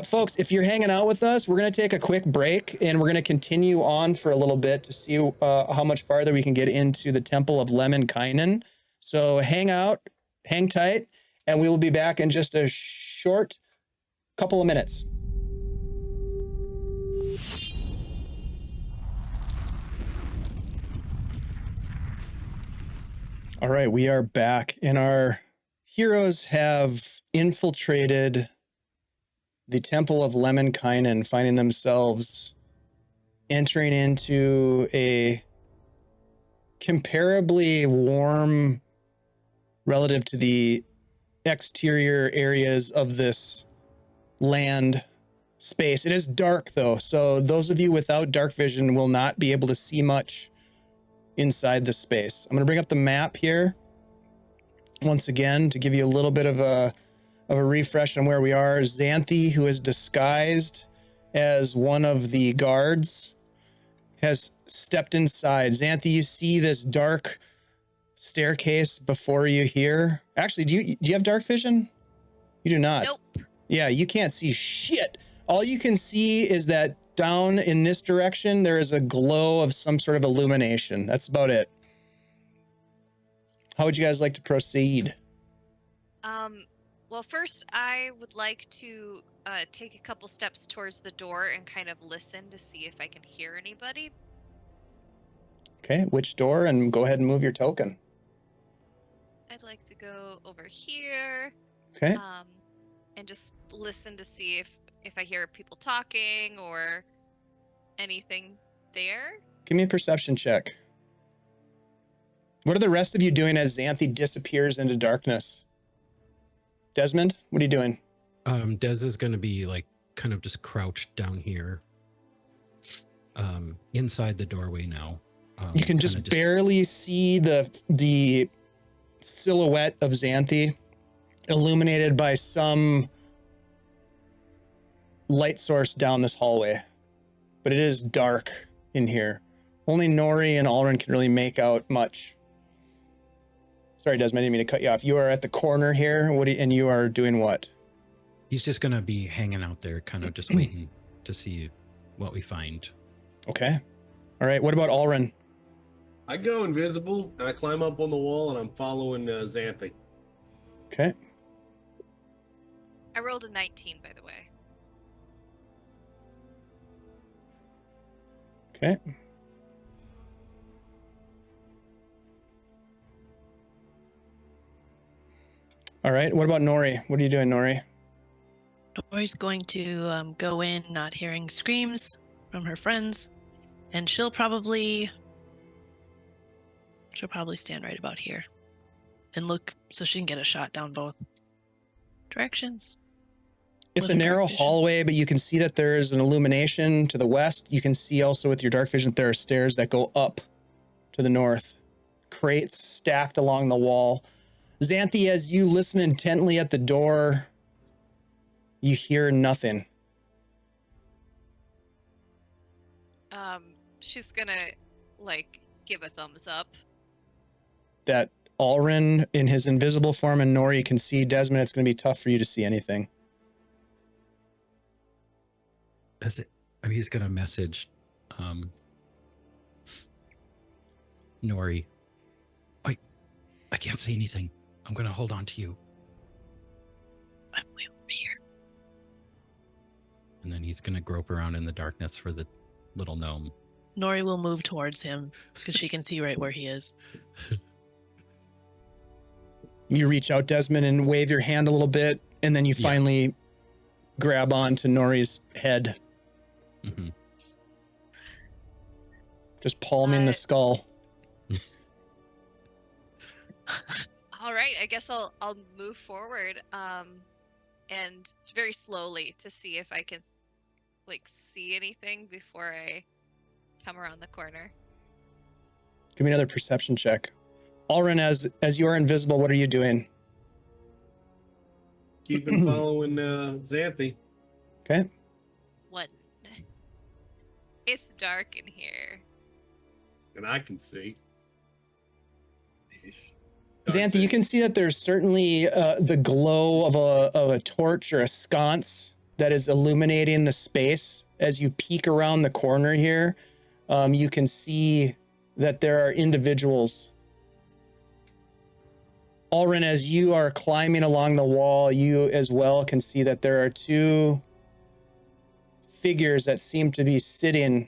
Folks, if you're hanging out with us, we're going to take a quick break, and we're going to continue on for a little bit to see how much farther we can get into the Temple of Lemminkainen. So hang out, hang tight, and we will be back in just a short couple of minutes. All right, we are back, and our heroes have infiltrated the Temple of Lemminkainen, finding themselves entering into a comparably warm relative to the exterior areas of this land space. It is dark though, so those of you without dark vision will not be able to see much inside the space. I'm going to bring up the map here once again to give you a little bit of a refresh on where we are. Xanthi, who is disguised as one of the guards, has stepped inside. Xanthi, you see this dark staircase before you here. Actually, do you have dark vision? You do not. Nope. Yeah, you can't see shit. All you can see is that down in this direction, there is a glow of some sort of illumination. That's about it. How would you guys like to proceed? Well, first I would like to take a couple steps towards the door and kind of listen to see if I can hear anybody. Okay, which door? And go ahead and move your token. I'd like to go over here. Okay. And just listen to see if I hear people talking or anything there. Give me a perception check. What are the rest of you doing as Xanthi disappears into darkness? Desmond, what are you doing? Des is going to be like kind of just crouched down here, inside the doorway now. You can just barely see the silhouette of Xanthi illuminated by some light source down this hallway, but it is dark in here. Only Nori and Alrin can really make out much. Sorry, Desmond, I didn't mean to cut you off. You are at the corner here. And you are doing what? He's just going to be hanging out there, kind of just waiting to see what we find. Okay. All right. What about Alrin? I go invisible and I climb up on the wall and I'm following Xanthi. Okay. I rolled a 19, by the way. Okay. All right. What about Nori? What are you doing, Nori? Nori's going to go in, not hearing screams from her friends, and she'll probably stand right about here. and look so she can get a shot down both directions. It's With a her dark narrow vision. hallway, but you can see that there's an illumination to the west. You can see also with your dark vision that there are stairs that go up to the north. Crates stacked along the wall. Xanthi, as you listen intently at the door, you hear nothing. She's gonna like give a thumbs up. That Alrin in his invisible form and Nori can see Desmond. It's going to be tough for you to see anything. He's gonna message Nori. I can't say anything. I'm gonna hold on to you. I'm way over here. And then he's gonna grope around in the darkness for the little gnome. Nori will move towards him because she can see right where he is. You reach out, Desmond, and wave your hand a little bit, and then you Yeah. finally grab onto Nori's head, Mm-hmm. just palming the skull. All right, I guess I'll move forward, and very slowly to see if I can, like, see anything before I come around the corner. Give me another perception check. Alrin, as you are invisible, what are you doing? Keeping following Xanthi. Okay. What? It's dark in here. And I can see. Xanthi, you can see that there's certainly the glow of a torch or a sconce that is illuminating the space. As you peek around the corner here, you can see that there are individuals. Alrin, as you are climbing along the wall, you as well can see that there are two figures that seem to be sitting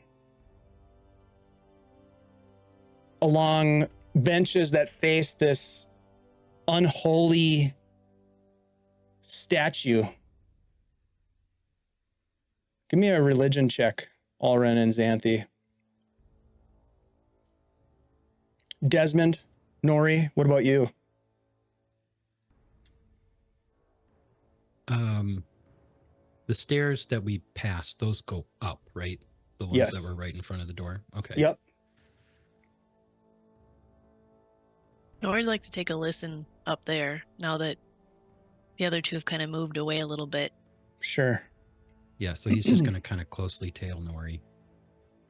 along benches that face this unholy statue. Give me a religion check, Alrin and Xanthi. Desmond, Nori, what about you? The stairs that we passed, those go up, right? The ones Yes. that were right in front of the door. Okay. Yep. Nori'd like to take a listen up there now that the other two have kind of moved away a little bit. Sure. Yeah, so he's just gonna kind of closely tail Nori.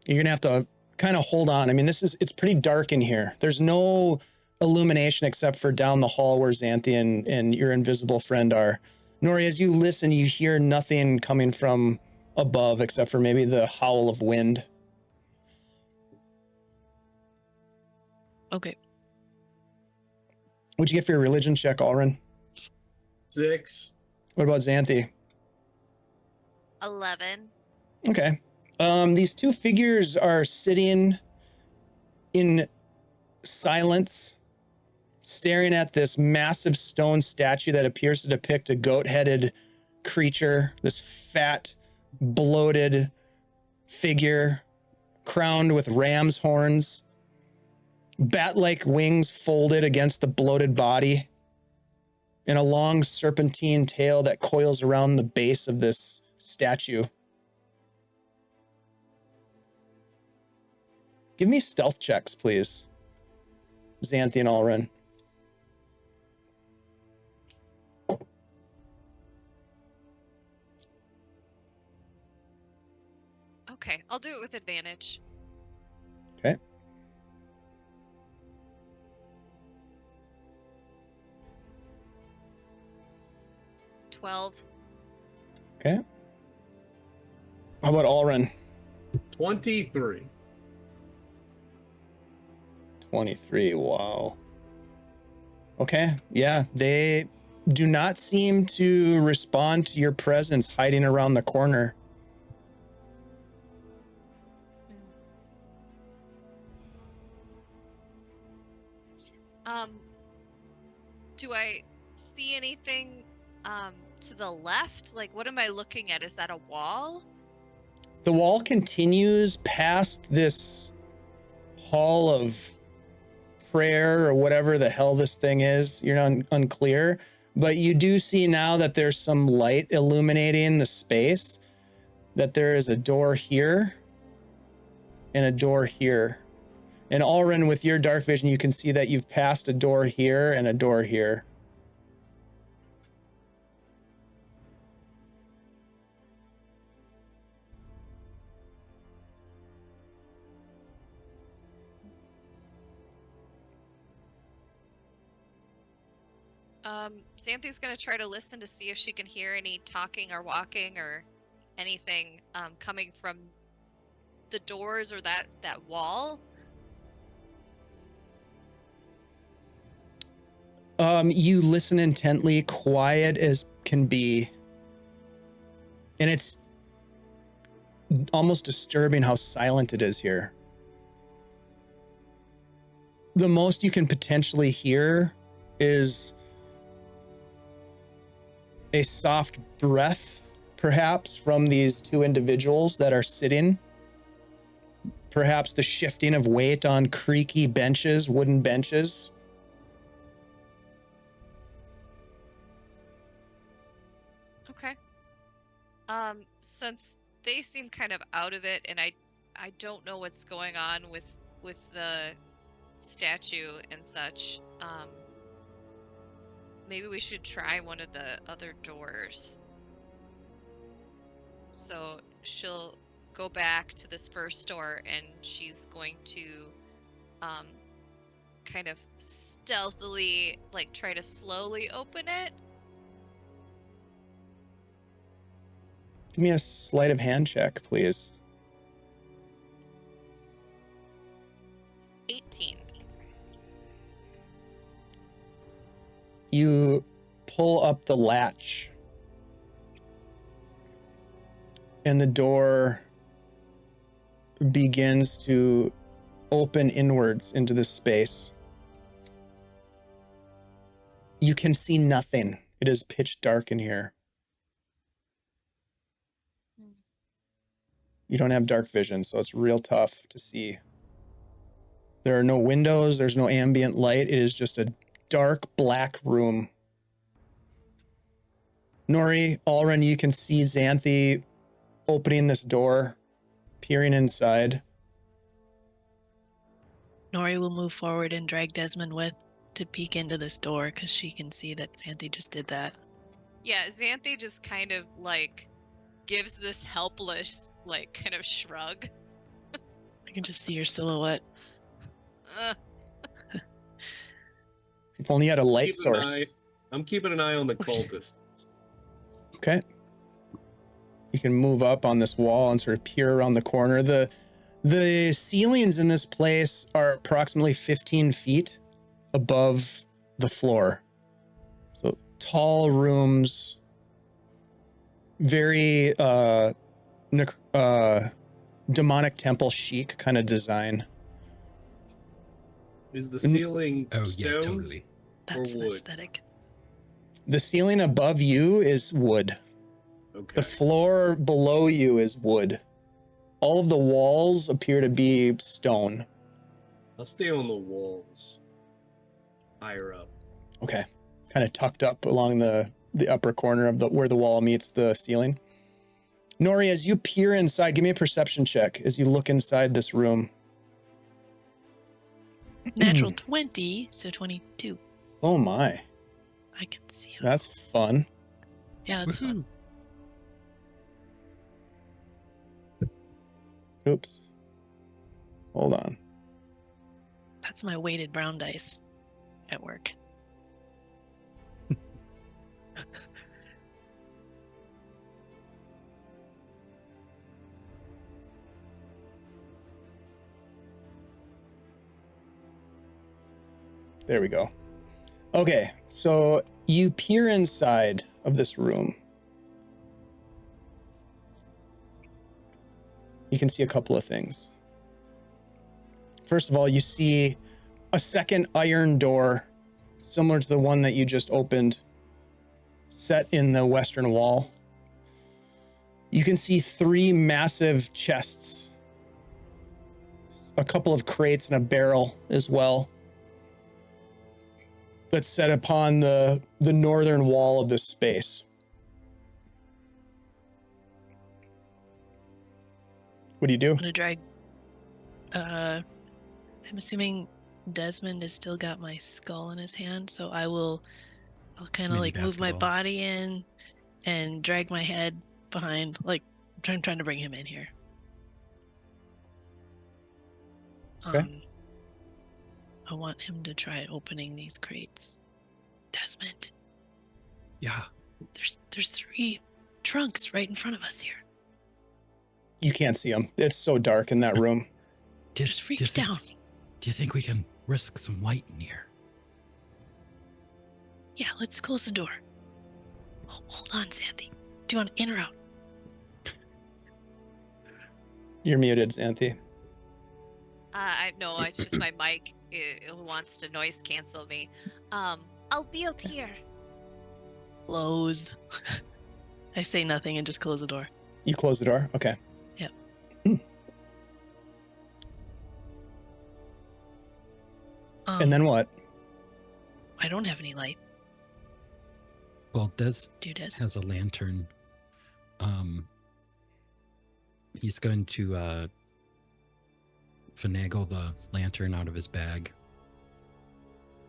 You're gonna have to kind of hold on. I mean, it's pretty dark in here. There's no illumination except for down the hall where Xanthi and your invisible friend are. Nori, as you listen, you hear nothing coming from above except for maybe the howl of wind. Okay. What'd you get for your religion check, Alrin? 6. What about Xanthi? 11. Okay. These two figures are sitting in silence, staring at this massive stone statue that appears to depict a goat-headed creature, this fat, bloated figure crowned with ram's horns, bat-like wings folded against the bloated body, and a long serpentine tail that coils around the base of this statue. Give me stealth checks, please. Xanthi and Alrin. Okay, I'll do it with advantage. Okay. $12. Okay. How about Alrin? 23. 23. Wow. Okay. Yeah, they do not seem to respond to your presence hiding around the corner. Do I see anything to the left? Like, what am I looking at? Is that a wall? The wall continues past this hall of prayer or whatever the hell this thing is. You're unclear, but you do see now that there's some light illuminating the space, that there is a door here and a door here. And Alrin, with your dark vision, you can see that you've passed a door here and a door here. Xanthi's gonna try to listen to see if she can hear any talking or walking or anything coming from the doors or that wall. You listen intently, quiet as can be. And it's almost disturbing how silent it is here. The most you can potentially hear is a soft breath, perhaps, from these two individuals that are sitting. Perhaps the shifting of weight on creaky benches, wooden benches. Okay. Since they seem kind of out of it, and I don't know what's going on with the statue and such, maybe we should try one of the other doors. So she'll go back to this first door and she's going to kind of stealthily, like, try to slowly open it. Give me a sleight of hand check, please. 18. You pull up the latch and the door begins to open inwards into this space. You can see nothing. It is pitch dark in here. You don't have dark vision, so it's real tough to see. There are no windows, there's no ambient light. It is just a dark black room. Nori, Alrin, you can see Xanthi opening this door, peering inside. Nori will move forward and drag Desmond with to peek into this door because she can see that Xanthi just did that. Yeah, Xanthi just kind of, like, gives this helpless, like, kind of shrug. I can just see your silhouette. If only you had a light Keeping an source. I'm keeping an eye on the cultists. Okay. You can move up on this wall and sort of peer around the corner. The ceilings in this place are approximately 15 feet above the floor. So tall rooms, very demonic temple chic kind of design. Is the ceiling Oh, stone yeah, totally. That's or the wood? aesthetic. The ceiling above you is wood. Okay. The floor below you is wood. All of the walls appear to be stone. I'll stay on the walls. Higher up. Okay. Kind of tucked up along the upper corner of where the wall meets the ceiling. Nori, as you peer inside, give me a perception check as you look inside this room. Natural 20, so 22. Oh my. I can see it. That's fun. Yeah, that's fun. Oops. Hold on. That's my weighted brown dice at work. There we go. Okay, so you peer inside of this room. You can see a couple of things. First of all, you see a second iron door, similar to the one that you just opened, set in the western wall. You can see 3 massive chests, a couple of crates and a barrel as well. that's set upon the northern wall of this space. What do you do? I'm gonna drag. I'm assuming Desmond has still got my skull in his hand, so I'll kind of Mini like move my basketball. body in and drag my head behind, like trying to bring him in here. Okay. I want him to try opening these crates. Desmond, Yeah. there's 3 trunks right in front of us here. You can't see them. It's so dark in that room. Just reach down. Do you think we can risk some light in here? Yeah, let's close the door. Hold on, Xanthi. Do you want in or out? You're muted, Xanthi. No, it's just my mic. It wants to noise cancel me. I'll be out here. Closed. I say nothing and just close the door. You close the door? Okay. Yep. And then what? I don't have any light. Well, Des Des. has a lantern. He's going to finagle the lantern out of his bag,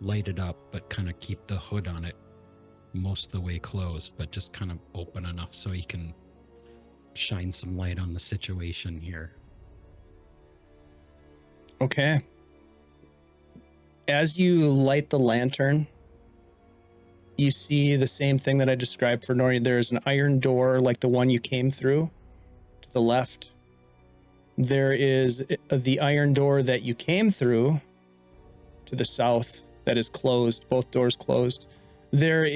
light it up, but kind of keep the hood on it most of the way closed, but just kind of open enough so he can shine some light on the situation here. Okay. As you light the lantern, you see the same thing that I described for Nori. There's an iron door like the one you came through to the left. There is the iron door that you came through to the south that is closed, both doors closed. There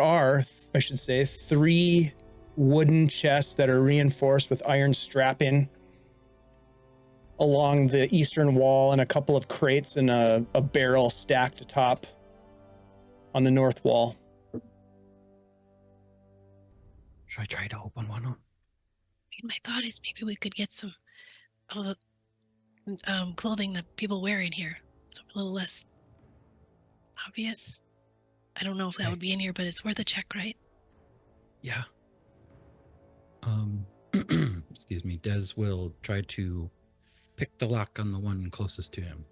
are, I should say, 3 wooden chests that are reinforced with iron strapping along the eastern wall, and a couple of crates and a barrel stacked atop on the north wall. Should I try to open one up? My thought is maybe we could get some of the clothing that people wear in here. So a little less obvious. I don't know if that would be in here, but it's worth a check, right? Yeah. Excuse me. Des will try to pick the lock on the one closest to him.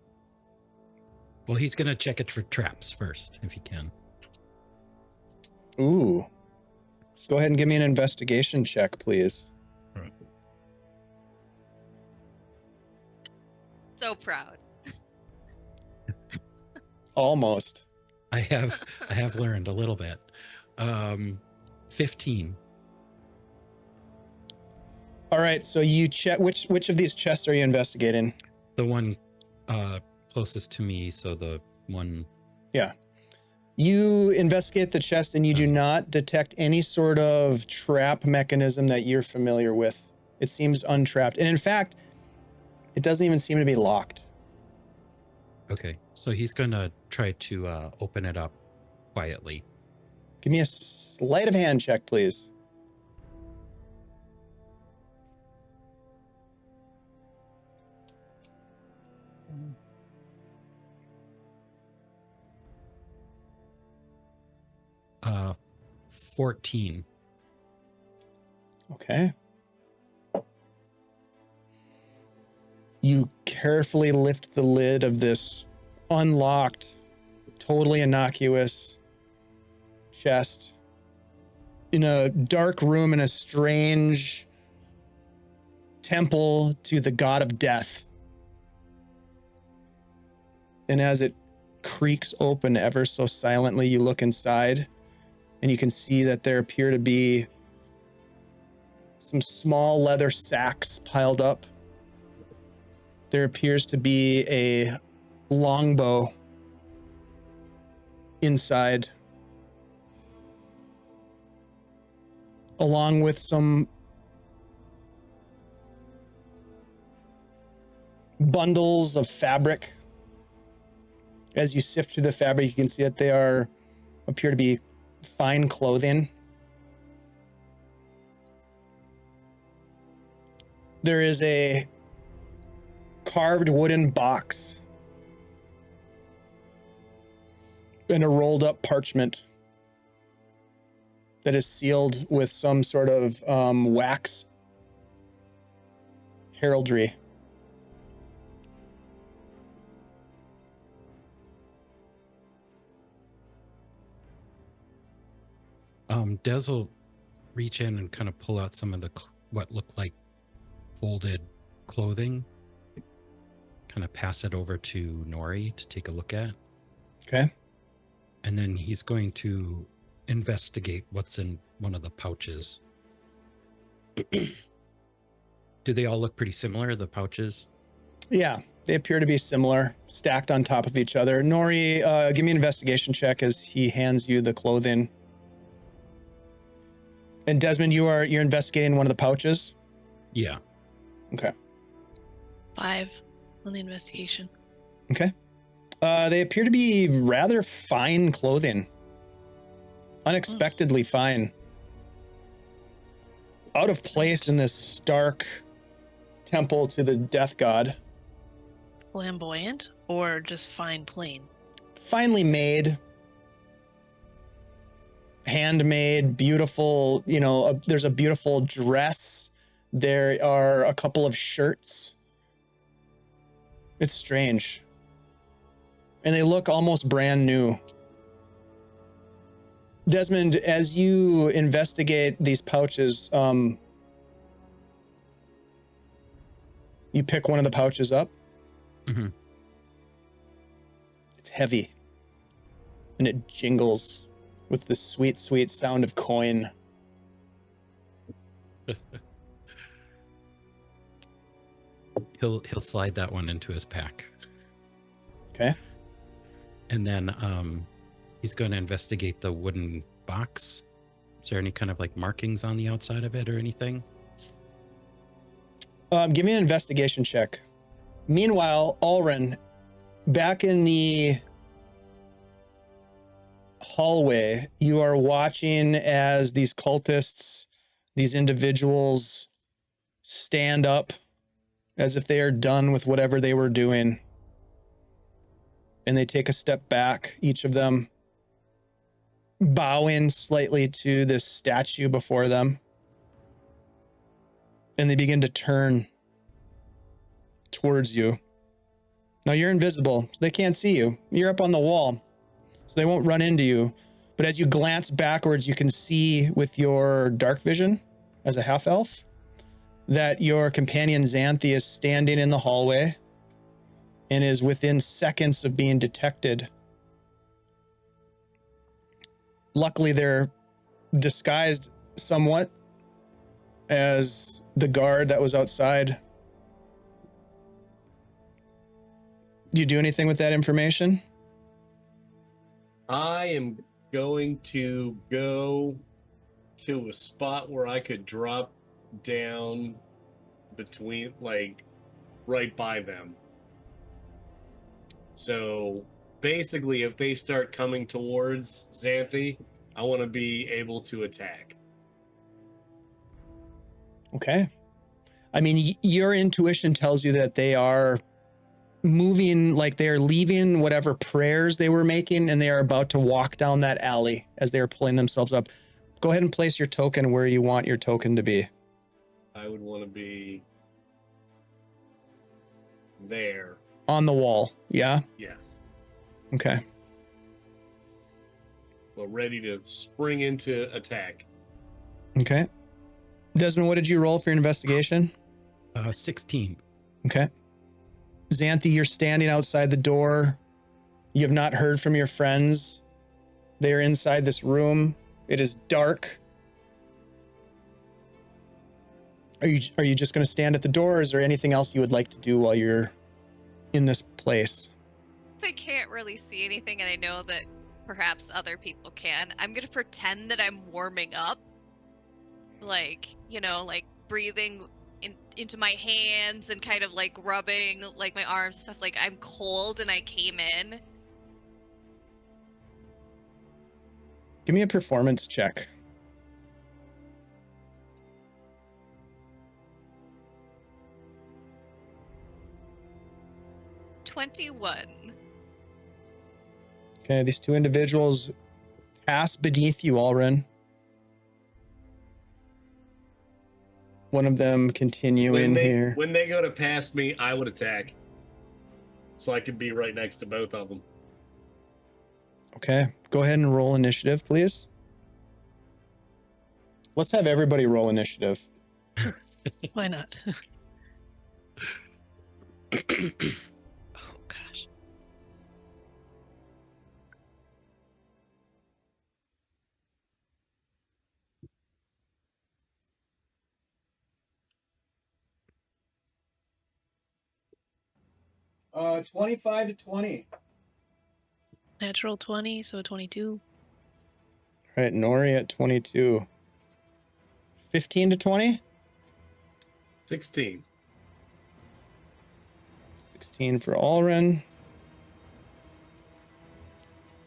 Well, he's going to check it for traps first, if he can. Ooh. Go ahead and give me an investigation check, please. So proud. Almost. I have learned a little bit. 15. All right, so you check which of these chests are you investigating? The one closest to me, so the one. Yeah. You investigate the chest and you do not detect any sort of trap mechanism that you're familiar with. It seems untrapped. And in fact, it doesn't even seem to be locked. Okay, so he's going to try to open it up quietly. Give me a sleight of hand check, please. Uh, 14. Okay. You carefully lift the lid of this unlocked, totally innocuous chest in a dark room in a strange temple to the god of death. And as it creaks open ever so silently, you look inside and you can see that there appear to be some small leather sacks piled up. There appears to be a longbow inside, along with some bundles of fabric. As you sift through the fabric, you can see that they appear to be fine clothing. There is a carved wooden box and a rolled up parchment that is sealed with some sort of wax heraldry. Des will reach in and kind of pull out some of the what looked like folded clothing, kind of pass it over to Nori to take a look at. Okay. And then he's going to investigate what's in one of the pouches. Do they all look pretty similar, the pouches? Yeah, they appear to be similar, stacked on top of each other. Nori, give me an investigation check as he hands you the clothing. And Desmond, you're investigating one of the pouches? Yeah. Okay. 5 on the investigation. Okay. They appear to be rather fine clothing. Unexpectedly fine. Out of place in this stark temple to the death god. Flamboyant or just fine plain? Finely made. Handmade, beautiful, there's a beautiful dress. There are a couple of shirts. It's strange. And they look almost brand new. Desmond, as you investigate these pouches, you pick one of the pouches up. Mm-hmm. It's heavy. And it jingles with the sweet, sweet sound of coin. He'll slide that one into his pack. Okay. And then he's going to investigate the wooden box. Is there any kind of like markings on the outside of it or anything? Give me an investigation check. Meanwhile, Alrin, back in the hallway, you are watching as these cultists, these individuals, stand up as if they are done with whatever they were doing. And they take a step back, each of them bowing slightly to this statue before them. And they begin to turn towards you. Now you're invisible, so they can't see you. You're up on the wall, so they won't run into you. But as you glance backwards, you can see with your dark vision as a half-elf that your companion Xanthi is standing in the hallway and is within seconds of being detected. Luckily, they're disguised somewhat as the guard that was outside. Do you do anything with that information? I am going to go to a spot where I could drop down between, like, right by them. So basically, if they start coming towards Xanthi, I want to be able to attack. Okay. I mean, your intuition tells you that they are moving, like they are leaving whatever prayers they were making, and they are about to walk down that alley as they are pulling themselves up. Go ahead and place your token where you want your token to be. I would want to be there. On the wall, yeah? Yes. Okay. Well, ready to spring into attack. Okay. Desmond, what did you roll for your investigation? 16. Okay. Xanthi, you're standing outside the door. You have not heard from your friends. They are inside this room. It is dark. Are you just going to stand at the door, or is there anything else you would like to do while you're in this place? I can't really see anything, and I know that perhaps other people can. I'm gonna pretend that I'm warming up, like, like breathing into my hands and kind of like rubbing like my arms, stuff like I'm cold and I came in. Give me a performance check. $21. Okay, these two individuals pass beneath you, Alrin. One of them continuing here. When they go to pass me, I would attack. So I could be right next to both of them. Okay, go ahead and roll initiative, please. Let's have everybody roll initiative. Why not? Oh gosh. Uh, 25 to 20. Natural 20, so 22. All right, Nori at 22. 15 to 20? 16. 16 for Alrin.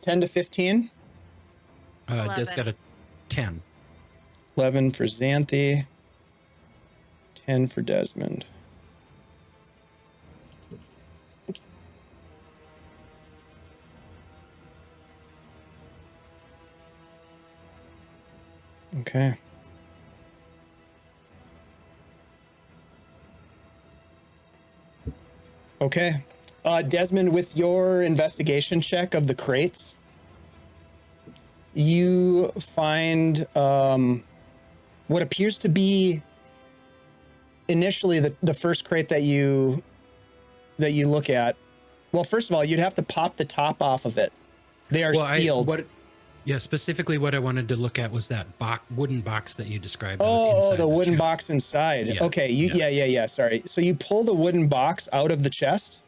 10 to 15? Des 11. got a 10. 11 for Xanthi. 10 for Desmond. Okay. Okay. Desmond, with your investigation check of the crates, you find what appears to be initially the first crate that you look at. Well, first of all, you'd have to pop the top off of it. They are sealed. Specifically what I wanted to look at was that wooden box that you described. That was Oh, inside the wooden chest. box inside. Yeah, Okay, yeah. Sorry. So you pull the wooden box out of the chest?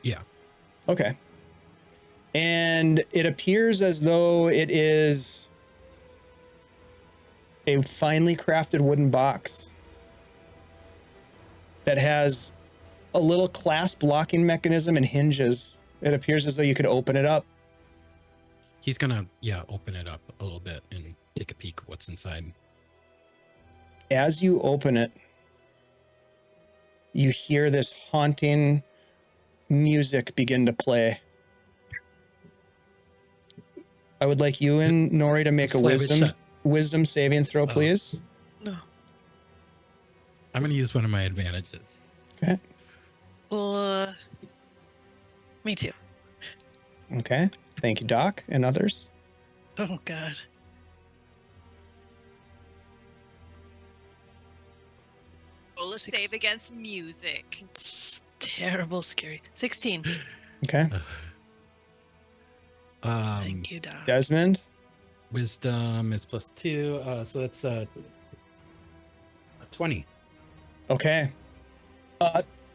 Yeah. Okay. And it appears as though it is a finely crafted wooden box that has a little clasp locking mechanism and hinges. It appears as though you could open it up. He's gonna, open it up a little bit and take a peek what's inside. As you open it, you hear this haunting music begin to play. I would like you and Nori to make a Slam it shut. wisdom saving throw, please. No. I'm gonna use one of my advantages. Okay. Well, me too. Okay. Thank you, Doc, and others. Oh god. Roll a save against music. It's terrible, scary. 16. Okay. Thank you, Doc. Desmond. Wisdom is +2, so that's 20. Okay.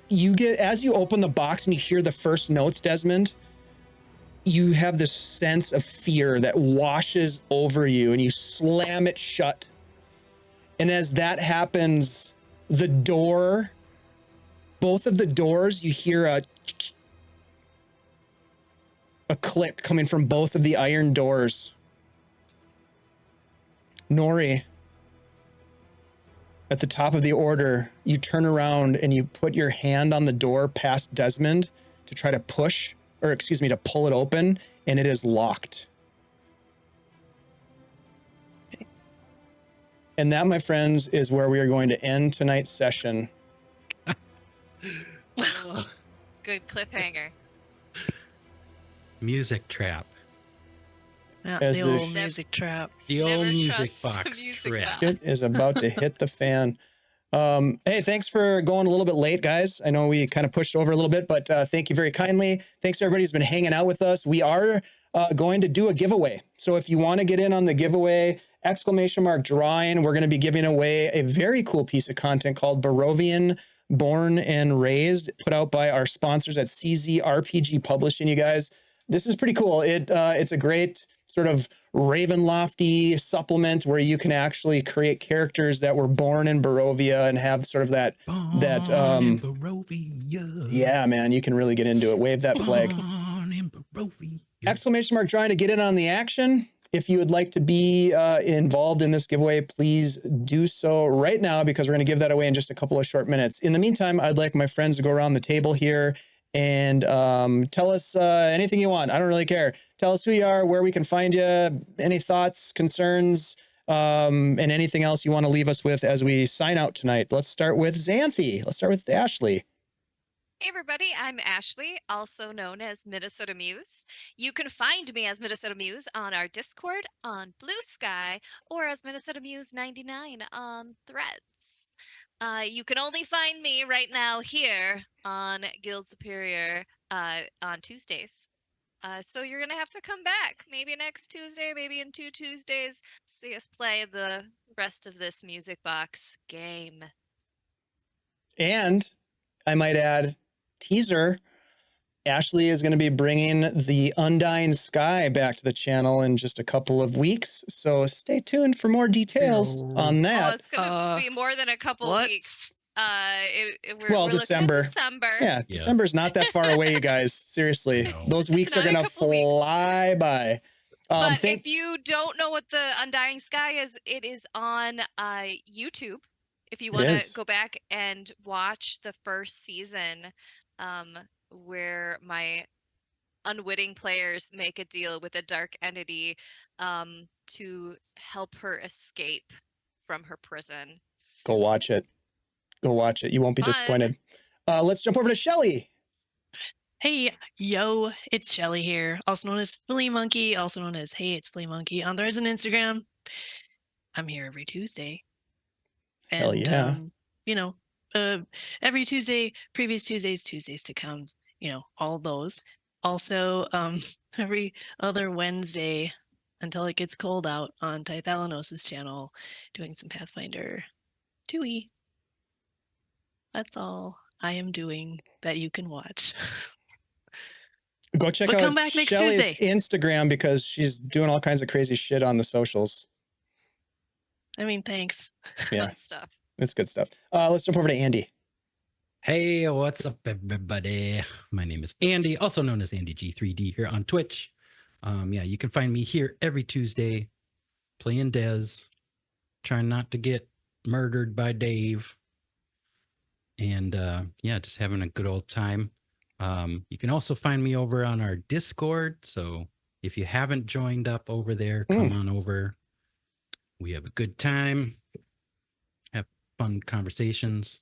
You get, as you open the box and you hear the first notes, Desmond, you have this sense of fear that washes over you and you slam it shut. And as that happens, the door, both of the doors, you hear a click coming from both of the iron doors. Nori, at the top of the order, you turn around and you put your hand on the door past Desmond to try to to pull it open, and it is locked. Okay. And that, my friends, is where we are going to end tonight's session. Good cliffhanger. Music trap. Yeah, As the the old music trap. The Never old music trust a box music trap. box. It is about to hit the fan. Hey, thanks for going a little bit late, guys. I know we kind of pushed over a little bit, but thank you very kindly. Thanks to everybody who's been hanging out with us. We are going to do a giveaway. So if you want to get in on the giveaway, ! drawing, we're going to be giving away a very cool piece of content called Barovian Born and Raised, put out by our sponsors at CZ RPG Publishing, you guys. This is pretty cool. It's a great sort of Ravenlofty supplement where you can actually create characters that were born in Barovia and have sort of that Barovia. yeah, man, you can really get into it. Wave that flag. Born in Barovia. ! Drawing to get in on the action. If you would like to be involved in this giveaway, please do so right now, because we're going to give that away in just a couple of short minutes. In the meantime, I'd like my friends to go around the table here and tell us anything you want. I don't really care. Tell us who you are, where we can find you, any thoughts, concerns, and anything else you want to leave us with as we sign out tonight. Let's start with Xanthi. Let's start with Ashley. Hey everybody, I'm Ashley, also known as Minnesota Muse. You can find me as Minnesota Muse on our Discord, on Blue Sky, or as Minnesota Muse 99 on Threads. You can only find me right now here on Guild Superior on Tuesdays. So you're gonna have to come back, maybe next Tuesday, maybe in 2 Tuesdays, see us play the rest of this Music Box game. And I might add, teaser, Ashley is going to be bringing the Undying Sky back to the channel in just a couple of weeks. So stay tuned for more details on Oh, that. it's gonna be more than a couple what? weeks. We're looking at December. December. Yeah, December's not that far away, you guys. Seriously, No. those weeks are Not a going to couple weeks. fly by. But if you don't know what the Undying Sky is, it is on YouTube. If you want is. to go back and watch the first season, where my unwitting players make a deal with a dark entity to help her escape from her prison. Go watch it. Go watch it. You won't be Fun. disappointed. Let's jump over to Shelly. Hey, yo, it's Shelly here, also known as Flea Monkey, also known as Hey, it's Flea Monkey on Threads and Instagram. I'm here every Tuesday. And, Hell yeah. every Tuesday, previous Tuesdays, Tuesdays to come, all those. Also, every other Wednesday until it gets cold out on Tithalanos' channel, doing some Pathfinder 2e. That's all I am doing that you can watch. Go check But out come back next Shelly's Tuesday. Instagram because she's doing all kinds of crazy shit on the socials. I mean, thanks. Yeah, Fun stuff. it's good stuff. Let's jump over to Andy. Hey, what's up, everybody? My name is Andy, also known as Andy G3D here on Twitch. You can find me here every Tuesday playing Dez, trying not to get murdered by Dave, and just having a good old time. You can also find me over on our Discord, so if you haven't joined up over there, come on over. We have a good time, have fun conversations,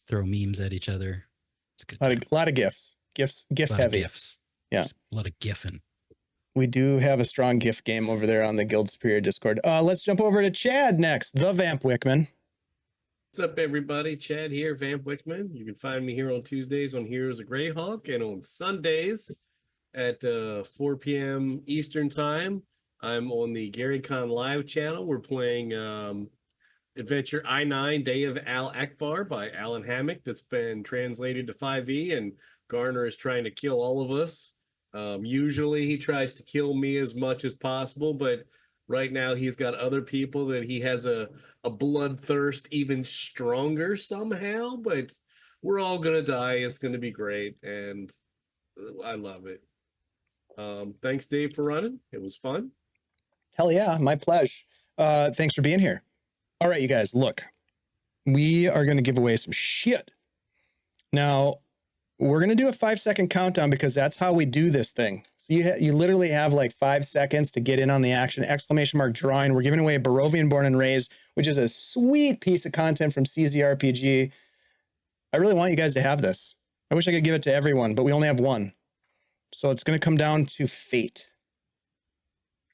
throw memes at each other. It's a good time. A lot of gifts. GIF heavy. GIFs. Yeah. Just a lot of GIFing. We do have a strong GIF game over there on the Guild Superior Discord. Let's jump over to Chad next, the Vamp Wickman. What's up, everybody? Chad here, Vamp Wickman. You can find me here on Tuesdays on Heroes of Greyhawk and on Sundays at 4 p.m. Eastern Time. I'm on the Gary Con Live channel. We're playing Adventure I-9 Day of Al Akbar by Alan Hammock that's been translated to 5e, and Garner is trying to kill all of us. Usually he tries to kill me as much as possible, but right now he's got other people that he has a bloodthirst even stronger somehow, but we're all gonna die. It's gonna be great, and I love it. Thanks, Dave, for running. It was fun. Hell yeah, my pleasure. Thanks for being here. All right, you guys, look, we are going to give away some shit. Now, we're going to do a 5-second countdown because that's how we do this thing. So you literally have like 5 seconds to get in on the action. ! Drawing. We're giving away Barovian Born and Raised, which is a sweet piece of content from CZRPG. I really want you guys to have this. I wish I could give it to everyone, but we only have one. So it's going to come down to fate. !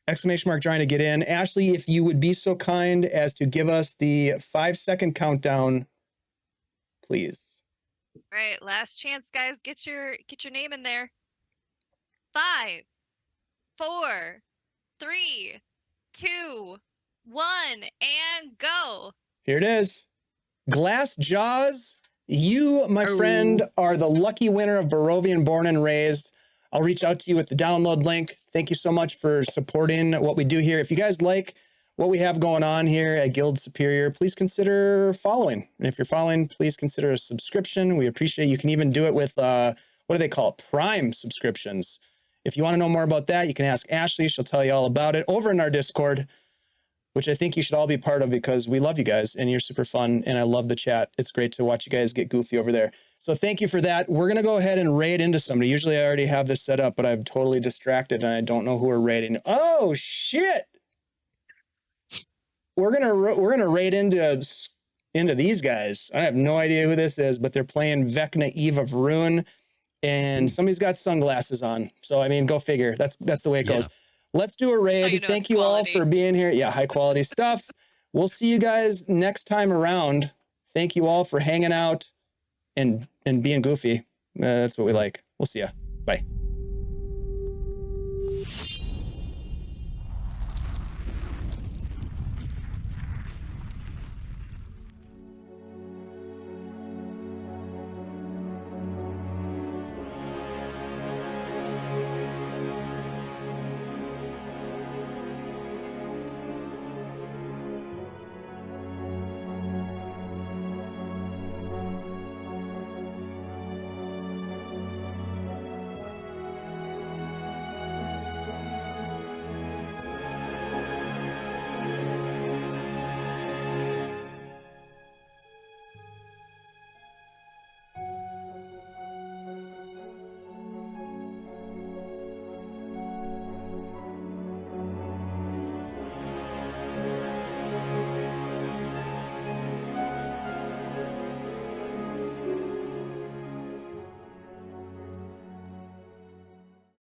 Drawing to get in. Ashley, if you would be so kind as to give us the 5-second countdown, please. All right, last chance, guys. Get your name in there. 5, 4, 3, 2, 1, and go. Here it is. Glass Jaws, you, my friend, are the lucky winner of Barovian Born and Raised. I'll reach out to you with the download link. Thank you so much for supporting what we do here. If you guys like what we have going on here at Guild Superior, please consider following. And if you're following, please consider a subscription. We appreciate it. You can even do it with, what do they call it? Prime subscriptions. If you want to know more about that, you can ask Ashley. She'll tell you all about it over in our Discord. which I think you should all be part of because we love you guys and you're super fun. And I love the chat. It's great to watch you guys get goofy over there. So thank you for that. We're going to go ahead and raid into somebody. Usually I already have this set up, but I'm totally distracted and I don't know who we're raiding. Oh, shit. We're going to raid into these guys. I have no idea who this is, but they're playing Vecna Eve of Ruin, and somebody's got sunglasses on. So, I mean, go figure. That's the way it goes. Let's do a raid. you know Thank it's you all quality. for being here. Yeah, high quality stuff. We'll see you guys next time around. Thank you all for hanging out and being goofy. That's what we like. We'll see ya. Bye.